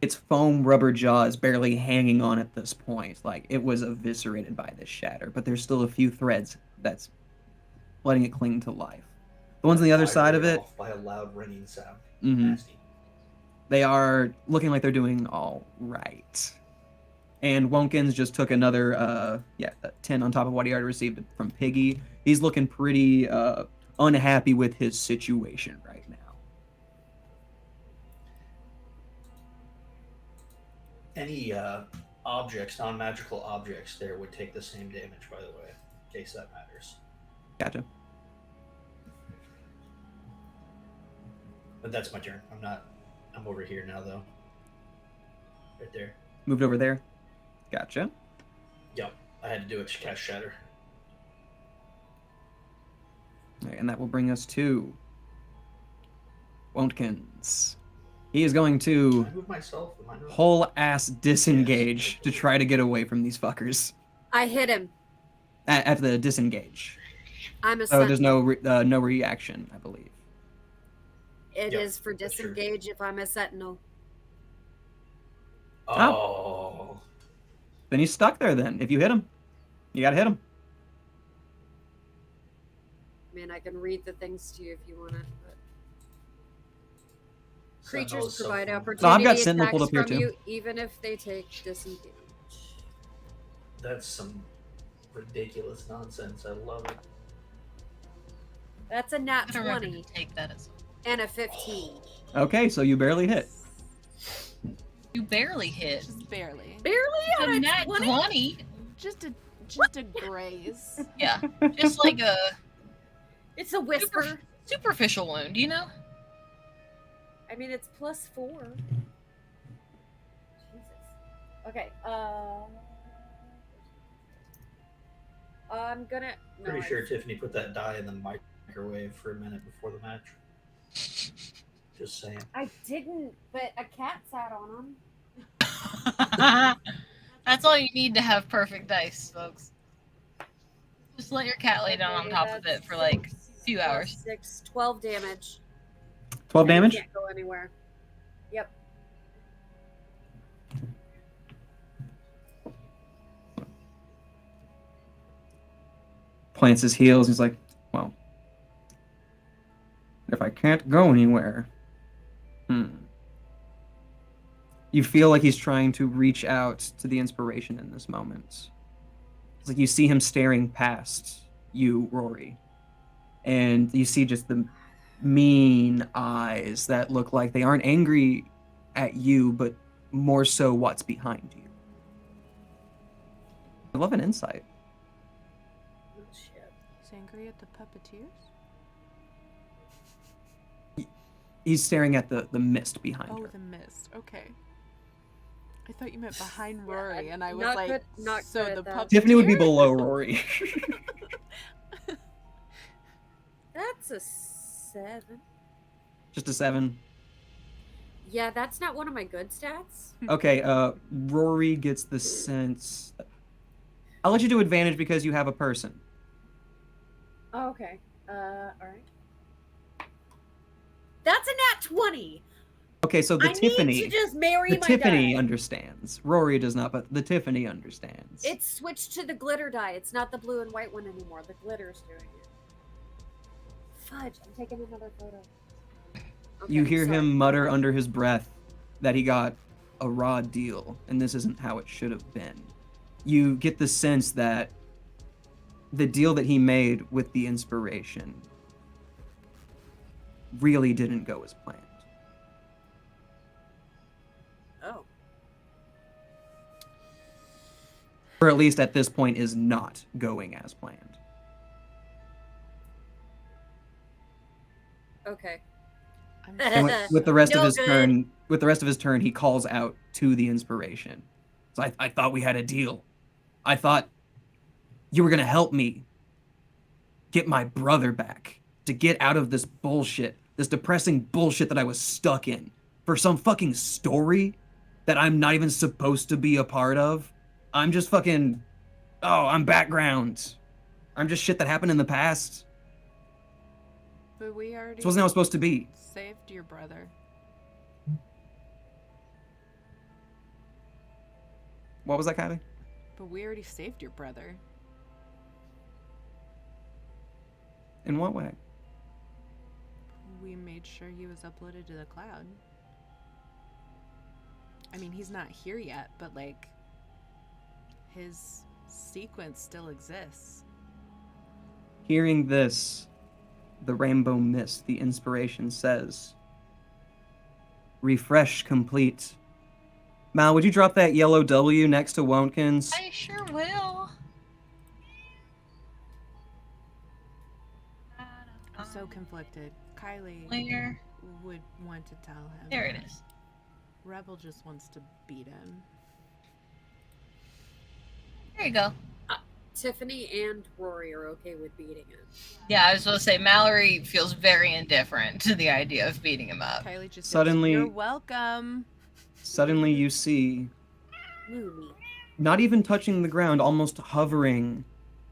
its foam rubber jaw is barely hanging on at this point. Like, it was eviscerated by this shatter, but there's still a few threads that's letting it cling to life. The ones on the other side of it, by a loud ringing sound. Nasty. They are looking like they're doing all right. And Wonkins just took another 10 on top of what he already received from Piggy. He's looking pretty unhappy with his situation right now. Any objects, non-magical objects there would take the same damage, by the way, in case that matters. Gotcha. But that's my turn. I'm over here now, though. Right there. Moved over there. Gotcha. Yep. I had to do it to cast Shatter. Right, and that will bring us to Wontkins. He is going to Can I move myself? Am I not? whole ass disengage to try to get away from these fuckers. I hit him. At the disengage. I'm a Oh, there's sentinel. no reaction, I believe. It Yep, is for that's true. disengage if I'm a sentinel. Oh. Then he's stuck there then. If you hit him, you gotta hit him. I mean, I can read the things to you if you want it. But... Sentinel Creatures is so provide fun. opportunity No, I've got Sentinel attacks pulled up here, from too. you, even if they take disengage. That's some ridiculous nonsense. I love it. That's a nat I don't remember 20 to take that as and a 15. Okay, so you barely hit. you barely hit. Just barely. Barely on A a nat 20? 20? Just a graze. Yeah, just like a It's a whisper. superficial wound, you know? I mean, it's +4. Jesus. Okay. I'm gonna. No, Pretty sure Tiffany put that die in the microwave for a minute before the match. Just saying. I didn't, but a cat sat on him. That's all you need to have perfect dice, folks. Just let your cat lay down on top of it for like a few hours. 12 damage. 12 And he damage? Can't go anywhere. Yep. Plants his heels. He's like, well, if I can't go anywhere, You feel like he's trying to reach out to the inspiration in this moment. It's like you see him staring past you, Rory, and you see just the mean eyes that look like they aren't angry at you, but more so what's behind you. I love an insight. Oh, shit. He's angry at the puppeteers? He's staring at the mist behind Oh, her. the mist. Okay. I thought you meant behind Yeah, Rory, and I was not like, good- not so good the at that. puppeteer? Tiffany would be below Rory. That's a 7. Just a 7. Yeah, that's not one of my good stats. Okay, Rory gets the sense. I'll let you do advantage because you have a person. Oh, okay. Alright. That's a nat 20! Okay, so the I Tiffany. need to just marry The my Tiffany die. understands. Rory does not, but the Tiffany understands. It's switched to the glitter die. It's not the blue and white one anymore. The glitter's doing it. Fudge, I'm taking another photo. Okay, You hear sorry. him mutter under his breath that he got a raw deal, and this isn't how it should have been. You get the sense that the deal that he made with the inspiration really didn't go as planned. Oh. Or at least at this point is not going as planned. Okay. I'm And with the rest of No his good. turn, he calls out to the inspiration. So I thought we had a deal. I thought you were gonna help me get my brother back, to get out of this bullshit, this depressing bullshit that I was stuck in, for some fucking story that I'm not even supposed to be a part of. I'm just fucking, I'm background. I'm just shit that happened in the past. But we already This wasn't how it was supposed to be. saved your brother. What was that, Kylie? But we already saved your brother. In what way? We made sure he was uploaded to the cloud. I mean, he's not here yet, but like, his sequence still exists. Hearing this, the Rainbow Mist, the inspiration says, refresh complete. Mal, would you drop that yellow W next to Wonkin's? I sure will. I'm so conflicted. Kylie Where? would want to tell him. There it is. Rebel just wants to beat him. There you go. Tiffany and Rory are okay with beating him. Yeah, I was supposed to say Mallory feels very indifferent to the idea of beating him up. Kylie just Suddenly- goes, "You're welcome." Suddenly you see, Mooney. not even touching the ground, almost hovering,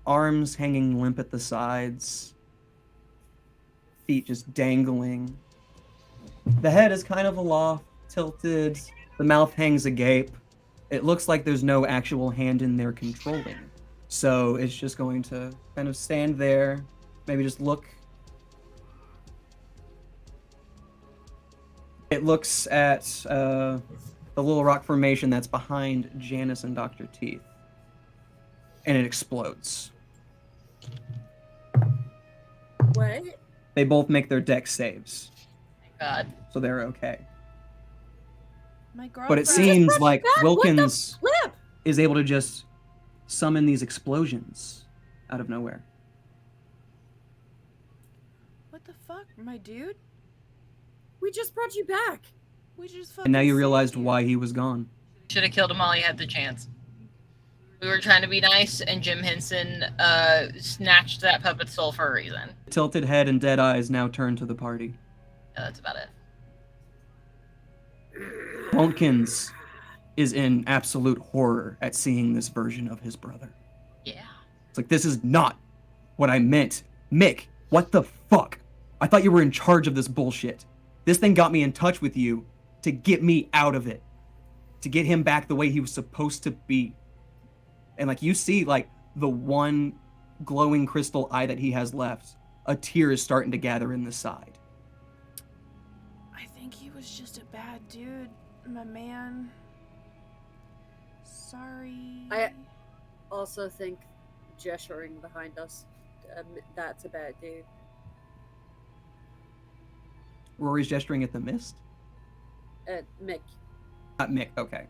arms hanging limp at the sides, feet just dangling. The head is kind of aloft, tilted, the mouth hangs agape. It looks like there's no actual hand in there controlling. So it's just going to kind of stand there, maybe just look. It looks at the little rock formation that's behind Janice and Dr. Teeth. And it explodes. What? They both make their dex saves, God. so they're okay. My girlfriend. But it seems like Back, Wilkins what the flip? is able to just summon these explosions out of nowhere. What the fuck, my dude? We just brought you back. We just fucking And now you saved realized you. why he was gone. Should have killed him while he had the chance. We were trying to be nice, and Jim Henson snatched that puppet's soul for a reason. Tilted head and dead eyes now turn to the party. Yeah, that's about it. Wontkins is in absolute horror at seeing this version of his brother. Yeah. It's like, this is not what I meant. Mick, what the fuck? I thought you were in charge of this bullshit. This thing got me in touch with you to get me out of it. To get him back the way he was supposed to be. And like, you see like the one glowing crystal eye that he has left, a tear is starting to gather in the side. I think he was just a bad dude, my man. Sorry. I also think gesturing behind us, that's a bad dude. Rory's gesturing at the mist? Mick. Not Mick, okay.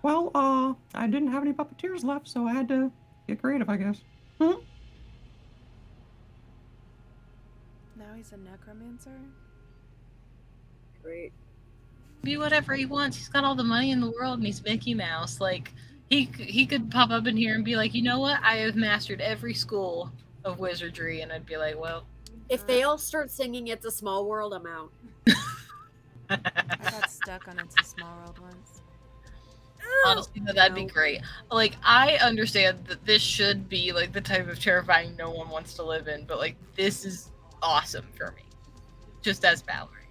Well, I didn't have any puppeteers left, so I had to get creative, I guess. Now he's a necromancer? Great. Be whatever he wants. He's got all the money in the world, and he's Mickey Mouse. Like, he could pop up in here and be like, you know what? I have mastered every school of wizardry, and I'd be like, well. If they all start singing It's a Small World, I'm out. I got stuck on It's a Small World once. Honestly, that'd be great. Like, I understand that this should be, like, the type of terrifying no one wants to live in, but, like, this is awesome for me. Just as Mallory.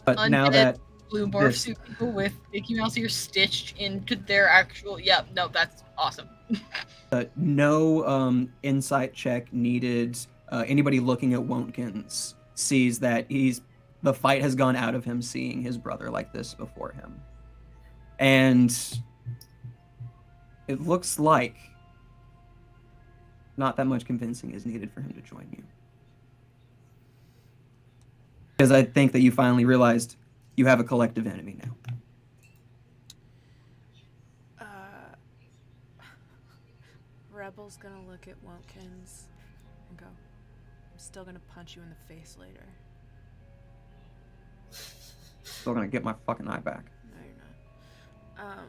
But Undead now that blue morph suit people with Mickey Mouse ears stitched into their actual... Yeah, no, that's awesome. no insight check needed, anybody looking at Wontkins sees that the fight has gone out of him seeing his brother like this before him. And it looks like not that much convincing is needed for him to join you. Because I think that you finally realized you have a collective enemy now. Rebel's gonna look at Wontkins and go, I'm still gonna punch you in the face later. Still gonna get my fucking eye back. No, you're not.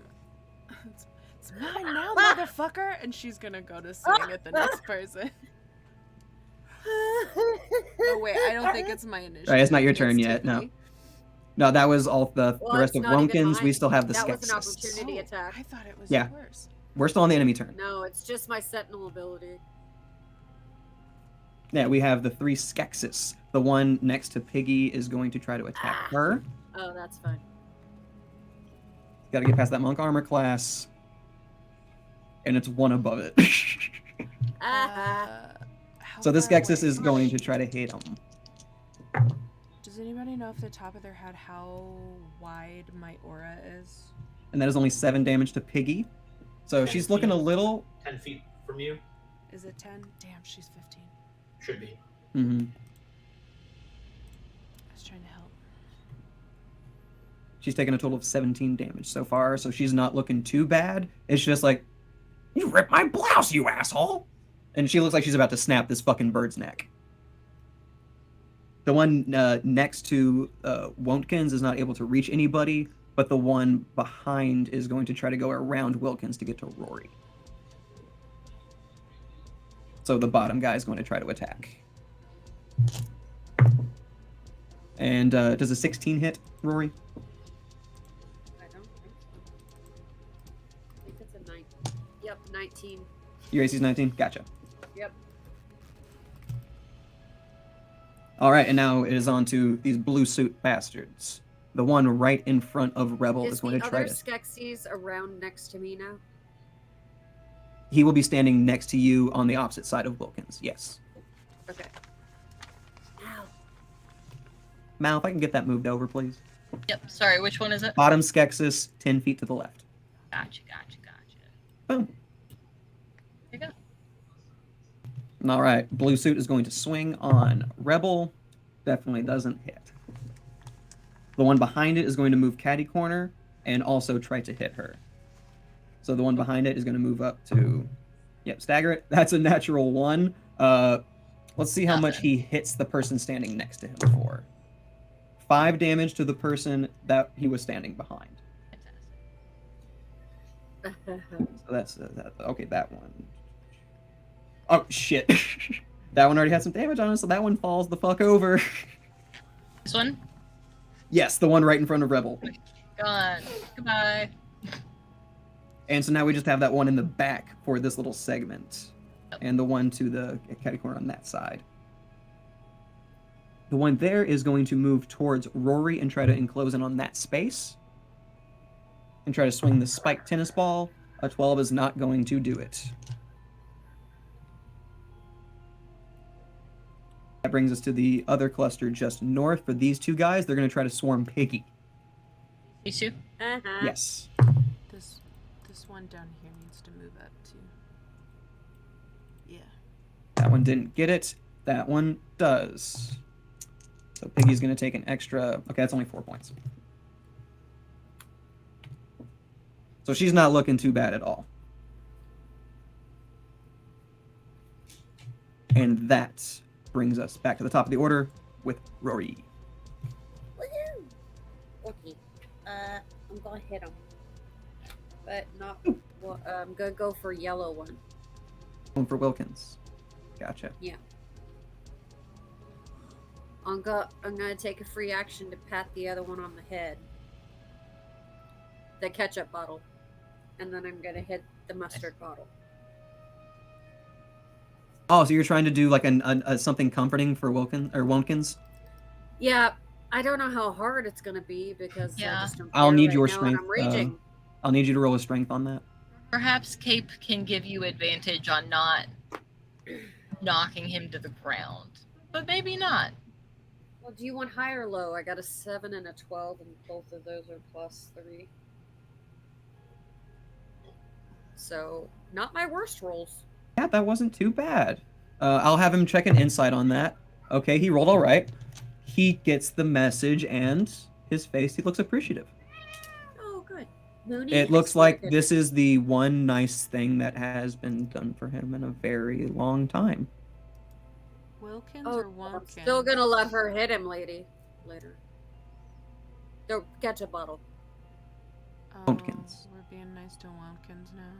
It's mine now, motherfucker! And she's gonna go to swing at the next person. Oh wait, I don't think it's my initiative. Right, it's not your turn yet, no. Tiffany. No, that was all the rest of it's not even Wontkins. We mine. still have the That was an Skeksis. opportunity attack. I thought it was Yeah. yours. We're still on the enemy turn. No, it's just my Sentinel ability. Yeah, we have the 3 Skeksis. The one next to Piggy is going to try to attack her. Oh, that's fine. Got to get past that monk armor class, and it's one above it. So this Skeksis is going to try to hit him. Does anybody know off the top of their head how wide my aura is? And that is only 7 damage to Piggy. So she's looking a little... 10 feet from you. Is it 10? Damn, she's 15. Should be. Mm-hmm. I was trying to help. She's taken a total of 17 damage so far, so she's not looking too bad. It's just like, you ripped my blouse, you asshole! And she looks like she's about to snap this fucking bird's neck. The one next to Wontkins is not able to reach anybody, but the one behind is going to try to go around Wilkins to get to Rory. So the bottom guy is going to try to attack. And does a 16 hit, Rory? I don't think so. I think it's a 9. Yep, 19. Your AC's 19? Gotcha. Yep. Alright, and now it is on to these blue suit bastards. The one right in front of Rebel is going to try to... Is the other Skeksis around next to me now? He will be standing next to you on the opposite side of Wilkins, yes. Okay. Ow. Mal, if I can get that moved over, please. Yep, sorry, which one is it? Bottom Skeksis, 10 feet to the left. Gotcha. Boom. There you go. Alright, blue suit is going to swing on Rebel. Definitely doesn't hit. The one behind it is going to move catty corner and also try to hit her. So the one behind it is going to move up to... Yep, stagger it. That's a natural 1. Let's see how much he hits the person standing next to him for. 5 damage to the person that he was standing behind. So that's... okay, that one. Oh, shit. That one already had some damage on it, so that one falls the fuck over. This one? Yes, the one right in front of Rebel. Gone. Goodbye. And so now we just have that one in the back for this little segment. And the one to the catty corner on that side. The one there is going to move towards Rory and try to enclose in on that space. And try to swing the spiked tennis ball. A 12 is not going to do it. That brings us to the other cluster just north. For these two guys, they're going to try to swarm Piggy. These two? Uh-huh. Yes. This one down here needs to move up too. Yeah. That one didn't get it. That one does. So Piggy's going to take an extra... Okay, that's only 4 points. So she's not looking too bad at all. And that brings us back to the top of the order with Rory. Woohoo! Okay. I'm gonna hit him. But not... Well, I'm gonna go for yellow one. One for Wilkins. Gotcha. Yeah. I'm gonna take a free action to pat the other one on the head. The ketchup bottle. And then I'm gonna hit the mustard bottle. Oh, so you're trying to do like a something comforting for Wilkins? Yeah, I don't know how hard it's gonna be because I just don't I'll care need right your now, and strength. I'm raging. I'll need you to roll a strength on that. Perhaps Cape can give you advantage on not knocking him to the ground. But maybe not. Well, do you want high or low? I got a 7 and a 12, and both of those are +3. So, not my worst rolls. Yeah, that wasn't too bad. I'll have him check an insight on that. Okay, he rolled all right. He gets the message, and his face, he looks appreciative. Oh, good. Mooney, It looks like this is the one nice thing that has been done for him in a very long time. Wilkins Oh, or I'm Wompkins? still gonna let her hit him, lady. Later. Don't catch a bottle. Wompkins. We're being nice to Wompkins now.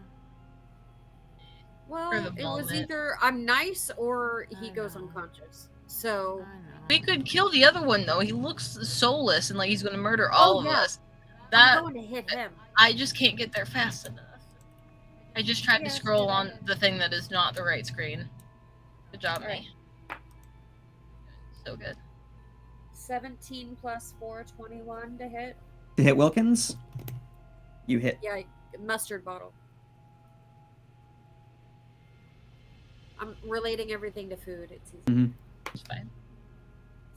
Well, For the it was moment. either I'm nice or he I goes know. unconscious. So, I know. We could kill the other one though. He looks soulless and like he's gonna murder all of yeah. us. I'm That going to hit him. I just can't get there fast enough. I just tried to Yes, scroll yeah. on the thing that is not the right screen. Good job, Alright. me. So good. 17 plus 4, 21 to hit. To hit Wilkins, you hit. Yeah, mustard bottle. I'm relating everything to food. It's easy. Mm-hmm. It's fine.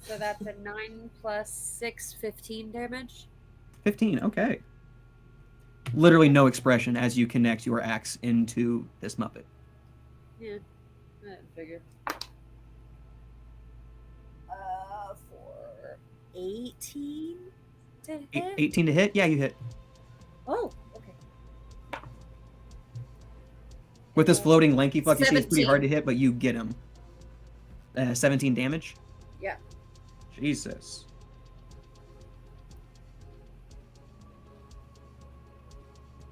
So that's a 9 plus 6, 15 damage. 15, okay. Literally no expression as you connect your axe into this Muppet. Yeah, I didn't figure. For 18 to hit? 18 to hit? Yeah, you hit. Oh, okay. With this floating lanky fuck, you see it's pretty 17. hard to hit, but you get him. 17 damage? Yeah. Jesus.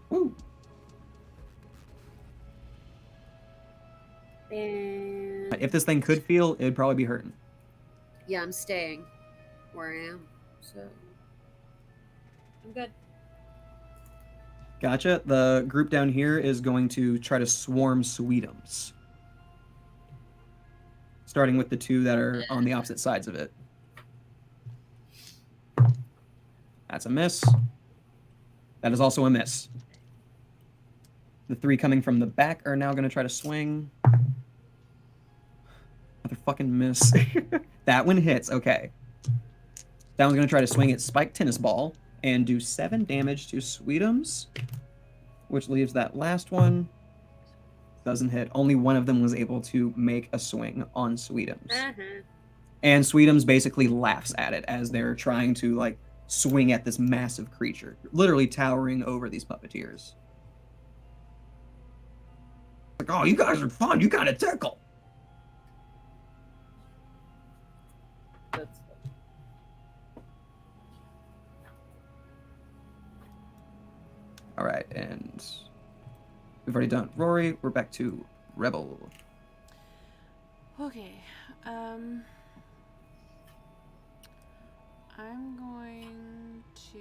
Woo. And If this thing could feel, it'd probably be hurting. yeah, I'm staying where I am. So I'm good. Gotcha. The group down here is going to try to swarm Sweetums. Starting with the two that are on the opposite sides of it. That's a miss. That is also a miss. The three coming from the back are now going to try to swing. Another fucking miss. That one hits. Okay. That one's going to try to swing its spiked tennis ball and do 7 damage to Sweetums, which leaves that last one. Doesn't hit. Only one of them was able to make a swing on Sweetums. And Sweetums basically laughs at it as they're trying to, like, swing at this massive creature, literally towering over these puppeteers. Like, oh, you guys are fun. You got a tickle. That's All right, and we've already done Rory. We're back to Rebel. Okay. I'm going to...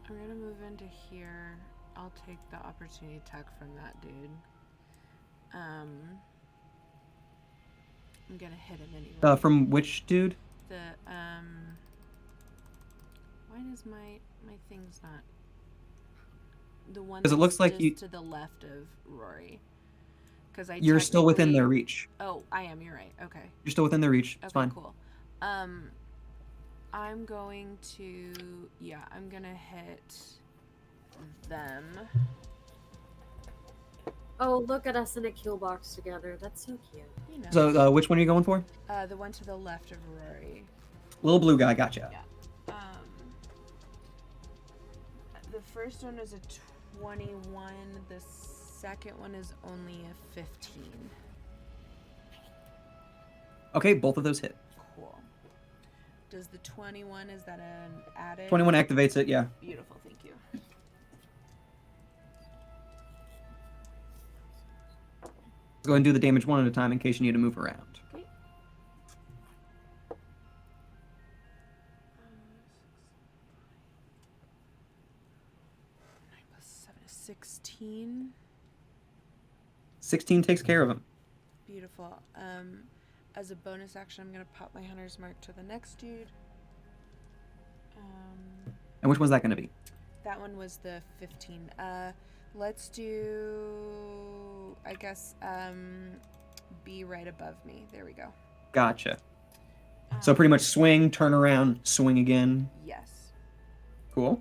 I'm going to move into here. I'll take the opportunity attack from that dude. I'm going to hit him anyway. From which dude? The, why does my thing's not... The one 'Cause it looks like just you- to the left of Rory. You're still within technically- their reach. Oh, I am. You're right. Okay. You're still within their reach. It's Okay, fine. cool. I'm going to... Yeah, I'm going to hit them. Oh, look at us in a kill box together. That's so cute. You know. So, which one are you going for? The one to the left of Rory. Little blue guy. Gotcha. Yeah. The first one is a 21. The second one is only a 15. Okay, both of those hit. Cool. Does the 21, is that an added? 21 activates it, yeah. Beautiful, thank you. Let's go ahead and do the damage one at a time in case you need to move around. Okay. 9 plus 7 is 16. 16 takes care of him. Beautiful. As a bonus action, I'm gonna pop my hunter's mark to the next dude. And which one's that going to be? That one was the 15. Let's do, I guess, be right above me. There we go. Gotcha. So pretty much swing, turn around, swing again. Yes. Cool.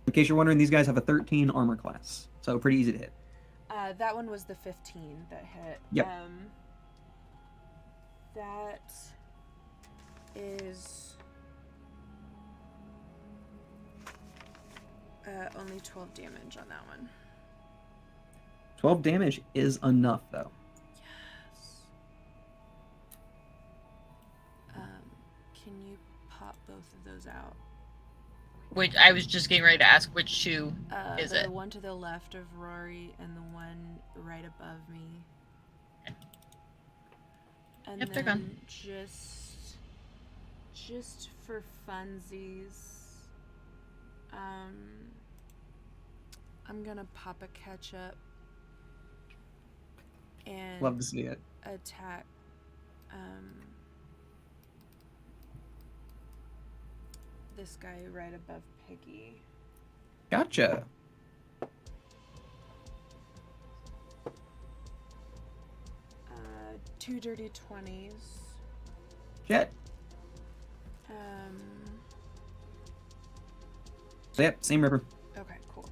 In case you're wondering, these guys have a 13 armor class, so pretty easy to hit. That one was the 15 that hit. Yep. That is only 12 damage on that one. 12 damage is enough, though. Yes. Can you pop both of those out? Which I was just getting ready to ask which two is the it? one to the left of Rory and the one right above me. And Yep, they're then gone. just for funsies, I'm gonna pop a ketchup and Love to see it. attack this guy right above Piggy. Gotcha. Two dirty 20s. Shit. So yep, same river. Okay, cool.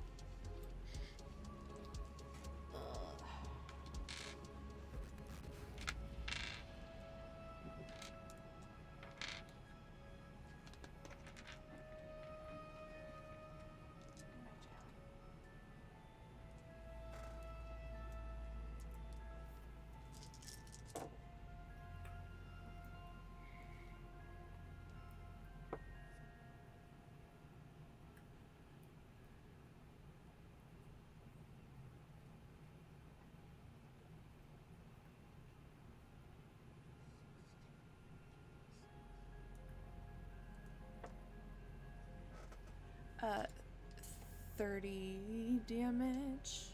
Uh, 30 damage.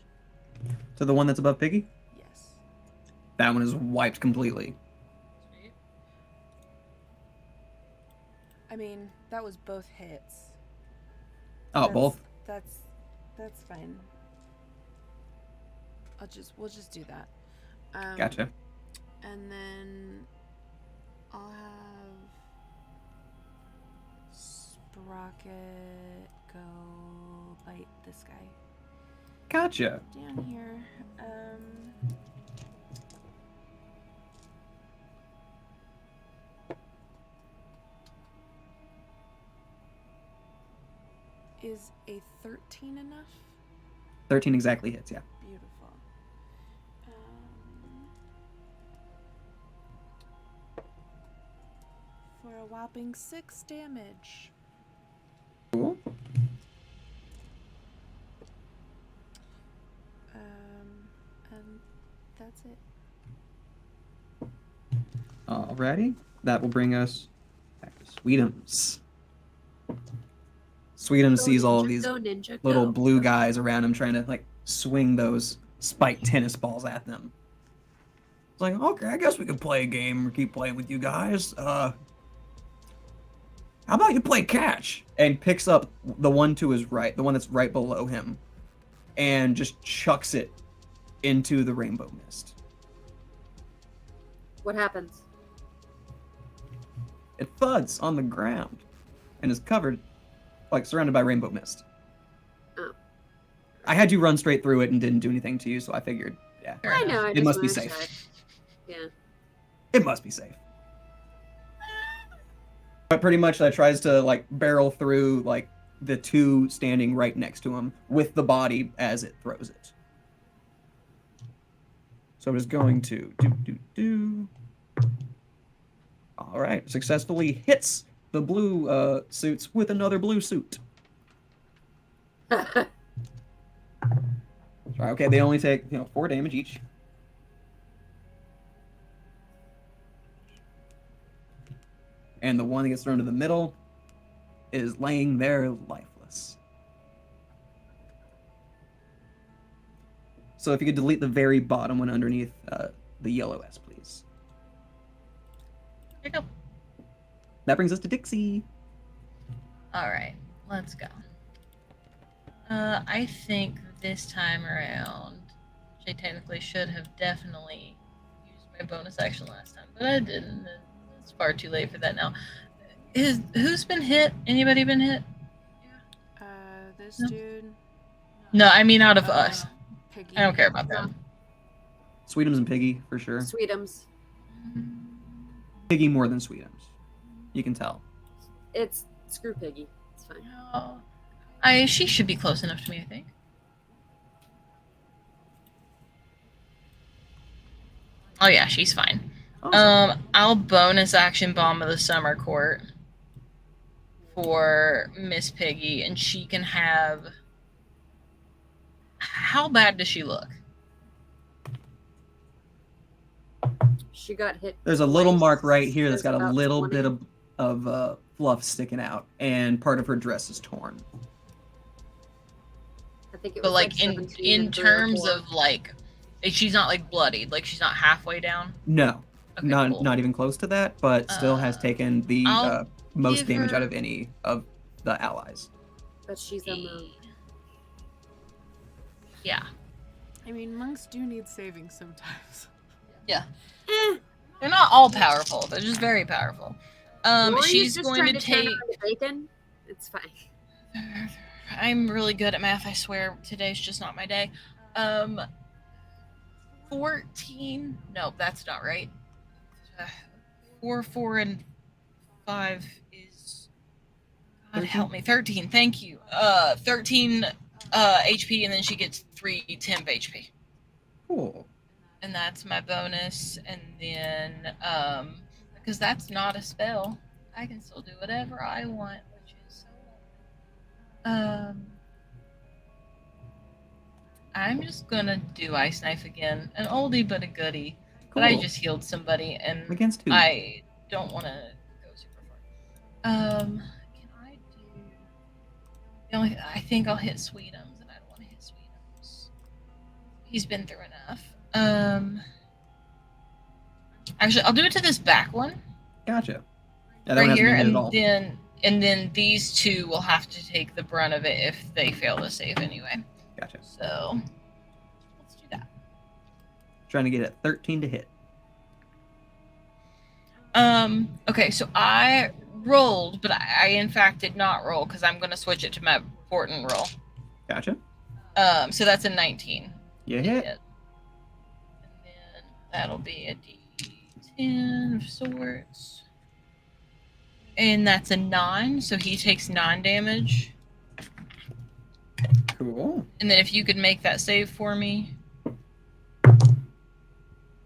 To the one that's above Piggy? Yes. That one is wiped completely. Sweet. I mean, that was both hits. Oh, both? That's fine. We'll just do that. Gotcha. And then I'll have Sprocket go bite this guy. Gotcha. Down here. Is a 13 enough? 13 exactly hits, yeah. Beautiful. For a whopping 6 damage. Cool. And that's it. Alrighty. That will bring us back to Sweetums. Sweetums sees all of these little blue guys around him trying to like swing those spiked tennis balls at them. It's like, okay, I guess we could play a game or keep playing with you guys. How about you play catch? And picks up the one to his right, the one that's right below him, and just chucks it into the rainbow mist. What happens? It thuds on the ground and is covered, like surrounded by rainbow mist. Oh. I had you run straight through it and didn't do anything to you, so I figured, yeah. I know. It must be safe. Yeah. It must be safe. But pretty much that tries to like barrel through like the two standing right next to him with the body as it throws it. So it is going to do. All right, successfully hits the blue suits with another blue suit. Sorry, okay, they only take 4 damage each. And the one that gets thrown to the middle is laying there lifeless. So if you could delete the very bottom one underneath the yellow S, please. There you go. That brings us to Dixie. All right, let's go. I think this time around, which I technically should have definitely used my bonus action last time, but I didn't. It's far too late for that now. Who's been hit? Anybody been hit? This No. dude. No, I mean out of us. Piggy. I don't care about them. Sweetums and Piggy, for sure. Sweetums. Piggy more than Sweetums. You can tell. It's screw Piggy. It's fine. Oh, she should be close enough to me, I think. Oh yeah, she's fine. Awesome. I'll bonus action Bomb of the Summer Court for Miss Piggy, and she can have. How bad does she look? She got hit. There's a little twice. mark right here that's There's got a about little 20. bit of fluff sticking out, and part of her dress is torn. I think it But was like 17 in and 3 or terms 4. of like, she's not like bloodied. Like she's not halfway down. No, Okay, not cool. not even close to that, but still has taken the I'll most give damage out her- of any of the allies. But she's a move. Yeah. I mean, monks do need saving sometimes. Yeah. Eh, They're not all powerful. They're just very powerful. Rory is She's just going trying to turn take. on the bacon. It's fine. I'm really good at math. I swear. Today's just not my day. 14. No, that's not right. 4, 4, and 5 is. God 13? help me. 13. Thank you. 13 HP, and then she gets 3 temp HP. Cool. And that's my bonus. And then, because that's not a spell, I can still do whatever I want, which is I'm just gonna do Ice Knife again. An oldie but a goodie. Cool. But I just healed somebody, and Against who? I don't want to go super far. Can I do? I think I'll hit Sweetums, and I don't want to hit Sweetums. He's been through enough. Actually, I'll do it to this back one. Gotcha. Yeah, that one Right hasn't here, been hit at and all. then these two will have to take the brunt of it if they fail to save anyway. Gotcha. So let's do that. Trying to get a 13 to hit. Okay, so I rolled, but I in fact did not roll because I'm gonna switch it to my important roll. Gotcha. So that's a 19. You to hit. And then that'll be a D10 of sorts. And that's a 9, so he takes 9 damage. Cool. And then if you could make that save for me.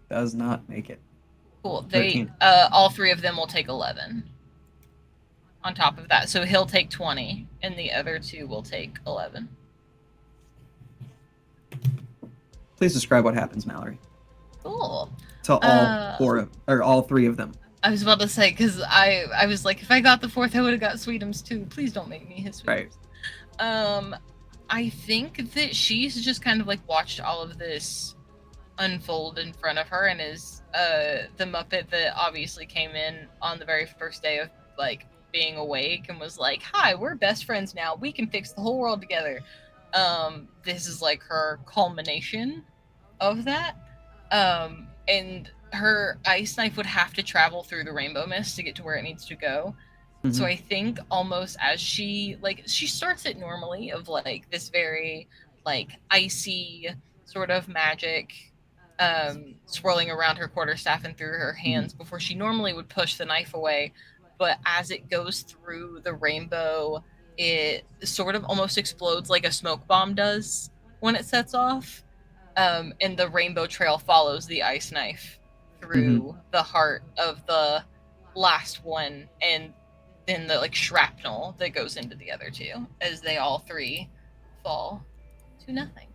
Does not make it. Cool. They 13. all 3 of them will take 11. On top of that. So he'll take 20 and the other 2 will take 11. Please describe what happens, Mallory. Cool. To all 4 or all 3 of them. I was about to say, because I was like, if I got the 4th, I would have got Sweetums too. Please don't make me hit Sweetums. Right. I think that she's just kind of like watched all of this unfold in front of her and is the Muppet that obviously came in on the very first day of like being awake and was like, hi, we're best friends now. We can fix the whole world together. This is like her culmination of that. And her ice knife would have to travel through the rainbow mist to get to where it needs to go. Mhm. So I think almost as she starts it normally of like this very like icy sort of magic swirling around her quarterstaff and through her hands before she normally would push the knife away. But as it goes through the rainbow, it sort of almost explodes like a smoke bomb does when it sets off. And the rainbow trail follows the ice knife through the heart of the last one, and then the like shrapnel that goes into the other 2 as they all 3 fall to nothing.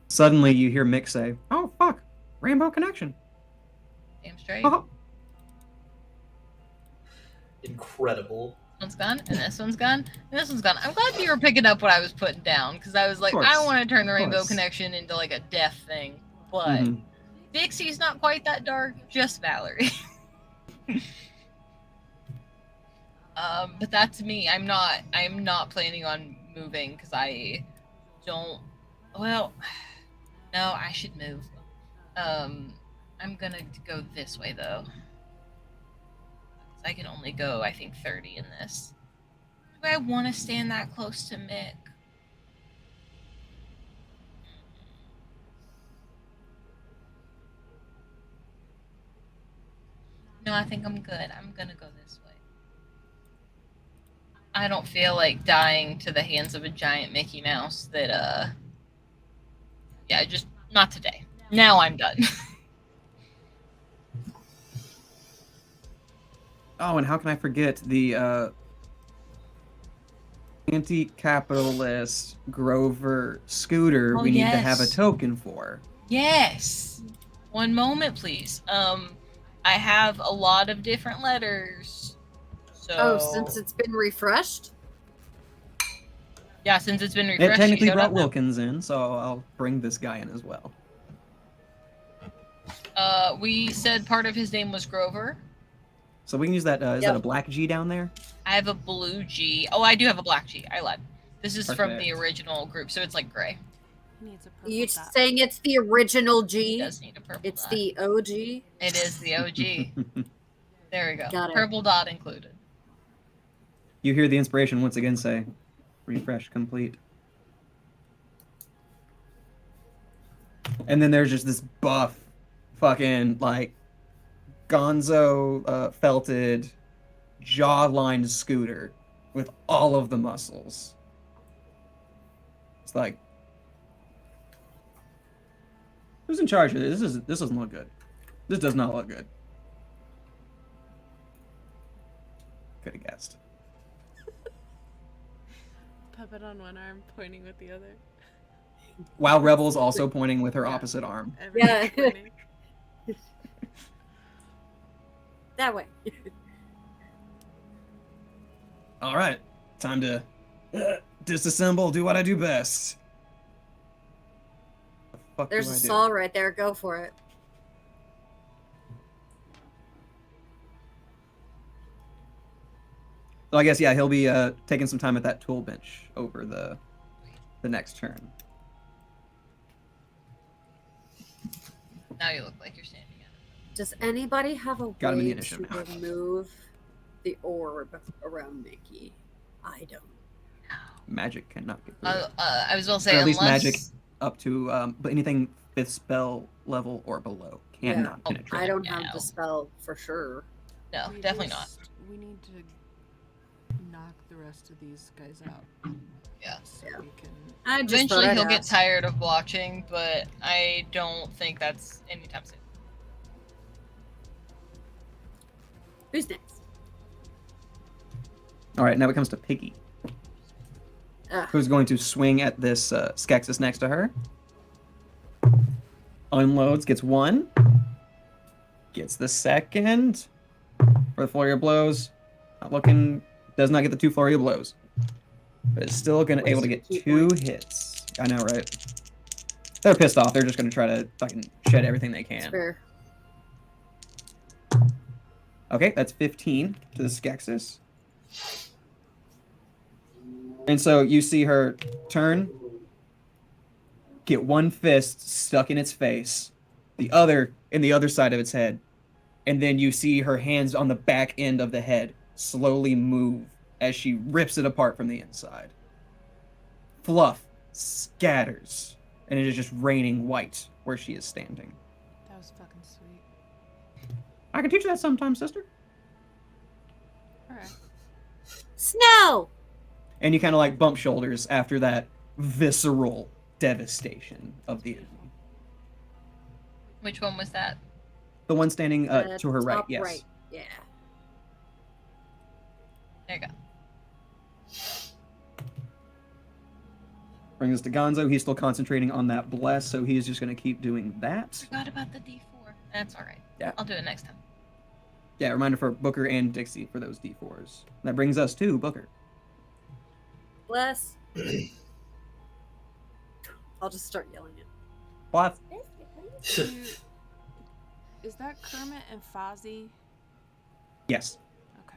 Suddenly you hear Mick say, "Oh fuck, Rainbow Connection." Damn straight. Oh. Incredible. This one's gone, and this one's gone, and this one's gone. I'm glad you were picking up what I was putting down, because I was like, Of I course. don't want to turn the Of Rainbow course. Connection into like a death thing, but Mhm. Dixie's not quite that dark, just Valerie. But that's me. I'm not planning on moving because I don't. Well, no, I should move. I'm gonna go this way though. I can only go, I think, 30 in this. Do I want to stand that close to Mick? No, I think I'm good. I'm gonna go this way. I don't feel like dying to the hands of a giant Mickey Mouse that, yeah, just not today. Now I'm done. Oh, and how can I forget the anti-capitalist Grover Scooter Oh, we need to have a yes. token for? Yes. One moment, please. I have a lot of different letters. So Oh, since it's been refreshed? Yeah, since it's been It refreshed, technically he showed brought up now. Wilkins in, so I'll bring this guy in as well. We said part of his name was Grover. So we can use that. Is that a black G down there? I have a blue G. Oh, I do have a black G. I lied. This is from the Perfect. original group, so it's like gray. He needs a purple You dot. saying it's the original G? He does need a purple It's dot. the OG? It is the OG. There we go. Got it. Purple dot included. You hear the inspiration once again say, refresh complete. And then there's just this buff, fucking, like, gonzo felted, jaw-lined scooter with all of the muscles. It's like, who's in charge of this? This doesn't look good. This does not look good. Could have guessed. Puppet on one arm, pointing with the other. While Rebel's also pointing with her opposite arm. Yeah. Everyone's pointing. That way. All right, time to disassemble. Do what I do best. The fuck There's do a I do? saw right there. Go for it. So I guess yeah, he'll be taking some time at that tool bench over the next turn. Now you look like you're standing up. Does anybody have a Got him in the way initiative to now. remove the orb around Mickey? I don't. Magic cannot get through. it. I was going to Or say, at least unless... magic up to but anything 5th spell level or below cannot Yeah. penetrate. I don't Yeah, have no. the spell for sure. No, We definitely not. We need to knock the rest of these guys out. Yeah. So Yeah. we can. I just Eventually thought I'd he'll get ask. tired of watching, but I don't think that's anytime soon. Who's next? All right, now it comes to Piggy, Ugh. who's going to swing at this Skeksis next to her. Unloads, gets 1. Gets the second. For the flurry of blows. Not looking. Does not get the 2 flurry of blows. But it's still gonna able to get 2 hits. I know, right? They're pissed off. They're just gonna try to fucking shed everything they It's can. fair. Okay, that's 15 to the Skeksis. And so you see her turn, get 1 fist stuck in its face, the other in the other side of its head, and then you see her hands on the back end of the head slowly move as she rips it apart from the inside. Fluff scatters, and it is just raining white where she is standing. That was fucking sweet. I can teach you that sometime, sister. All right. Snow! And you kind of like bump shoulders after that visceral devastation of the enemy. Which one was that? The one standing to her right, Top yes. right. Yeah. There you go. Brings us to Gonzo. He's still concentrating on that bless, so he's just going to keep doing that. Forgot about the D4. That's all right. Yeah. I'll do it next time. Yeah, reminder for Booker and Dixie for those D4s. That brings us to Booker. Bless. I'll just start yelling it. What? Is that Kermit and Fozzie? Yes. Okay.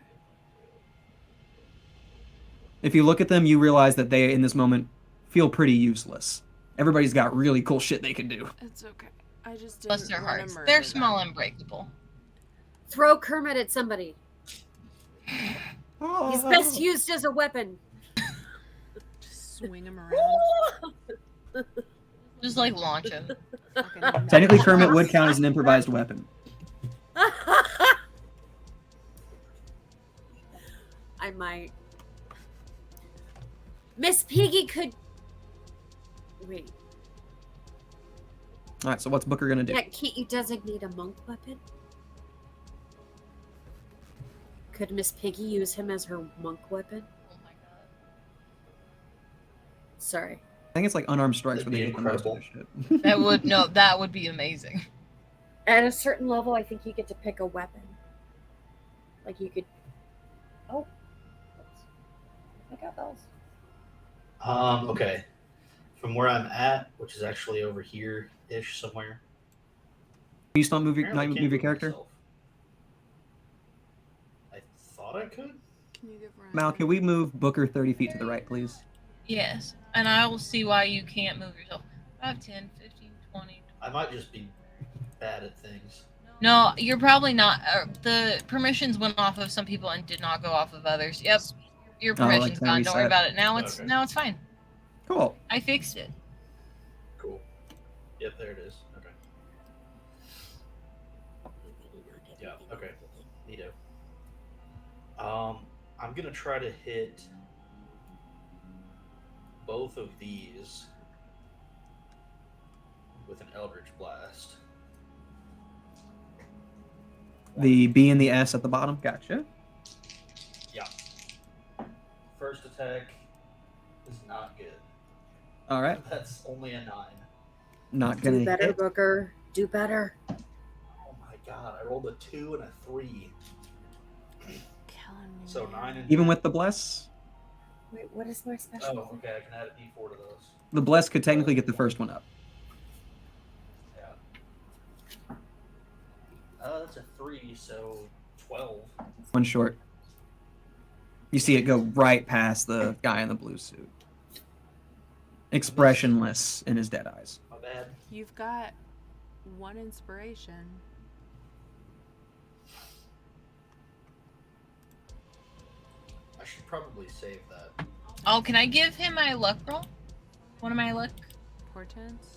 If you look at them, you realize that they, in this moment, feel pretty useless. Everybody's got really cool shit they can do. It's okay. I just didn't Bless their wanna hearts. murder They're them. small and breakable. Throw Kermit at somebody. He's Oh. best used as a weapon. Just swing him around. Just like launch him. Fucking Technically, nuts. Kermit would count as an improvised weapon. I might. Miss Piggy could. Wait. All right, so what's Booker going to do? Yeah, can't you designate a monk weapon? Could Miss Piggy use him as her monk weapon? Oh my god. Sorry. I think it's like unarmed strikes where That'd they be get the most of the shit. That would be amazing. At a certain level, I think you get to pick a weapon. Like you could. Oh. Oops. I got those. Okay. From where I'm at, which is actually over here ish somewhere. Can you still move your, Apparently not can't move your move character? myself. I thought I could. Can you give Ryan? Mal, can we move Booker 30 feet to the right, please? Yes, and I will see why you can't move yourself. 5, 10, 15, 20. I might just be bad at things. No, you're probably not. The permissions went off of some people and did not go off of others. Yep, your Oh, like permissions that gone. Don't worry reset. about it. Now it's Okay. fine. Cool. I fixed it. Cool. Yep, there it is. Okay. Yeah. Okay. Neato. I'm gonna try to hit both of these with an Eldritch Blast. The B and the S at the bottom. Gotcha. Yeah. First attack is not good. All right. That's only a 9. Not gonna Do better, hit. Booker. Do better. Oh my god! I rolled a 2 and a 3. Killing me. So 9 and Even with the bless, Wait, what is my special? Oh, okay. I can add a D4 to those. the bless could technically get the first one up. Yeah. That's a 3, so 12. One short. You see it go right past the guy in the blue suit. Expressionless in his dead eyes. My bad. You've got 1 inspiration. I should probably save that. Oh, can I give him my luck roll? One of my luck? Portents.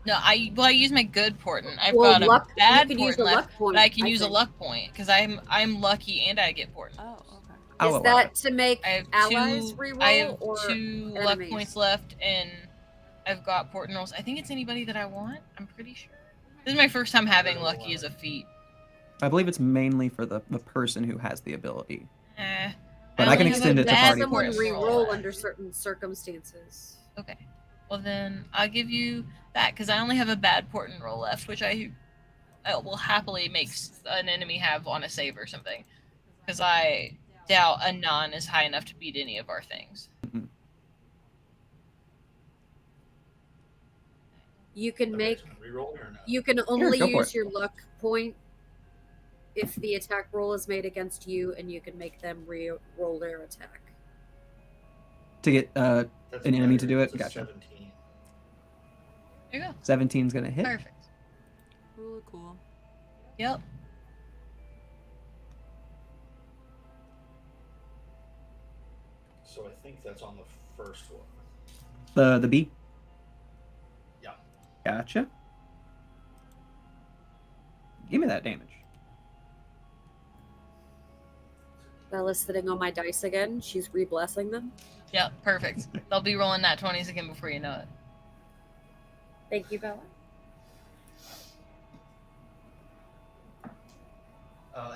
No, I use my good portent. I've Well, got a luck- bad you can use portent a left, luck point, but I can I use a think. luck point because I'm lucky and I get portent. Oh, okay. I'll Is allow that it. to make I have allies two. reroll I have or 2 luck enemies? points left, and I've got portent rolls. I think it's anybody that I want. I'm pretty sure. This is my first time having lucky as a feat. I believe it's mainly for the person who has the ability. But I only can have a extend it to bad party someone points. portent roll reroll left. under certain circumstances. Okay. Well then, I'll give you that because I only have a bad portent roll left, which I will happily make an enemy have on a save or something, because I doubt a non is high enough to beat any of our things. You can Okay, make. so reroll or no? You can only go for use it. your luck point if the attack roll is made against you, and you can make them re-roll their attack. To get That's an enemy to better. do it? It's a Gotcha. 17. There you go. 17's gonna hit. Perfect. Really cool. Yep. So I think that's on the first one. The B. Yeah. Gotcha. Give me that damage. Bella's sitting on my dice again. She's re-blessing them. Yep. Perfect. They'll be rolling that 20s again before you know it. Thank you, Bella.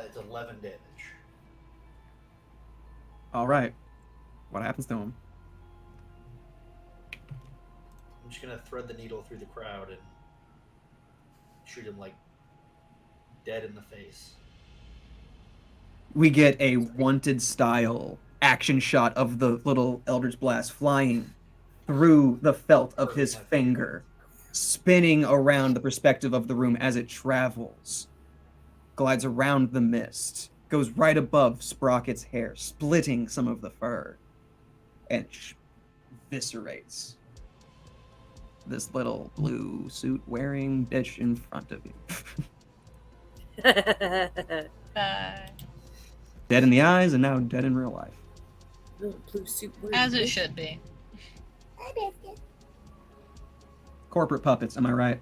It's 11 damage. All right. What happens to him? I'm just gonna thread the needle through the crowd and shoot him like dead in the face. We get a wanted style action shot of the little Eldritch Blast flying through the felt of his finger, spinning around the perspective of the room as it travels, glides around the mist, goes right above Sprocket's hair, splitting some of the fur, and eviscerates this little blue suit wearing bitch in front of you. Bye. Dead in the eyes and now dead in real life. Little blue suit wearing As it bitch. should be. Corporate puppets, am I right?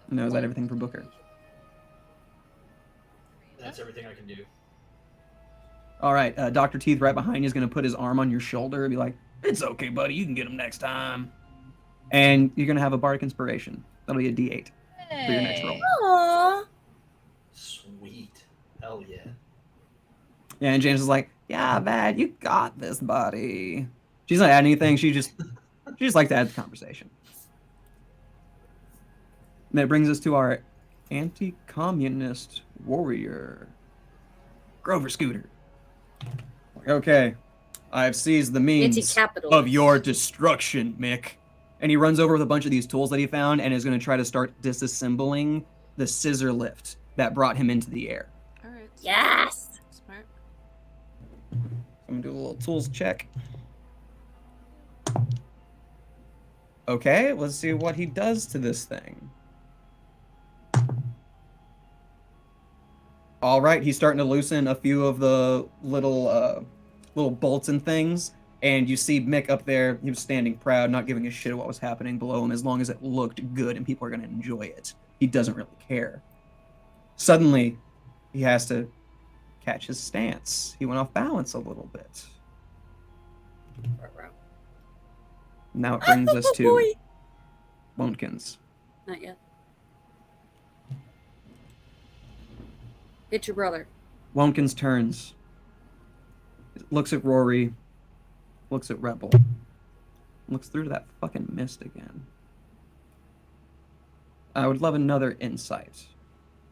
No, is that everything for Booker? That's everything I can do. All right, Dr. Teeth right behind you is going to put his arm on your shoulder and be like, "It's okay, buddy. You can get him next time." And you're going to have a bardic inspiration. That'll be a D8 for your next roll. Hey. Aww. Sweet. Hell yeah. Yeah, and James is like, "Yeah, man, you got this, buddy." She's not adding anything. She just likes to add the conversation. And that brings us to our Anti-communist warrior. Grover Scooter. Okay. I've seized the means of your destruction, Mick. And he runs over with a bunch of these tools that he found and is going to try to start disassembling the scissor lift that brought him into the air. All right. Yes. Smart. I'm going to do a little tools check. Okay, let's see what he does to this thing. All right, he's starting to loosen a few of the little bolts and things, and you see Mick up there. He was standing proud, not giving a shit what was happening below him, as long as it looked good and people are going to enjoy it. He doesn't really care. Suddenly, he has to catch his stance. He went off balance a little bit. Now it brings us to Wontkins. Not yet. Hit your brother. Wontkins turns. Looks at Rory. Looks at Rebel. Looks through to that fucking mist again. I would love another insight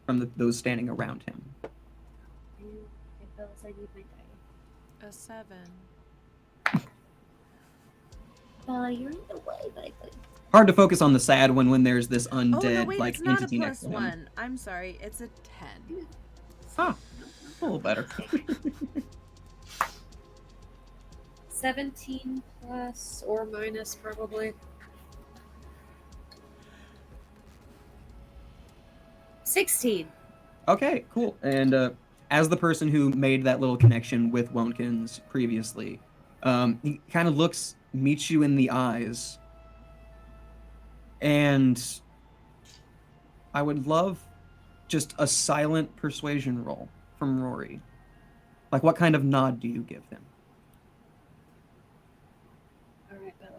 from those standing around him. A 7. Bella, you're in the way, baby. Hard to focus on the sad one when there's this Oh, no, undead wait, like it's not a entity next plus to him. 1. I'm sorry, it's a 10. Ah, a little better. 17 plus or minus, probably. 16. Okay, cool. And as the person who made that little connection with Wontkins previously, he kind of meets you in the eyes, and I would love just a silent persuasion roll from Rory. Like, what kind of nod do you give him? All right, Bella.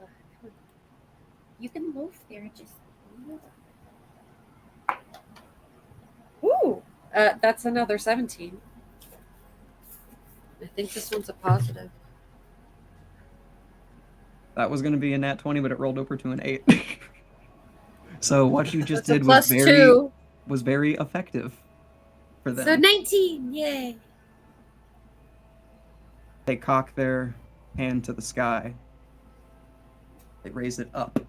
Come on. You can loaf there, just. Ooh, that's another 17. I think this one's a positive. That was going to be a nat 20, but it rolled over to an 8. So what you just That's a did plus 2. was very effective for them. So 19, yay! They cock their hand to the sky. They raise it up.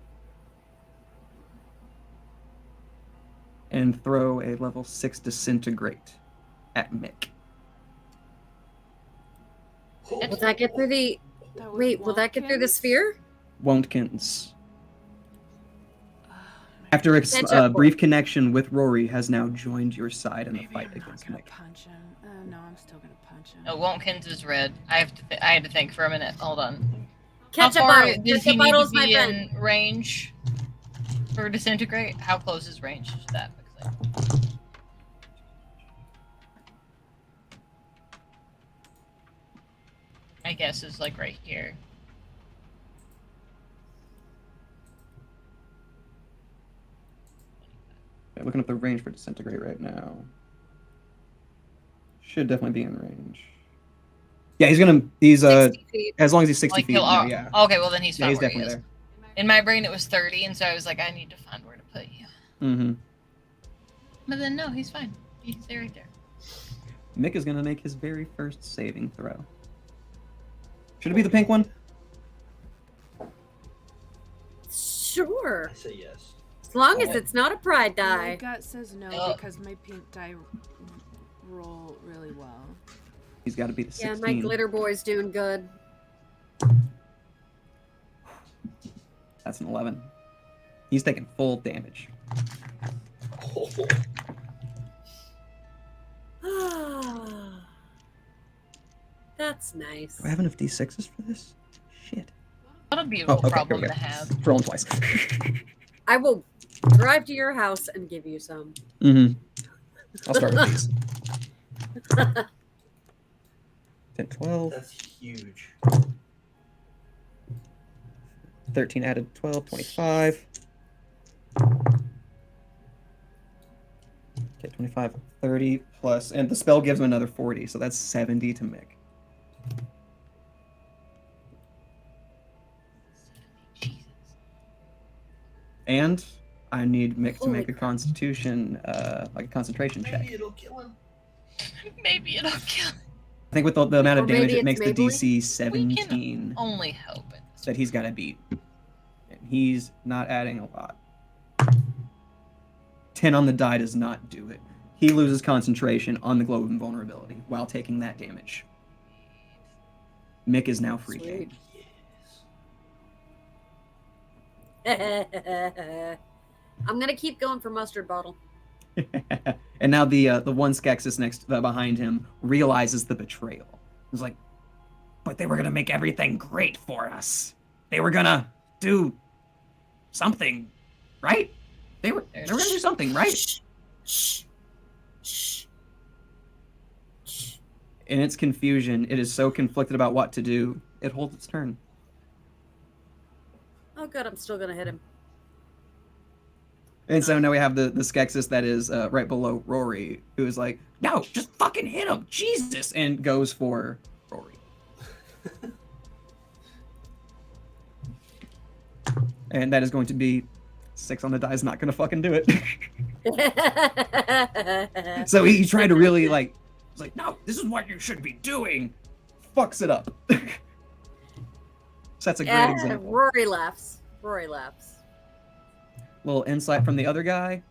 And throw a level 6 disintegrate at Mick. Will that get through the... Wait, will that get through the sphere? Wontkins. After a brief connection with Rory, has now joined your side in the fight against Mick. Punch him. No, I'm still gonna punch him. No, Wontkins is red. I had to think for a minute. Hold on. Catch How a far bottle. does Catch he a need to bottle's my be friend. in range for disintegrate? How close is range to that? I guess is like right here. Okay, looking up the range for disintegrate right now. Should definitely be in range. Yeah, he's 60 feet. as long as he's 60 Like feet. he'll, No, yeah. Okay, well then he's Yeah, fine he's where he definitely is. there. In my brain it was 30, and so I was like, I need to find where to put you. Mm-hmm. But then no, he's fine. He's there right there. Mick is gonna make his very first saving throw. Should it be the pink one? Sure. I say yes. As long as Okay. it's not a pride My die. gut says no Oh. because my pink die roll really well. He's got to be the Yeah, 16. my glitter boy's doing good. That's an 11. He's taking full damage. That's nice. Do I have enough d6s for this? Shit. What a beautiful okay, problem here we to go. have. Rolling twice. I will drive to your house and give you some. Mm-hmm. I'll start with these. 10, 12, That's huge. 13 added 12, 25. Okay, 25, 30 plus, and the spell gives him another 40, so that's 70 to Mick. Jesus. And I need Mick to Holy make a crap. constitution, like a concentration check. Maybe it'll kill him. Maybe it'll kill. I think with the amount of Or damage, maybe it makes it's the Maybelline? DC We 17 can only hope it. that he's got to beat. And he's not adding a lot. 10 on the die does not do it. He loses concentration on the Globe of Invulnerability while taking that damage. Mick is now free game. I'm gonna keep going for mustard bottle. And now the one Skeksis next behind him realizes the betrayal. He's like, but they were gonna make everything great for us. They were gonna do something, right? They were gonna do something, right? Shh. Shh. Shh. In its confusion, it is so conflicted about what to do, it holds its turn. Oh god, I'm still gonna hit him. And so now we have the Skeksis that is right below Rory, who is like, no, just fucking hit him, Jesus, and goes for Rory. And that is going to be 6 on the die is not going to fucking do it. So he tried to really like, was like, no, this is what you should be doing. Fucks it up. So that's a great example. Rory laughs. Rory laughs. Little insight from the other guy.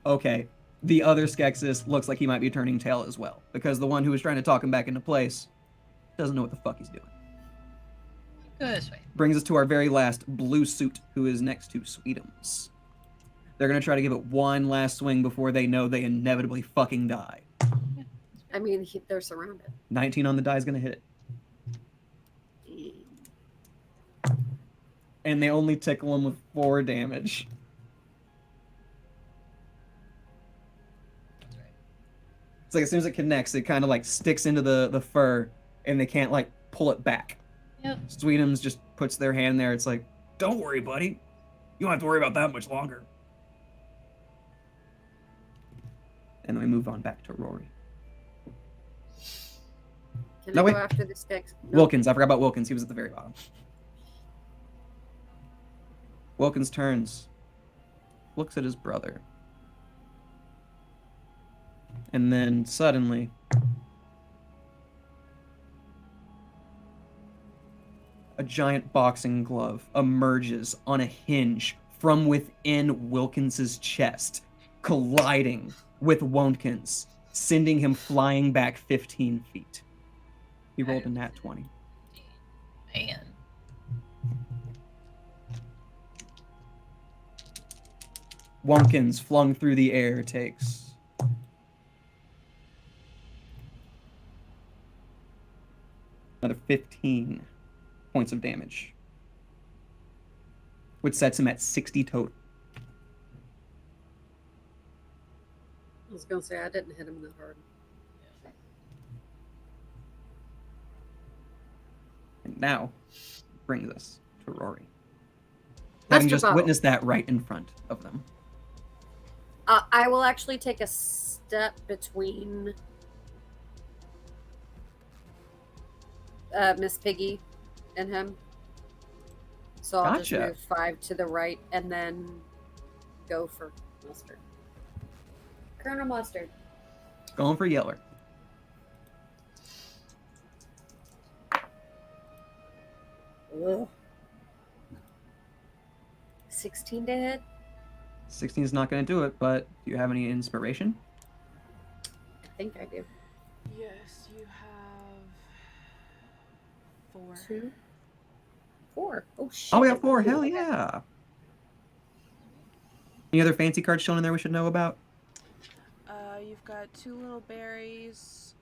Okay, the other Skeksis looks like he might be turning tail as well, because the one who was trying to talk him back into place doesn't know what the fuck he's doing. Go this way. Brings us to our very last blue suit, who is next to Sweetums. They're gonna try to give it one last swing before they know they inevitably fucking die. I mean, they're surrounded. 19 on the die is gonna hit it. And they only tickle him with 4 damage. It's like as soon as it connects, it kind of like sticks into the fur, and they can't like pull it back. Yep. Sweetums just puts their hand there. It's like, don't worry, buddy. You don't have to worry about that much longer. And then we move on back to Rory. Can No, I wait. go after the sticks? No. Wilkins, I forgot about Wilkins. He was at the very bottom. Wilkins turns, looks at his brother, and then suddenly a giant boxing glove emerges on a hinge from within Wilkins's chest, colliding with Wilkins, sending him flying back 15 feet. He rolled a nat 20. Man. Wumpkins, flung through the air, takes another 15 points of damage, which sets him at 60 total. I was gonna say I didn't hit him that hard. And now brings us to Rory, having just witnessed that right in front of them. I will actually take a step between Miss Piggy and him. So I'll just Gotcha. move 5 to the right and then go for Mustard. Colonel Mustard. Going for Yeller. Ugh. 16 to hit? 16 is not going to do it, but do you have any inspiration? I think I do. Yes, you have 4. 2? 4. Oh shit. Oh, we got 4. Hell yeah. Any other fancy cards shown in there we should know about? You've got 2 little berries.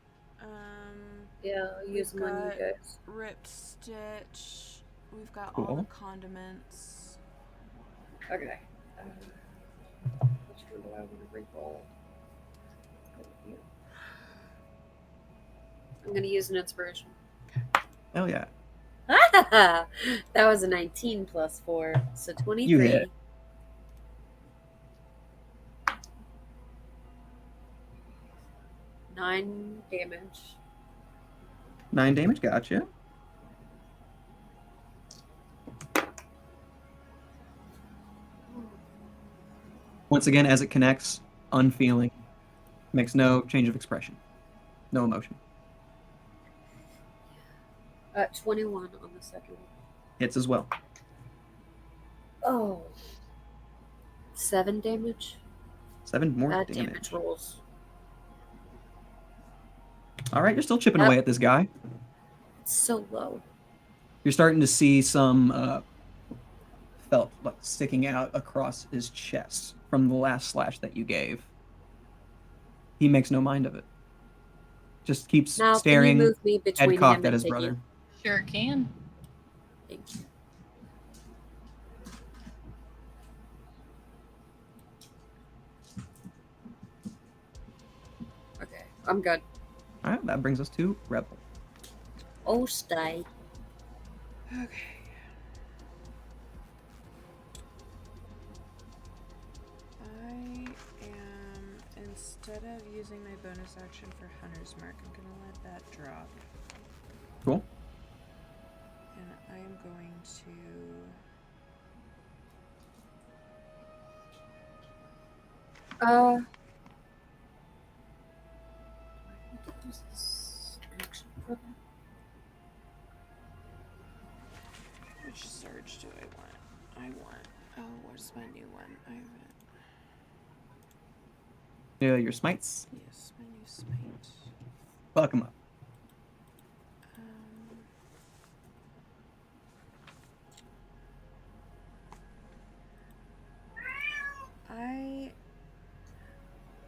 Yeah, I'll use We've them on you got guys. Ripped Stitch. We've got all Cool. the condiments. Okay. Which one do I want to re-roll? I'm gonna use an inspiration. Hell yeah. That was a 19 plus 4, so 23. You hit. Nine damage. 9 damage, gotcha. Once again, as it connects, unfeeling, makes no change of expression, no emotion. 21 on the second one. Hits as well. Oh. 7 damage. 7 more Bad damage. damage rolls. All right, you're still chipping away at this guy. It's so low. You're starting to see some felt like sticking out across his chest from the last slash that you gave. He makes no mind of it. Just keeps Now, staring, can you move me between head cocked him at and his Tiggy? brother. Sure can. Thank you. Okay, I'm good. All right, that brings us to Rebel. Oh, stay. Okay. I am, instead of using my bonus action for Hunter's Mark, I'm gonna let that drop. Cool. And I am going to... Which surge do I want? Oh, where's my new one? I haven't. Your smites. Yes, my new smite. Fuck him up.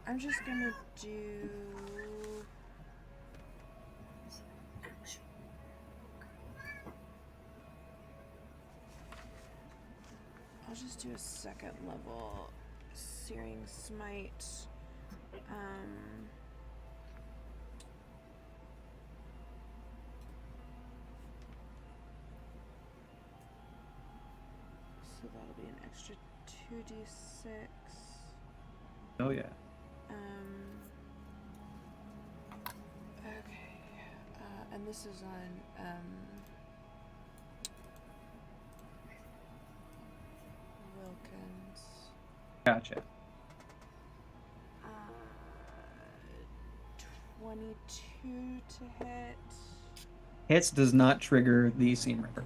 I'm just gonna do... I'll just do a second level Searing Smite. So that'll be an extra 2d6. Oh yeah. Okay. And this is on Wilkins. Gotcha. 22 to hit. Hits does not trigger the Seam Ripper.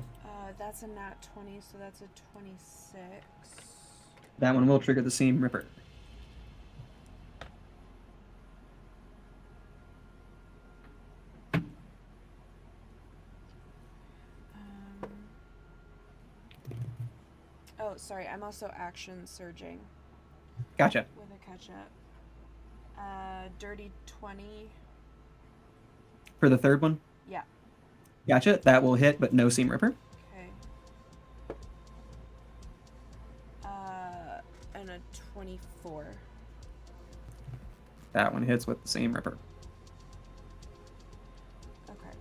That's a nat 20, so that's a 26. That one will trigger the Seam Ripper. Oh, sorry, I'm also action surging. Gotcha. With a catch up. Dirty 20. For the third one? Yeah. Gotcha. That will hit, but no Seam Ripper. Okay. And a 24. That one hits with the Seam Ripper. Okay.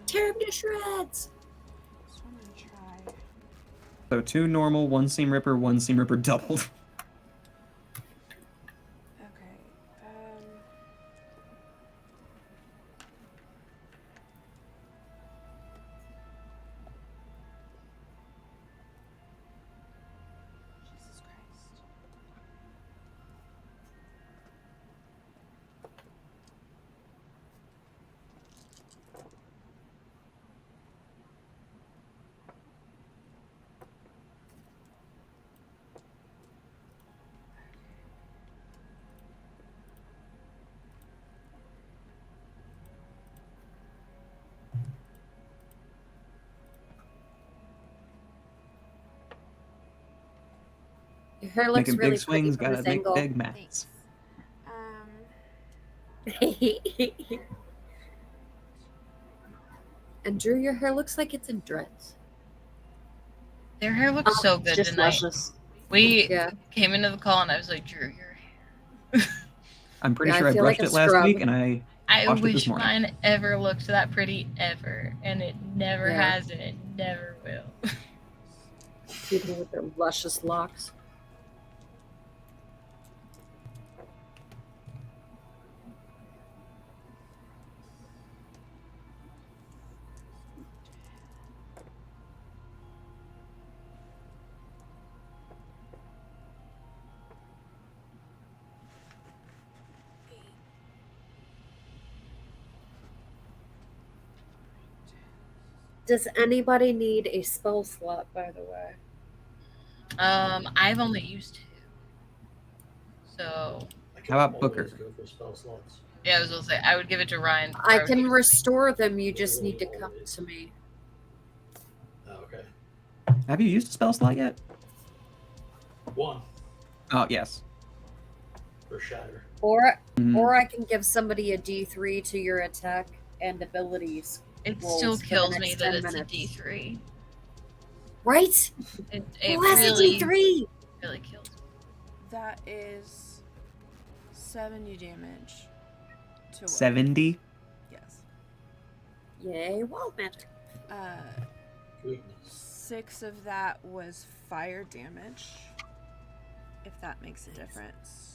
Tear him to shreds! So I'm gonna try. So 2 normal, 1 Seam Ripper, 1 Seam Ripper doubled. Okay. Jesus Christ. Your hair looks Making really big swings, pretty gotta from make this big mats. angle. And Drew, your hair looks like it's in dreads. Their hair looks so good Just tonight. luscious. We Yeah. came into the call and I was like, Drew, your hair. I'm pretty Yeah, sure I I feel brushed like a it last scrub. week, and I I washed it this wish morning. mine ever looked that pretty ever, and it never Yeah. has, and it never will. People with their luscious locks. Does anybody need a spell slot, by the way? I've only used 2. So. How about Booker? Go for spell slots. Yeah, I was gonna say I would give it to Ryan. I can restore them. You just need to come to me. Oh, okay. Have you used a spell slot yet? 1. Oh, yes. For shatter. Or I can give somebody a D3 to your attack and abilities. It still kills me that it's a D3. Right? It Who has really, a D3? really kills me. That is 70 damage. To what? 70? Yes. Yay, wild magic. Goodness. 6 of that was fire damage. If that makes a difference.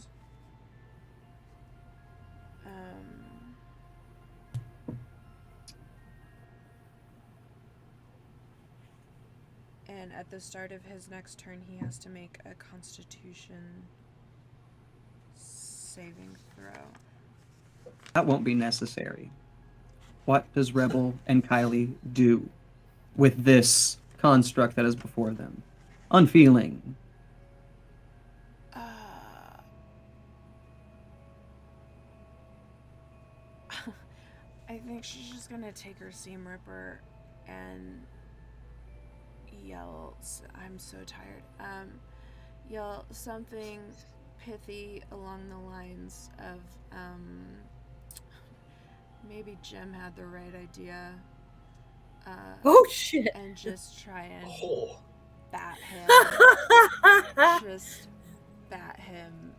And at the start of his next turn, he has to make a Constitution saving throw. That won't be necessary. What does Rebel and Kylie do with this construct that is before them? Unfeeling. I think she's just gonna take her seam ripper and yell, I'm so tired, yell something pithy along the lines of, maybe Jim had the right idea. Oh shit! And just try and bat him. Just bat him,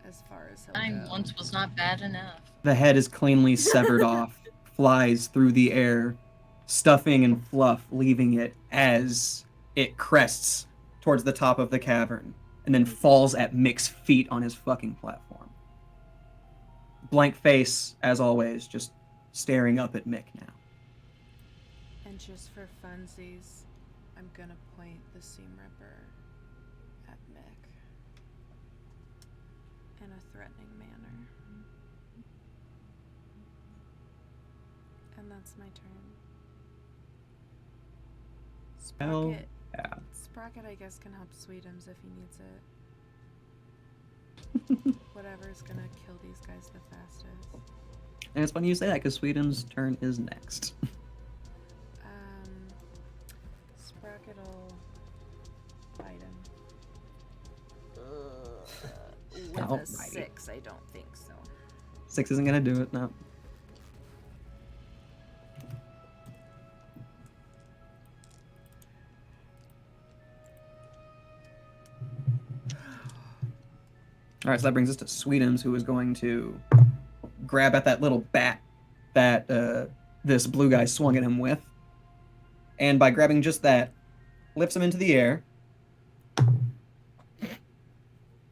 as far as he'll Time go. once was not bad enough. The head is cleanly severed off, flies through the air, stuffing and fluff, leaving it as it crests towards the top of the cavern, and then falls at Mick's feet on his fucking platform. Blank face, as always, just staring up at Mick now. And just for funsies, I'm gonna point the seam ripper at Mick in a threatening manner. And that's my turn. Sprocket, yeah. Sprocket, I guess, can help Sweetums if he needs it. Whatever's gonna kill these guys the fastest. And it's funny you say that, because Sweetum's turn is next. Sprocket will bite him. With a 6, I don't think so. 6 isn't gonna do it, no. Alright, so that brings us to Sweetums, who is going to grab at that little bat that this blue guy swung at him with. And by grabbing just that, lifts him into the air.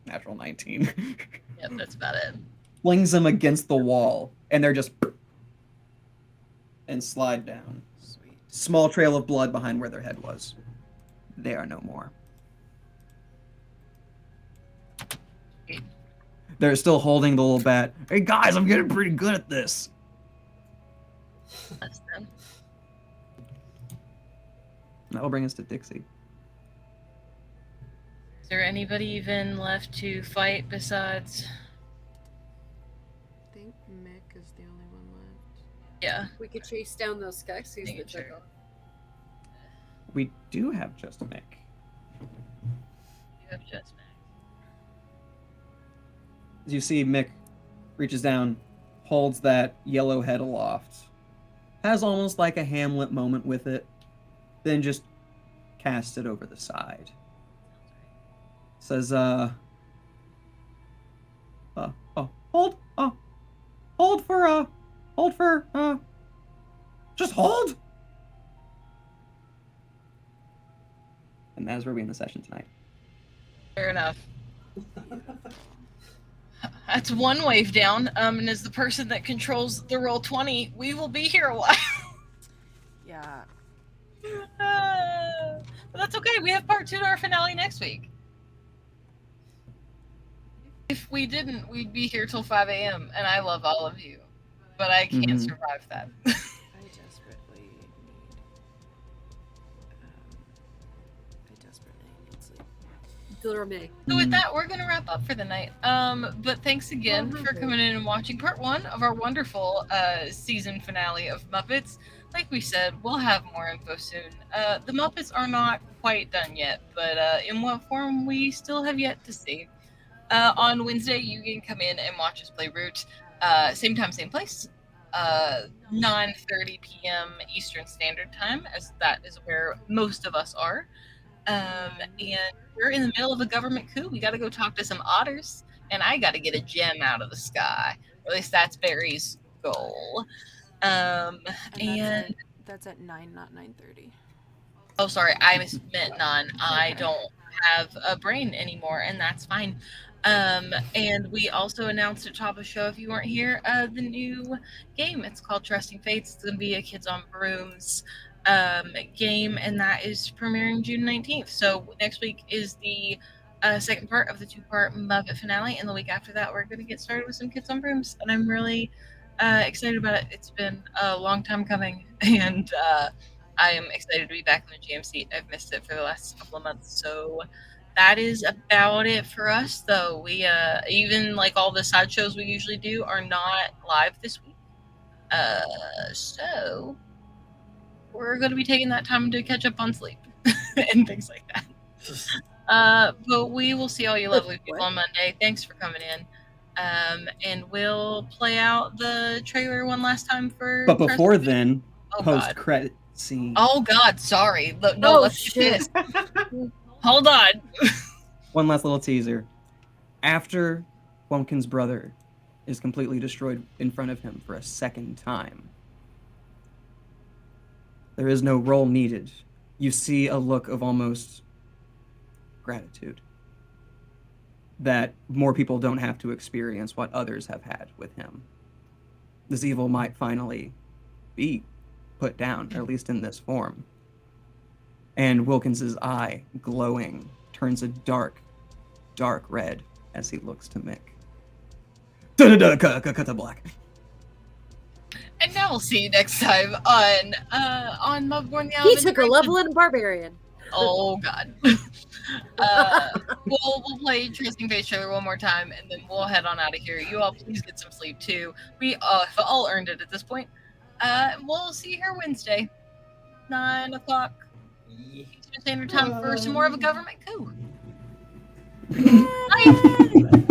Natural 19. Yep, that's about it. Flings him against the wall, and they're just... and slide down. Sweet. Small trail of blood behind where their head was. They are no more. They're still holding the little bat. Hey guys, I'm getting pretty good at this. That's them. That will bring us to Dixie. Is there anybody even left to fight besides? I think Mick is the only one left. Yeah. We could chase down those Skeksis Making that took sure. off. We do have just a Mick. You have just Max. As you see, Mick reaches down, holds that yellow head aloft, has almost like a Hamlet moment with it, then just casts it over the side. Says, just hold! And that is where we end the session tonight. Fair enough. That's one wave down. And as the person that controls the Roll20, we will be here a while. Yeah. But that's okay. We have part 2 to our finale next week. If we didn't, we'd be here till 5 a.m. And I love all of you, but I can't survive that. I I desperately need sleep. Dorme. So with that, we're gonna wrap up for the night. But thanks again for coming in and watching part 1 of our wonderful season finale of Muppets. Like we said, we'll have more info soon. The Muppets are not quite done yet, but in what form we still have yet to see. On Wednesday, you can come in and watch us play Root. Same time, same place. 9:30 p.m. Eastern Standard Time, as that is where most of us are. And we're in the middle of a government coup. We got to go talk to some otters, and I got to get a gem out of the sky. Or at least that's Barry's goal. And that's at 9, not 9:30. Oh, sorry, I meant 9. I don't have a brain anymore, and that's fine. And we also announced at top of the show, if you weren't here, the new game. It's called Trusting Fates. It's going to be a Kids on Brooms game, and that is premiering June 19th. So next week is the second part of the 2-part Muppet finale, and the week after that, we're going to get started with some Kids on Brooms, and I'm really excited about it. It's been a long time coming, and I am excited to be back in the GM seat. I've missed it for the last couple of months, so that is about it for us, though. We even like all the side shows we usually do are not live this week, so we're going to be taking that time to catch up on sleep and things like that. But we will see all you lovely people on Monday. Thanks for coming in. And we'll play out the trailer one last time for. But before then, post-credit scene. Oh God, sorry. Let's get this. Hold on. One last little teaser. After Wumpkin's brother is completely destroyed in front of him for a second time, there is no roll needed. You see a look of almost gratitude that more people don't have to experience what others have had with him. This evil might finally be put down, or at least in this form. And Wilkins's eye, glowing, turns a dark, dark red as he looks to Mick. Cut to black. And now we'll see you next time on Muppet. He took a level in Barbarian. Oh God. We'll play Trusting Fates trailer one more time, and then we'll head on out of here. You all please get some sleep too. We have all earned it at this point. We'll see you here Wednesday, 9 o'clock Eastern Standard Time for some more of a government coup. Bye.